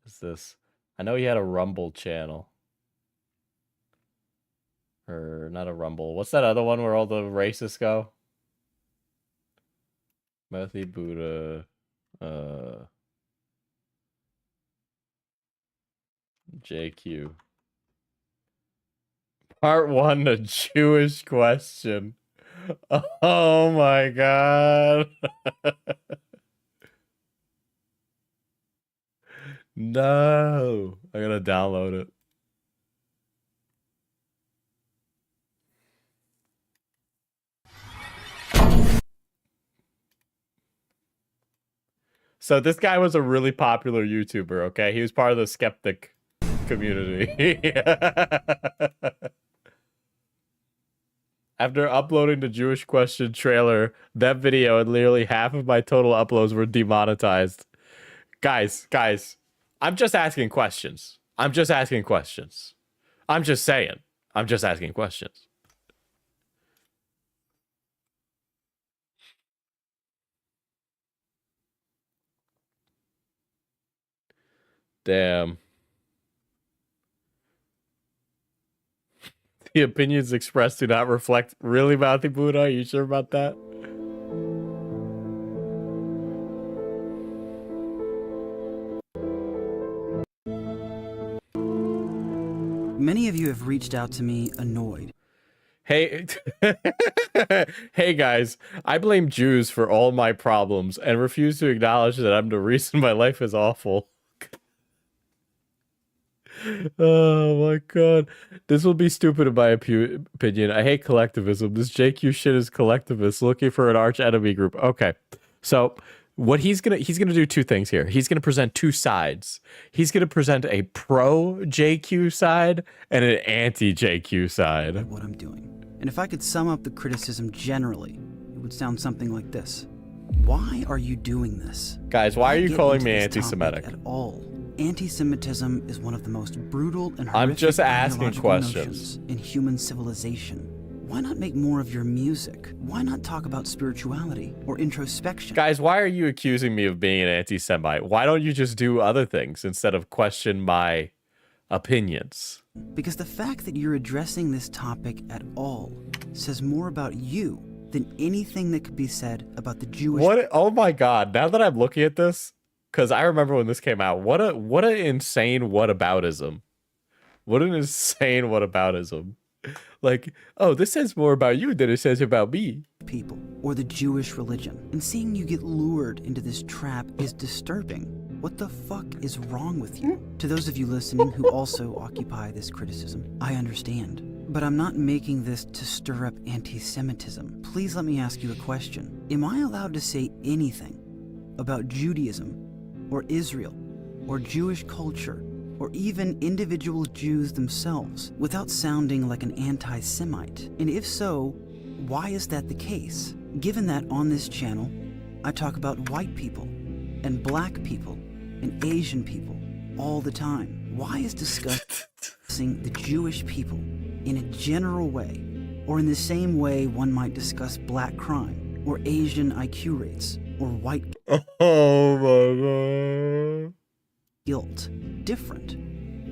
What's this? I know he had a Rumble channel. Or not a Rumble. What's that other one where all the racists go? Mouthy Buddha. JQ. Part 1, the Jewish question. Oh my god. No. I gotta download it. So this guy was a really popular YouTuber, okay? He was part of the skeptic community. After uploading the Jewish question trailer, that video and nearly half of my total uploads were demonetized. Guys, I'm just asking questions. I'm just asking questions. I'm just saying. I'm just asking questions. Damn. The opinions expressed do not reflect really Mouthy Buddha. Are you sure about that? Many of you have reached out to me annoyed. Hey, hey guys, I blame Jews for all my problems and refuse to acknowledge that I'm the reason my life is awful. Oh my god. This will be stupid in my opinion. I hate collectivism. This JQ shit is collectivist looking for an arch enemy group. Okay. So what he's gonna do two things here. He's gonna present two sides. He's gonna present a pro JQ side and an anti JQ side. What I'm doing. And if I could sum up the criticism generally, it would sound something like this. Why are you doing this? Guys, why are you calling me anti-Semitic? At all. Anti-Semitism is one of the most brutal and horrific I'm just asking biological questions notions in human civilization. Why not make more of your music? Why not talk about spirituality or introspection? Guys, why are you accusing me of being an anti-Semite? Why don't you just do other things instead of question my opinions? Because the fact that you're addressing this topic at all says more about you than anything that could be said about the Jewish... What? Oh my god, now that I'm looking at this, because I remember when this came out, what an insane whataboutism. What an insane whataboutism. Like, oh, this says more about you than it says about me. People, or the Jewish religion. And seeing you get lured into this trap is disturbing. What the fuck is wrong with you? To those of you listening who also occupy this criticism, I understand. But I'm not making this to stir up anti-Semitism. Please let me ask you a question. Am I allowed to say anything about Judaism, or Israel, or Jewish culture, or even individual Jews themselves, without sounding like an anti-Semite? And if so, why is that the case? Given that on this channel, I talk about white people, and black people, and Asian people all the time. Why is discussing the Jewish people in a general way, or in the same way one might discuss black crime, or Asian IQ rates, or white Oh my god. guilt different?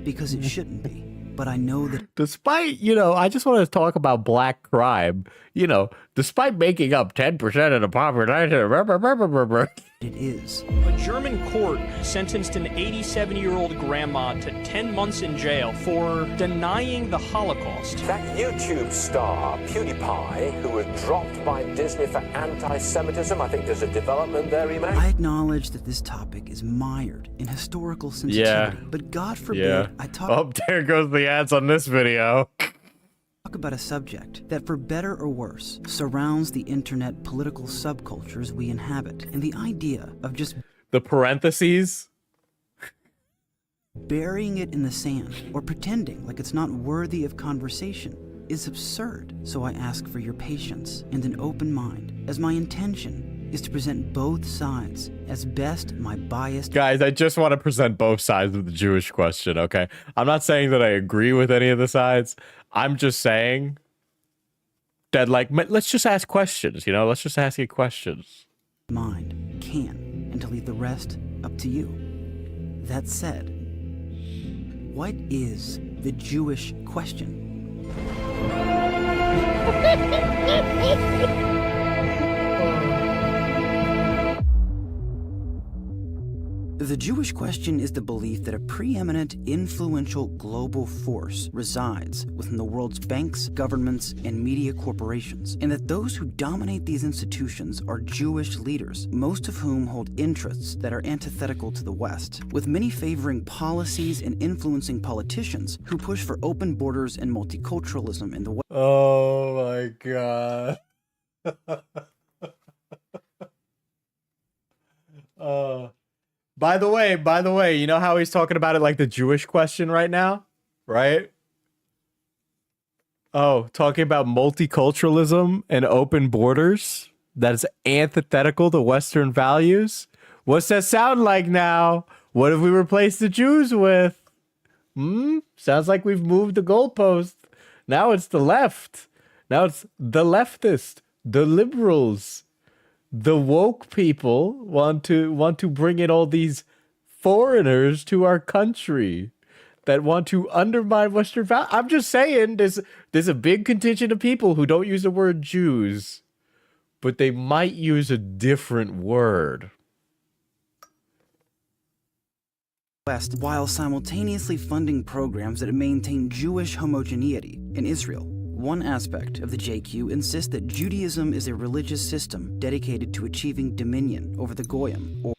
Because it shouldn't be. But I know that Despite, I just want to talk about black crime. Despite making up 10% of the population, it is. A German court sentenced an 87-year-old grandma to 10 months in jail for denying the Holocaust. That YouTube star, PewDiePie, who was dropped by Disney for anti-Semitism, I think there's a development there, Emac. I acknowledge that this topic is mired in historical sensitivity, but God forbid I talk Oh, there goes the ads on this video. about a subject that, for better or worse, surrounds the internet political subcultures we inhabit. And the idea of just the parentheses burying it in the sand or pretending like it's not worthy of conversation is absurd. So I ask for your patience and an open mind, as my intention is to present both sides as best my biased... Guys, I just want to present both sides of the Jewish question, okay? I'm not saying that I agree with any of the sides. I'm just saying that, let's just ask questions, Let's just ask you questions. Mind can, and to leave the rest up to you. That said, what is the Jewish question? The Jewish question is the belief that a preeminent, influential global force resides within the world's banks, governments, and media corporations, and that those who dominate these institutions are Jewish leaders, most of whom hold interests that are antithetical to the West, with many favoring policies and influencing politicians who push for open borders and multiculturalism in the West. Oh my god. By the way, you know how he's talking about it like the Jewish question right now? Right? Oh, talking about multiculturalism and open borders? That is antithetical to Western values? What's that sound like now? What have we replaced the Jews with? Sounds like we've moved the goalpost. Now it's the left. Now it's the leftist, the liberals. The woke people want to bring in all these foreigners to our country that want to undermine Western values. I'm just saying, there's a big contingent of people who don't use the word Jews, but they might use a different word. West, while simultaneously funding programs that maintain Jewish homogeneity in Israel. One aspect of the JQ insists that Judaism is a religious system dedicated to achieving dominion over the Goyim.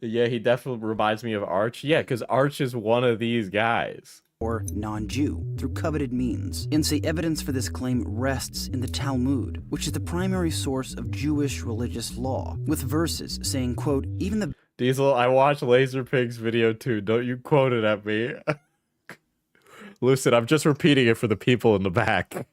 Yeah, he definitely reminds me of Arch. Yeah, because Arch is one of these guys. Or non-Jew, through coveted means. And say evidence for this claim rests in the Talmud, which is the primary source of Jewish religious law, with verses saying, quote, even the... Diesel, I watched Laserpig's video too. Don't you quote it at me. Lucid, I'm just repeating it for the people in the back.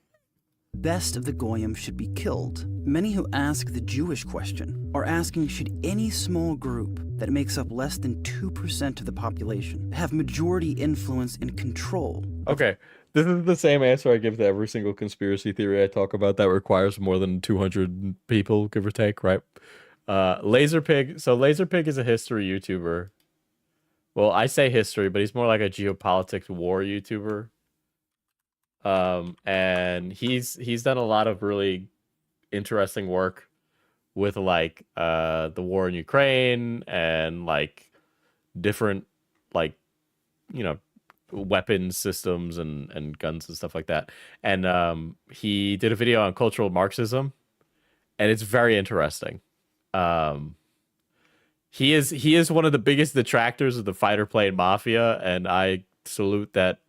Best of the Goyim should be killed. Many who ask the Jewish question are asking, should any small group that makes up less than 2% of the population have majority influence and control? Okay, this is the same answer I give to every single conspiracy theory I talk about that requires more than 200 people, give or take, right? Laserpig, so Laserpig is a history YouTuber. Well, I say history, but he's more like a geopolitics war YouTuber. And he's done a lot of really interesting work with like the war in Ukraine and like different like weapons systems and guns and stuff like that. And he did a video on cultural Marxism, and it's very interesting. He is one of the biggest detractors of the fighter plane mafia, and I salute that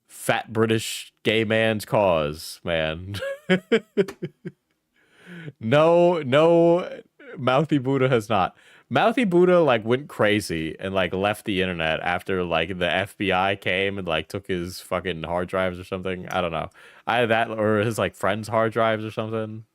fat British gay man's cause, man. No, Mouthy Buddha has not. Mouthy Buddha like went crazy and like left the internet after like the FBI came and like took his fucking hard drives or something. I don't know. Either that or his like friends' hard drives or something.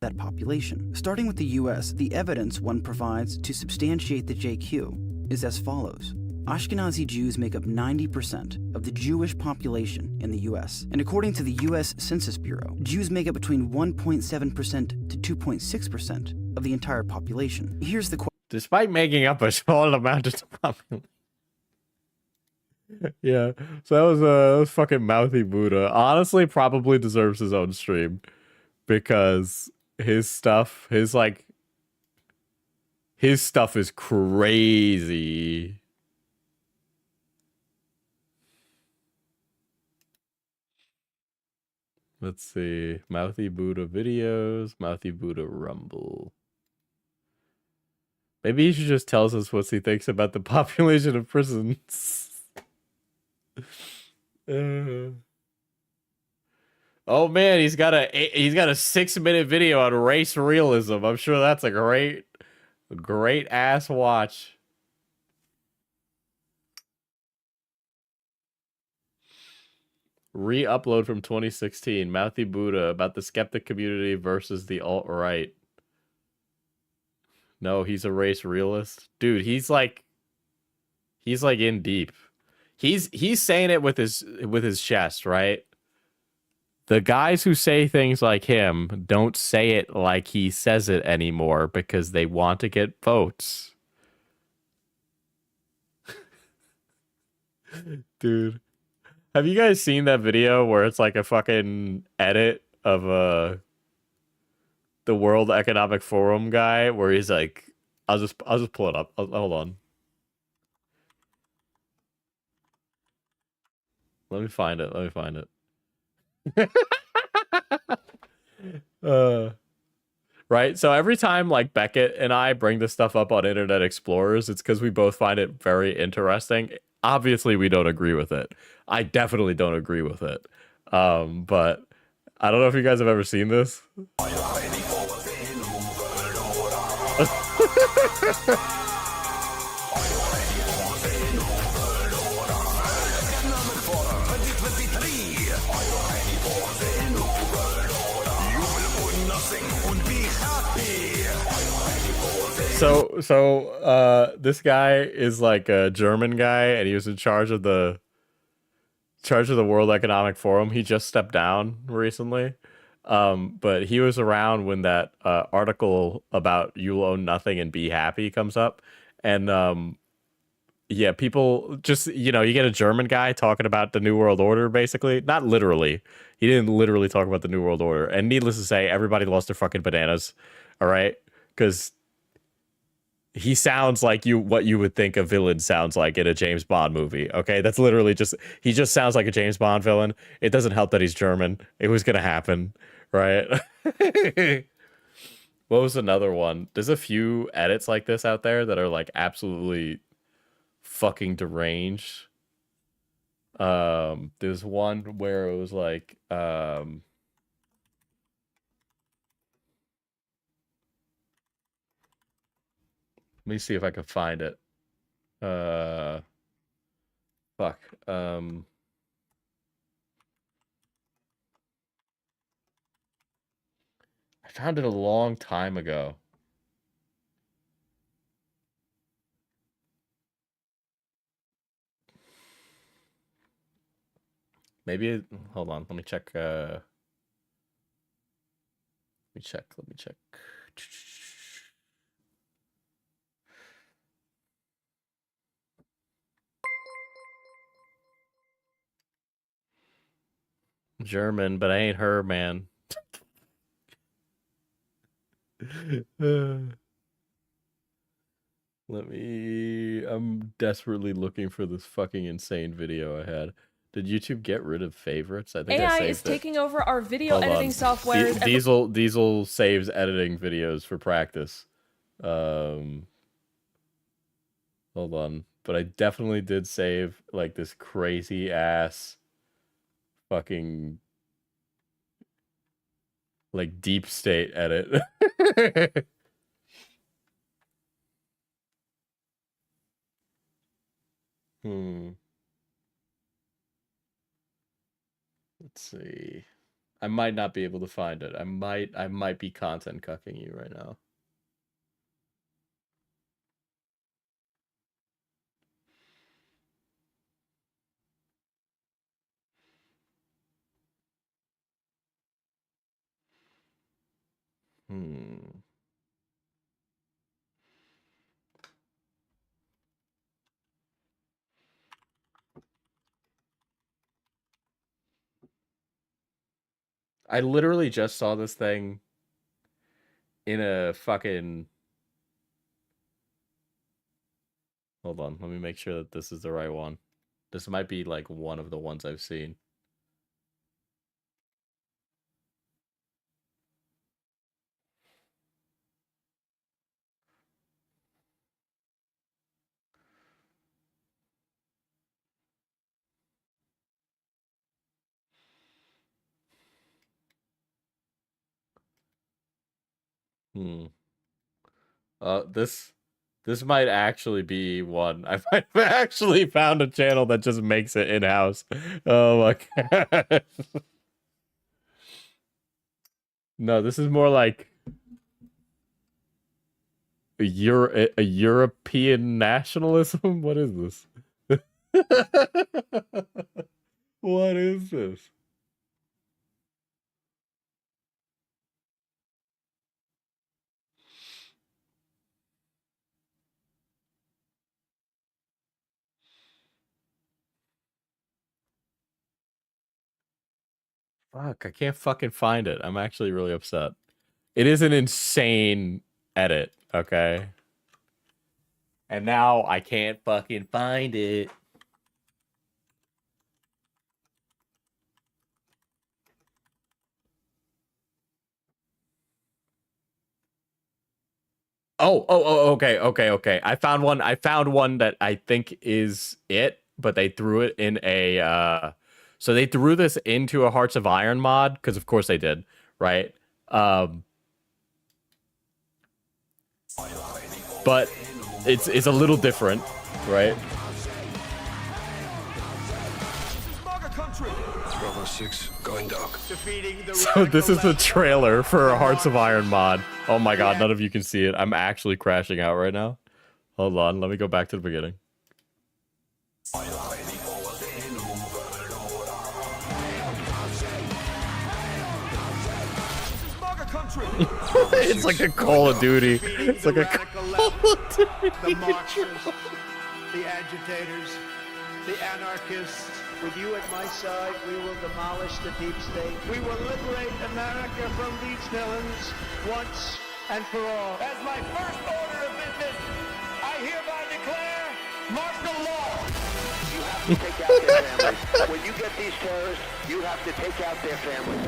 That population. Starting with the US, the evidence one provides to substantiate the JQ is as follows. Ashkenazi Jews make up 90% of the Jewish population in the US. And according to the US Census Bureau, Jews make up between 1.7% to 2.6% of the entire population. Here's the question. Despite making up a small amount of the population. Yeah, so that was fucking Mouthy Buddha. Honestly, probably deserves his own stream because his stuff is crazy. Let's see. Mouthy Buddha videos, Mouthy Buddha Rumble. Maybe he should just tell us what he thinks about the population of prisons. Oh man, he's got a 6-minute video on race realism. I'm sure that's a great ass watch. Re-upload from 2016. Mouthy Buddha about the skeptic community versus the alt-right. No, he's a race realist. Dude, he's like in deep. He's saying it with his chest, right? The guys who say things like him don't say it like he says it anymore because they want to get votes. Dude. Have you guys seen that video where it's like a fucking edit of the World Economic Forum guy where he's like, I'll just pull it up. Hold on. Let me find it. Right, so every time like Beckett and I bring this stuff up on Internet Explorers, it's because we both find it very interesting. Obviously, we don't agree with it. I definitely don't agree with it. But I don't know if you guys have ever seen this. So this guy is like a German guy, and he was in charge of the World Economic Forum. He just stepped down recently, but he was around when that article about "You'll own nothing and be happy" comes up, and yeah, people just you get a German guy talking about the New World Order, basically. Not literally, he didn't literally talk about the New World Order, and needless to say, everybody lost their fucking bananas. All right, because he sounds like what you would think a villain sounds like in a James Bond movie. Okay, that's literally he just sounds like a James Bond villain. It doesn't help that he's German. It was gonna happen, right? What was another one? There's a few edits like this out there that are like absolutely fucking deranged. There's one where it was like let me see if I can find it. Fuck. I found it a long time ago. Maybe hold on, let me check. Let me check. German, but I ain't her, man. I'm desperately looking for this fucking insane video I had. Did YouTube get rid of favorites? I think AI I saved is it. taking over our video Hold editing on. software. Diesel saves editing videos for practice. Hold on. But I definitely did save like this crazy ass fucking like deep state edit. Let's see. I might not be able to find it. I might be content cucking you right now. I literally just saw this thing in a fucking... Hold on, let me make sure that this is the right one. This might be like one of the ones I've seen. This might actually be one. I might have actually found a channel that just makes it in-house. Oh my god. No, this is more like a European nationalism? What is this? What is this? Fuck, I can't fucking find it. I'm actually really upset. It is an insane edit, okay? And now I can't fucking find it. Okay. I found one that I think is it, but they threw it in a so they threw this into a Hearts of Iron mod, because of course they did, right? But it's a little different, right? Bravo 6, going dark. So this is the trailer for a Hearts of Iron mod. Oh my god, none of you can see it. I'm actually crashing out right now. Hold on, let me go back to the beginning. It's like a Call of Duty. It's like a Call of Duty. The marchers, the agitators, the anarchists. With you at my side, we will demolish the deep state. We will liberate America from these villains once and for all. As my first order of business, I hereby declare martial law. You have to take out their families. When you get these terrorists, you have to take out their families.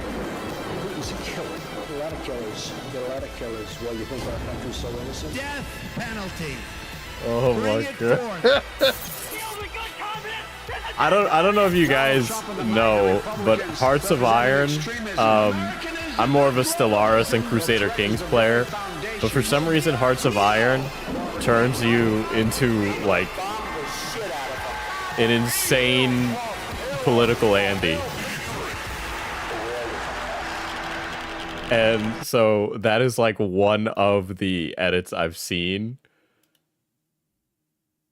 Putin's a killer. A lot of killers. We got a lot of killers. Well, you think our country's so innocent? Death penalty. Oh my god. I don't know if you guys know, but Hearts of Iron, I'm more of a Stellaris and Crusader Kings player, but for some reason Hearts of Iron turns you into like an insane political Andy. And so that is like one of the edits I've seen.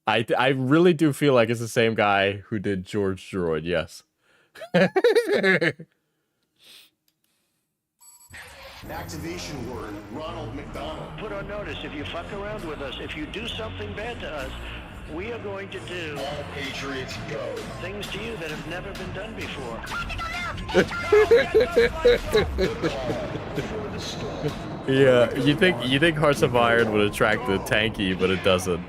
I really do feel like it's the same guy who did George Droid, yes. Activation word, Ronald McDonald. Put on notice, if you fuck around with us, if you do something bad to us, we are going to do all Patriots go. Things to you that have never been done before. Yeah, you think Hearts of Iron would attract the tanky, but it doesn't.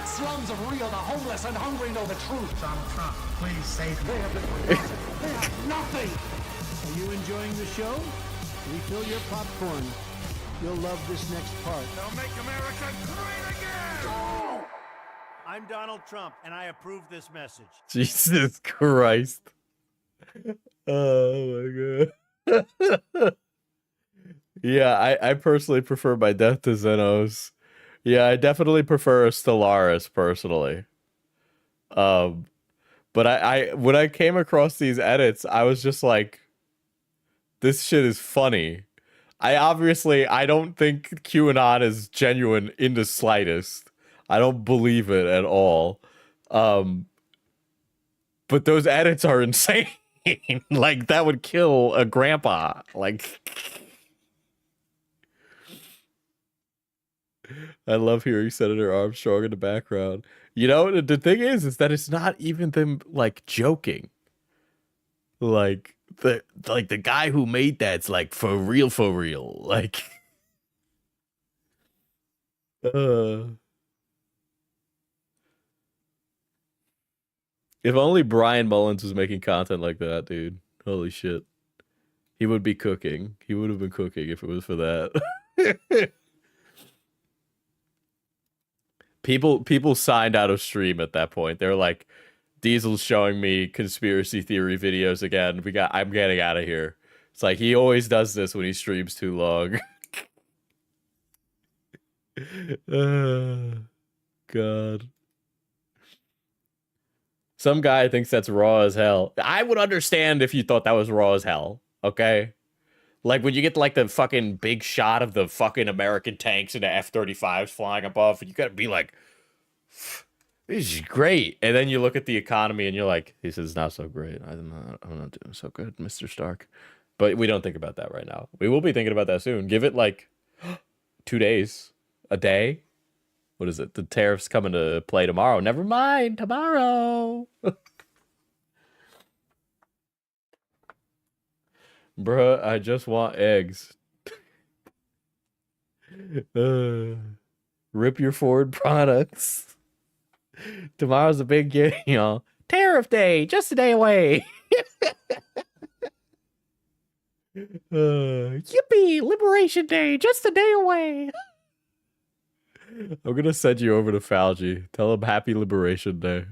Slums of Rio, the homeless and hungry know the truth. Donald Trump, please save me. They have nothing. Are you enjoying the show? Refill your popcorn. You'll love this next part. They'll make America great again! I'm Donald Trump, and I approve this message. Jesus Christ. Oh my god. Yeah, I personally prefer my death to Xenos. Yeah, I definitely prefer a Stellaris personally. But I when I came across these edits, I was just like, this shit is funny. I don't think QAnon is genuine in the slightest. I don't believe it at all. But those edits are insane. Like, that would kill a grandpa. Like, I love hearing Senator Armstrong in the background. You know, the thing is that it's not even them, like, joking. Like, the guy who made that's like, for real. Like, if only Brian Mullins was making content like that, dude. Holy shit. He would be cooking. He would have been cooking if it was for that. People signed out of stream at that point. They're like, Diesel's showing me conspiracy theory videos again. I'm getting out of here. It's like, he always does this when he streams too long. God. Some guy thinks that's raw as hell. I would understand if you thought that was raw as hell, okay? Like, when you get, like, the fucking big shot of the fucking American tanks and the F-35s flying above, and you gotta be like, this is great. And then you look at the economy and you're like, this is not so great. I'm not doing so good, Mr. Stark. But we don't think about that right now. We will be thinking about that soon. Give it, like, 2 days, a day. What is it? The tariffs come into play tomorrow. Never mind, tomorrow. Bruh, I just want eggs. Rip your Ford products. Tomorrow's a big day, y'all. Tariff day, just a day away. Yippee! Liberation Day, just a day away. I'm gonna send you over to Falgi. Tell him Happy Liberation Day.